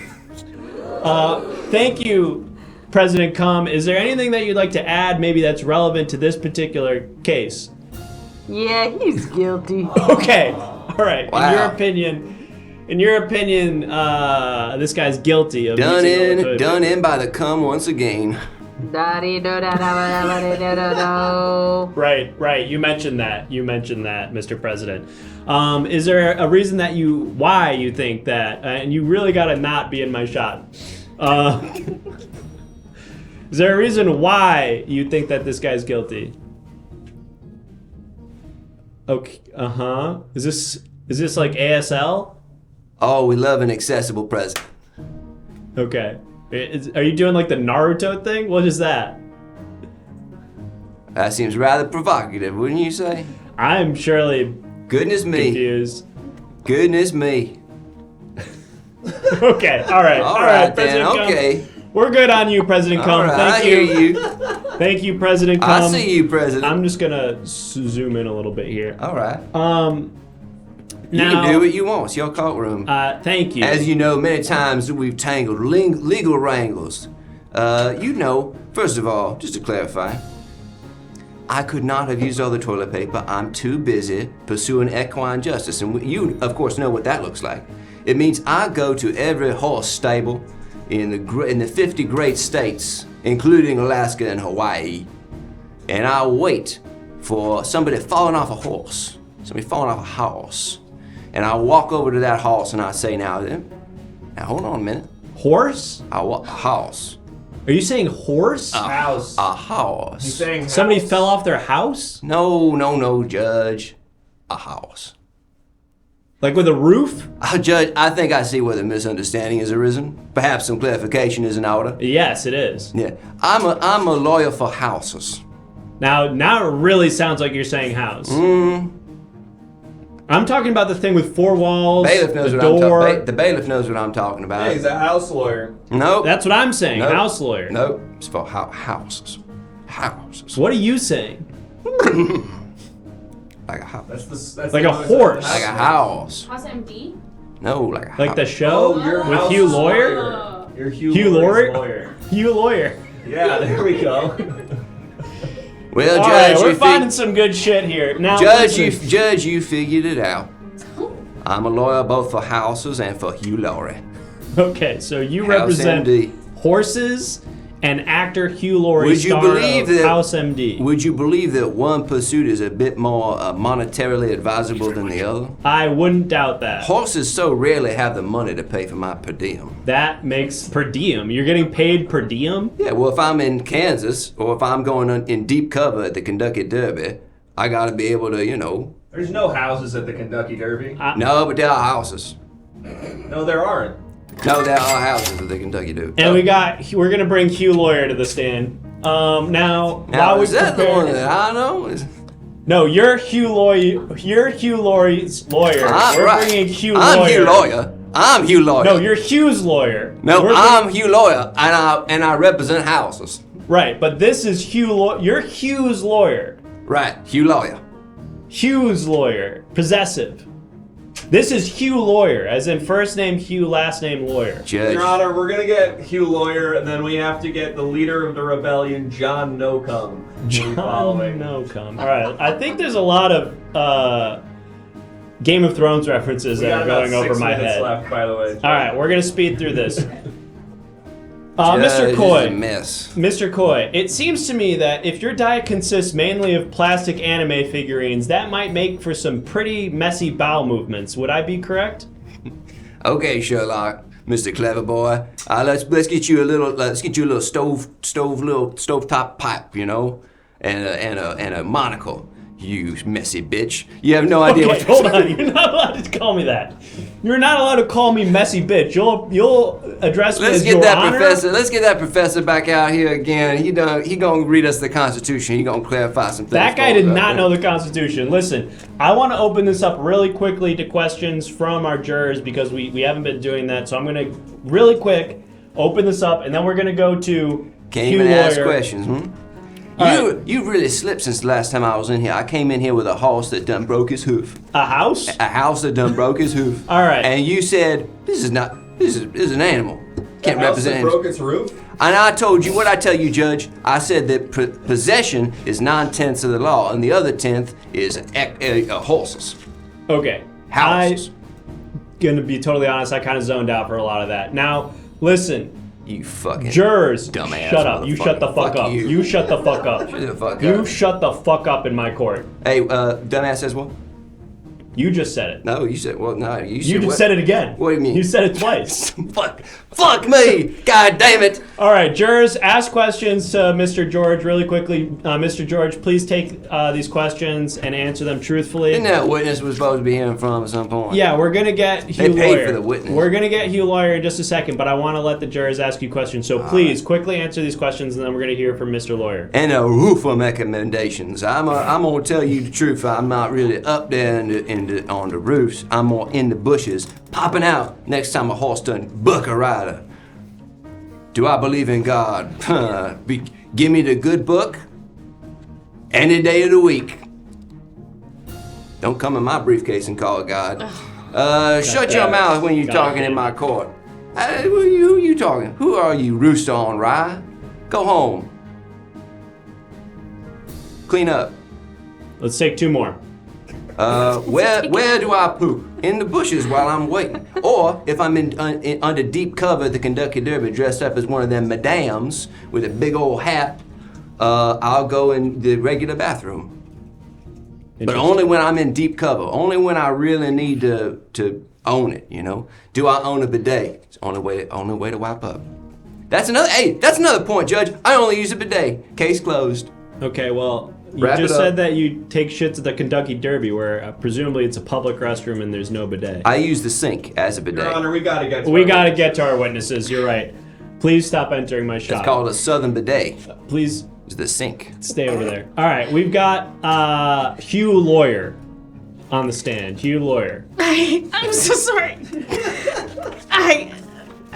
Thank you, President Cum. Is there anything that you'd like to add, maybe that's relevant to this particular case? Yeah, he's guilty. Okay. All right. Wow. In your opinion, this guy's guilty of Done using all the toilet done paper. in by the cum once again. Right. You mentioned that, Mr. President. Is there a reason why you think that? And you really gotta not be in my shot. Is there a reason why you think that this guy's guilty? Okay. Is this like ASL? Oh, we love an accessible president. Okay. Are you doing like the Naruto thing? What is that? That seems rather provocative, wouldn't you say? I'm surely Goodness me. confused. Goodness me. Okay. All right. All right, then. President Cum. Okay. We're good on you, President Cum. All right, Thank I you. hear you. Thank you, President Cum. I see you, President. I'm just gonna zoom in a little bit here. All right. You Now, can do what you want. It's your courtroom. Thank you. As you know, many times we've tangled legal wrangles. First of all, just to clarify, I could not have used all the toilet paper. I'm too busy pursuing equine justice. And you, of course, know what that looks like. It means I go to every horse stable in the 50 great states, including Alaska and Hawaii, and I wait for somebody falling off a horse, and I walk over to that horse and I say, now hold on a minute. Horse? A horse. Are you saying horse? House. A horse. He's saying Somebody house. fell off their house? No, Judge. A horse. Like with a roof? Judge, I think I see where the misunderstanding has arisen. Perhaps some clarification is in order. Yes, it is. Yeah, I'm a lawyer for houses. Now it really sounds like you're saying house. I'm talking about the thing with four walls, Bailiff knows the what door. the bailiff knows what I'm talking about. Hey, he's a house lawyer. Nope. That's what I'm saying, Nope. house lawyer. Nope. It's for houses. Houses. What are you saying? Like a house. That's Like the a noise horse. of Like a house. House MD? No, like a house. Like the show Oh, you're with house Hugh Lawyer? lawyer. You're Hugh Lawyer? lawyer. Hugh Lawyer. Yeah, there we go. Well, All Judge, right, we're you finding some good shit here. Now, Judge, listen. you figured it out. I'm a lawyer both for houses and for Hugh Laurie. Okay, so you House represent MD. horses and actor Hugh Laurie, Would you star believe of that- House MD. Would you believe that one pursuit is a bit more monetarily advisable than the other? I wouldn't doubt that. Horses so rarely have the money to pay for my per diem. That makes per diem. You're getting paid per diem? Yeah, well, if I'm in Kansas or if I'm going in deep cover at the Kentucky Derby, I gotta be able to, There's no houses at the Kentucky Derby. No, but there are houses. No, there aren't. No, there are houses at the Kentucky Derby. And we're gonna bring Hugh Lawyer to the stand. Now Now, while we is that the prepare- one that I know? No, you're Hugh Lawyer. You're Hugh Laurie's lawyer. We're Right. bringing Hugh I'm Lawyer. Hugh Lawyer. I'm Hugh Lawyer. No, you're Hugh's lawyer. No, We're I'm Hugh Lawyer, and I represent houses. right, but this is You're Hugh's lawyer. Right, Hugh Lawyer. Hugh's lawyer. Possessive. This is Hugh Lawyer, as in first name Hugh, last name Lawyer. Judge. Your Honor, we're gonna get Hugh Lawyer, and then we have to get the leader of the rebellion, John No-Cum. Following. No-Cum. All right, I think there's a lot of Game of Thrones references We that got are about going over 6 my minutes head. left, by the way. All right, we're gonna speed through this. Judge, Mr. this is a Coy, mess. Mr. Coy, it seems to me that if your diet consists mainly of plastic anime figurines, that might make for some pretty messy bowel movements. Would I be correct? Okay, Sherlock, Mr. Clever Boy. Let's get you a little stovetop pipe, and a monocle. You messy bitch. You have no idea Okay, hold on. You're not allowed to call me that. You're not allowed to call me messy bitch. You'll address me as your honor. Let's get that professor back out here again. He gonna read us the Constitution. He gonna clarify some things. That guy did not know the Constitution. Listen, I want to open this up really quickly to questions from our jurors because we haven't been doing that. So I'm gonna really quick open this up, and then we're gonna go to Can't Hugh even ask Lawyer. questions, Right. You really slipped since the last time I was in here. I came in here with a horse that done broke his hoof. A house? A house that done broke his hoof. All right. And you said this is an animal. Can't House represent that animals. broke its roof? And I told you what I tell you, Judge. I said that possession is 9/10 of the law, and the other 10th is horses. Okay. Houses. Gonna be totally honest, I kind of zoned out for a lot of that. Now, listen. You fucking jurors, dumbass shut up. You shut the fuck up. You shut the fuck up. Shut the fuck You up. shut the fuck up in my court. Hey, dumbass says what? You just said it. No, you said, well, no, you said You just what? said it again. What do you mean? You said it twice. Fuck me! God damn it! All right, jurors, ask questions to Mr. George really quickly. Mr. George, please take these questions and answer them truthfully. Isn't that witness was supposed to be hearing from at some point? Yeah, we're gonna get Hugh They paid Lawyer. for the witness. We're gonna get Hugh Lawyer in just a second, but I want to let the jurors ask you questions. So please, quickly answer these questions, and then we're gonna hear from Mr. Lawyer. And a roof of recommendations. I'm gonna tell you the truth. I'm not really up there on the roofs. I'm more in the bushes, popping out next time a horse done buck a rider. Do I believe in God? Give me the good book any day of the week. Don't come in my briefcase and call it God. Shut your mouth when you're talking in my court. Who you talking? Who are you, rooster on rye? Go home. Clean up. Let's take two more. Where do I poop? In the bushes while I'm waiting. Or if I'm under deep cover at the Kentucky Derby dressed up as one of them madams with a big old hat, I'll go in the regular bathroom. But only when I'm in deep cover. Only when I really need to own it, you know? Do I own a bidet? It's the only way to wipe up. That's another point, Judge. I only use a bidet. Case closed. Okay, well, you Wrap just it up. said that you take shits at the Kentucky Derby, where presumably it's a public restroom and there's no bidet. I use the sink as a bidet. Your Honor, we gotta get to We our gotta witnesses. get to our witnesses. You're right. Please stop entering my shop. It's called a southern bidet. Please It's the sink. stay over there. All right, we've got Hugh Lawyer on the stand. Hugh Lawyer. I'm so sorry.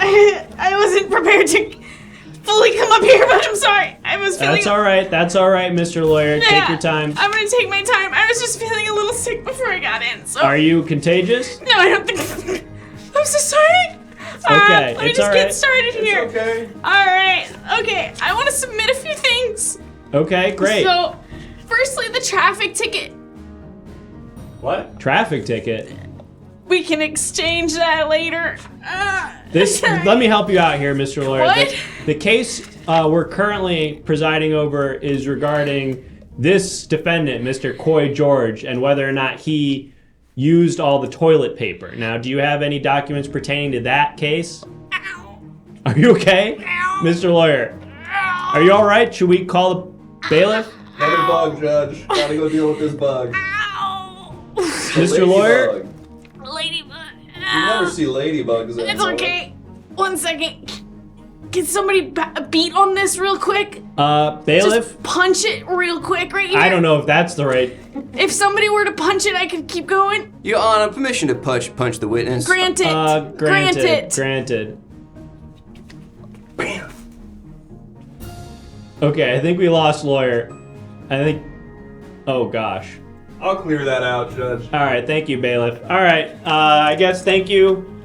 I wasn't prepared to fully come up here, but I'm sorry. I was feeling. That's all right. That's all right, Mr. Lawyer. Yeah, Take your time. I'm gonna take my time. I was just feeling a little sick before I got in, so. Are you contagious? No, I don't think. I'm so sorry. Okay, let me it's just all get right. started here. Okay. All right. Okay. I want to submit a few things. Okay, great. So, firstly, the traffic ticket. What? Traffic ticket. We can exchange that later. This. sorry. Let me help you out here, Mr. Lawyer. What? The case we're currently presiding over is regarding this defendant, Mr. Coy George, and whether or not he used all the toilet paper. Now, do you have any documents pertaining to that case? Ow. Are you okay, Ow. Mr. Lawyer? Ow. Are you all right? Should we call the bailiff? Another bug, Judge. Gotta go deal with this bug. Ow. Mr. Lawyer? Ladybug. You never see ladybugs It's anymore. okay. 1 second. Can somebody beat on this real quick? Bailiff? Just punch it real quick right here. I don't know if that's the right. If somebody were to punch it, I could keep going. Your Honor, permission to punch the witness. Grant it. Grant it. Granted. Okay, I think we lost Lawyer. I think. Oh gosh. I'll clear that out, Judge. All right, thank you, bailiff. All right, I guess thank you.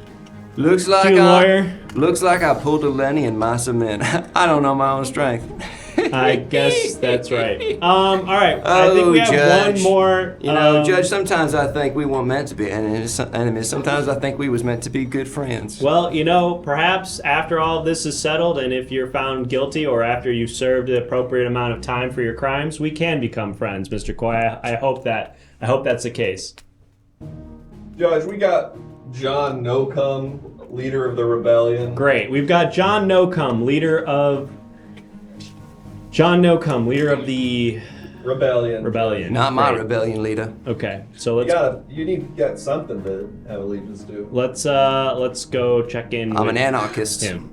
Looks like You Lawyer. Looks like I pulled a Lenny in my cement. I don't know my own strength. I guess that's right. All right. I think we have Judge. one more. You know, Judge, sometimes I think we weren't meant to be enemies. Sometimes I think we was meant to be good friends. Well, you know, perhaps after all of this is settled, and if you're found guilty, or after you've served the appropriate amount of time for your crimes, we can become friends, Mr. Coy. I hope that's the case. Judge, we got John No-Cum, leader of the rebellion. Great. We've got John No-Cum, leader of the Rebellion. Not my Great. rebellion leader. Okay, so You need to get something to have allegiance to. let's go check in. I'm with an anarchist. him.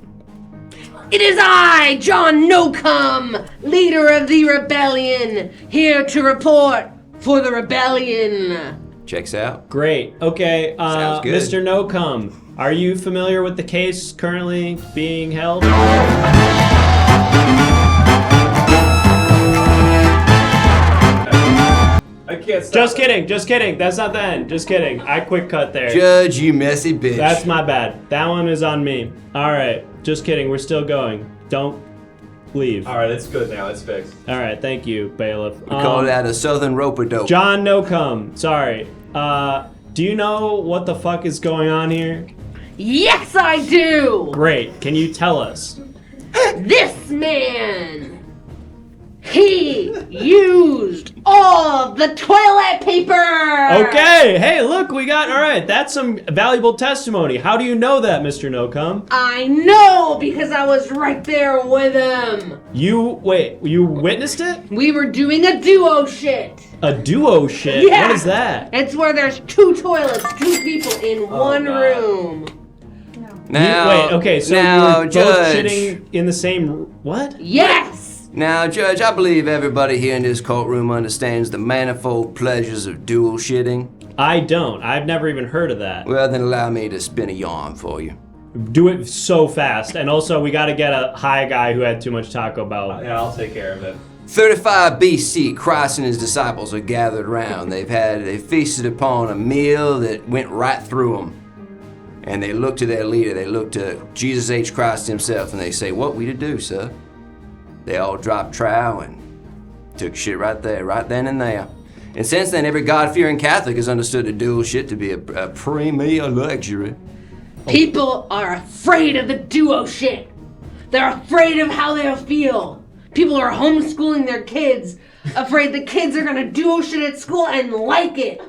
It is I, John Nocum, leader of the rebellion, here to report for the rebellion. Checks out. Great. Okay, Sounds good. Mr. Nocum, are you familiar with the case currently being held? I can't stop. Just kidding. That's not the end. Just kidding. I quick cut there. Judge, you messy bitch. That's my bad. That one is on me. All right. Just kidding. We're still going. Don't leave. All right, it's good now. It's fixed. All right. Thank you, bailiff. We call that a southern rope-a-dope. John Nocum. Sorry. Do you know what the fuck is going on here? Yes, I do! Great. Can you tell us? This man, he used all the toilet paper! Okay. Hey, look, we got. All right. That's some valuable testimony. How do you know that, Mr. Nocum? I know because I was right there with him. You witnessed it? We were doing a duo shit. A duo shit? Yeah. What is that? It's where there's 2 toilets, 2 people in one room. Now, so now, you're both Judge. shitting in the same. What? Yes! Now, Judge, I believe everybody here in this courtroom understands the manifold pleasures of dual shitting. I don't. I've never even heard of that. Well, then allow me to spin a yarn for you. Do it so fast. And also, we got to get a high guy who had too much Taco Bell. Yeah, I'll take care of it. 35 BC, Christ and his disciples are gathered round. They feasted upon a meal that went right through them. And they look to their leader, they look to Jesus H. Christ himself, and they say, "What we to do, sir?" They all dropped trowel and took shit right there, right then and there. And since then, every God-fearing Catholic has understood the dual shit to be a premier luxury. People are afraid of the duo shit. They're afraid of how they'll feel. People are homeschooling their kids, afraid the kids are gonna duo shit at school and like it.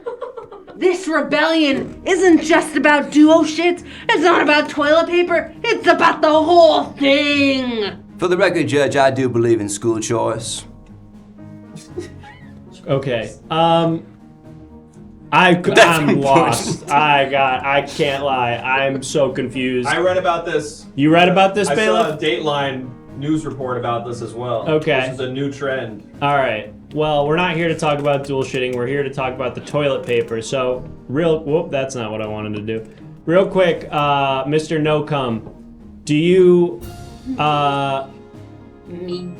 This rebellion isn't just about duo shit. It's not about toilet paper. It's about the whole thing. For the record, Judge, I do believe in school choice. Okay. I'm lost. I can't lie. I'm so confused. I read about this. You read about this, I bailiff? saw a Dateline news report about this as well. Okay. This is a new trend. All right. Well, we're not here to talk about dual shitting. We're here to talk about the toilet paper. So, that's not what I wanted to do. Real quick, Mr. Nocum, do you, Me.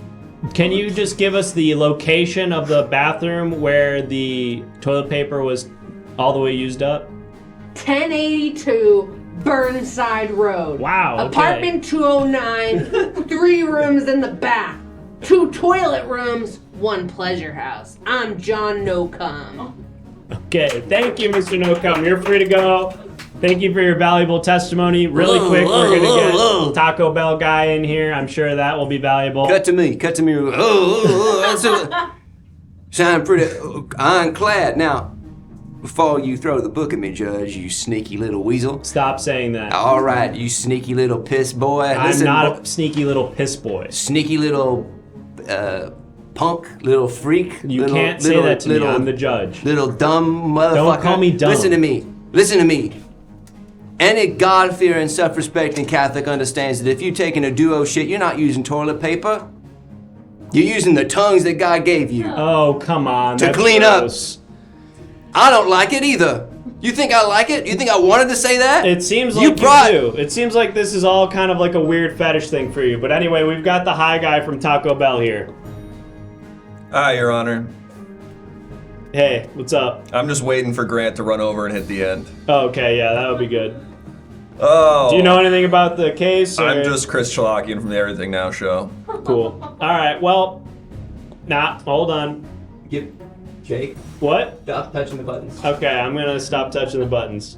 can you just give us the location of the bathroom where the toilet paper was all the way used up? 1082 Burnside Road. Wow, okay. Apartment 209, 3 rooms in the back, 2 toilet rooms, 1 pleasure house. I'm John Nocum. Okay, thank you, Mr. Nocum. You're free to go. Thank you for your valuable testimony. Really quick, we're gonna get Taco Bell guy in here. I'm sure that will be valuable. Cut to me. Sound pretty ironclad. Now, before you throw the book at me, Judge, you sneaky little weasel. Stop saying that. All right, you sneaky little piss boy. I'm not a sneaky little piss boy. Sneaky little punk, little freak. You can't say that to me. I'm the judge. Little dumb motherfucker. Don't call me dumb. Listen to me. Listen to me. Any God-fearing, self-respecting Catholic understands that if you're taking a duo shit, you're not using toilet paper. You're using the tongues that God gave you. Oh, come on. To that's clean gross. up. I don't like it either. You think I like it? You think I wanted to say that? It seems like you do. It seems like this is all kind of like a weird fetish thing for you. But anyway, we've got the high guy from Taco Bell here. Hi, Your Honor. Hey, what's up? I'm just waiting for Grant to run over and hit the end. Oh, okay, yeah, that would be good. Oh. Do you know anything about the case? Or? I'm just Chris Chalakian from the Everything Now show. Cool. All right, well, hold on. Jake, What? stop touching the buttons. Okay, I'm gonna stop touching the buttons.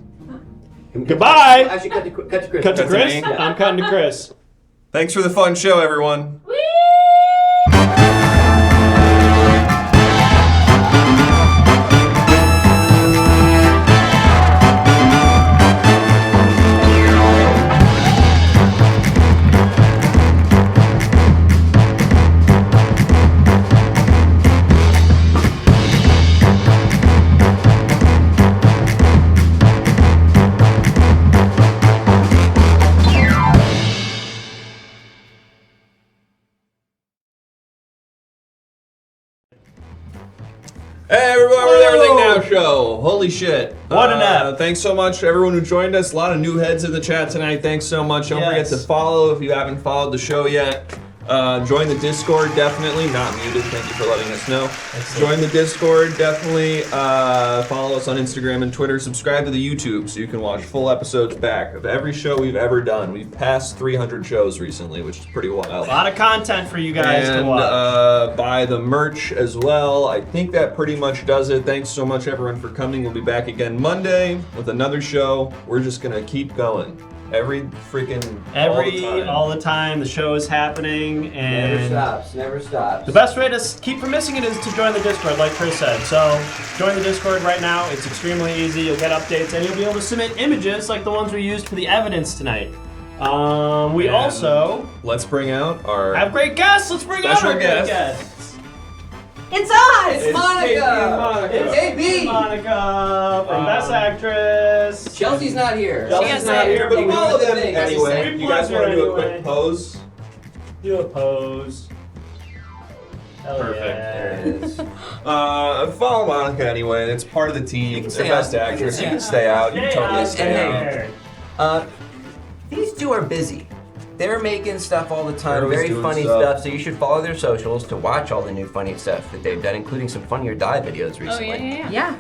Goodbye! Actually, cut to Chris. Cut to Chris? me? Yeah. I'm cutting to Chris. Thanks for the fun show, everyone. Hey everybody, we're the Everything Now Show. Holy shit. What an app. Thanks so much to everyone who joined us. A lot of new heads in the chat tonight. Thanks so much. Don't forget to follow if you haven't followed the show yet. Join the Discord, definitely. Not muted, thank you for letting us know. Join the Discord, definitely. Follow us on Instagram and Twitter. Subscribe to the YouTube so you can watch full episodes back of every show we've ever done. We've passed 300 shows recently, which is pretty wild. A lot of content for you guys to watch. And buy the merch as well. I think that pretty much does it. Thanks so much everyone for coming. We'll be back again Monday with another show. We're just gonna keep going. All the time, the show is happening, and Never stops. the best way to keep from missing it is to join the Discord, like Chris said. So join the Discord right now. It's extremely easy. You'll get updates, and you'll be able to submit images like the ones we used for the evidence tonight. We also let's bring out our have great guests. Let's bring out our great guests. It's us! It's Monica! It's AB! Monica from Best Actress. Chelsea's not here. Chelsea's not here, but follow them things. anyway. You guys want to do a Anyway. quick pose? Do a pose. Hell Perfect. yeah. There it is. Follow Monica anyway. It's part of the team. They're stay Best out. Actress. You Yeah. can stay out. You can totally stay out. These two are busy. They're making stuff all the time, They're always very doing funny stuff. stuff. So you should follow their socials to watch all the new funny stuff that they've done, including some Funny or Die videos recently. Yeah.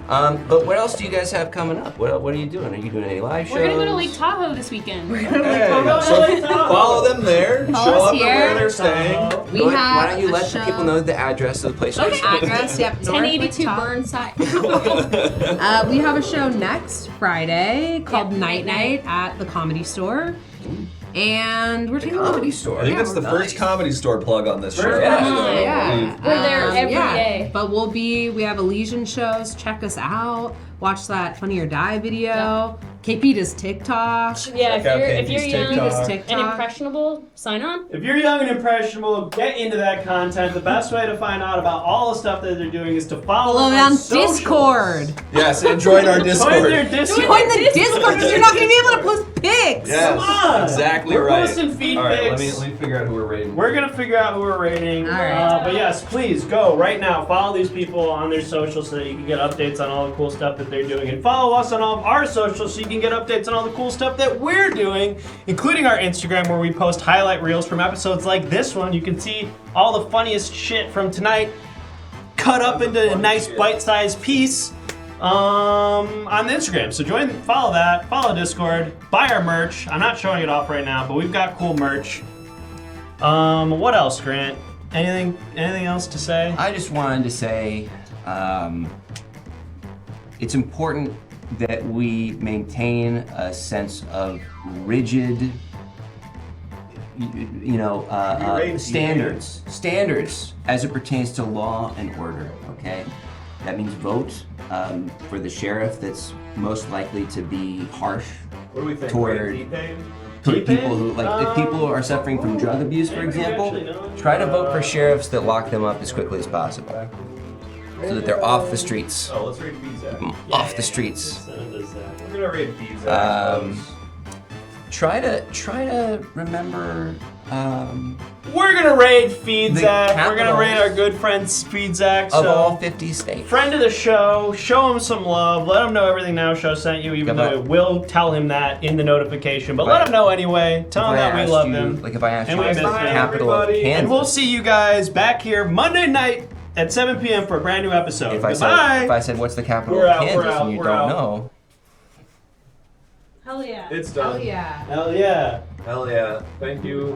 But what else do you guys have coming up? What are you doing? Are you doing any live shows? We're gonna go to Lake Tahoe this weekend. Follow them there. Follow Show us up at where here. they're staying. We Good. have Why don't you a let show. the people know the address of the place? Okay. Address, yep. 1082 North Lake Burnside. We have a show next Friday called Night Night at the Comedy Store. And we're taking Comedy Store. I think that's the first comedy store plug on this show. Yeah. We're there every day. But we have Elysian shows. Check us out. Watch that Funny or Die video. KP does TikTok. Yeah, Check out if you're KP's young TikTok. and impressionable, sign on. If you're young and impressionable, get into that content. The best way to find out about all the stuff that they're doing is to follow Follow them on socials. Discord. Yes, and join our Join Discord. their Discord. Join the Discord because you're not going to be able to post pics. Yes, Come on. exactly We're right. posting feed All right, pics. let me figure out who we're rating. We're gonna figure out who we're rating. All right. But yes, please go right now. Follow these people on their socials so that you can get updates on all the cool stuff that they're doing, and follow us on all of our socials so you can get updates on all the cool stuff that we're doing, including our Instagram where we post highlight reels from episodes like this one. You can see all the funniest shit from tonight cut up into a nice bite-sized piece on the Instagram. So follow that, follow Discord, buy our merch. I'm not showing it off right now, but we've got cool merch. What else, Grant? Anything else to say? I just wanted to say it's important that we maintain a sense of rigid, standards as it pertains to law and order, okay? That means vote for the sheriff that's most likely to be harsh What do we think? toward T-Pain? people who, like, if people are suffering from drug abuse, for example, try to vote for sheriffs that lock them up as quickly as possible, so that they're off the streets. Oh, let's rate pizza. Off the streets. We're gonna rate pizza. Try to remember. We're gonna raid Feedzak. We're gonna capitals raid our good friend Feedzak. Of So, all 50 states. friend of the show, show him some love. Let him know Everything Now Show sent you, even If I- though it will tell him that in the notification. But let him know anyway. Tell him that we love him. Like if I asked And you we what's the miss him. capital of Everybody. Kansas. And we'll see you guys back here Monday night at 7 p.m. for a brand new episode. if I Goodbye. said what's the capital We're of out, we're Kansas out, and you we're don't out. know. Hell yeah. It's done. Oh yeah. Hell yeah. Hell yeah. Thank you.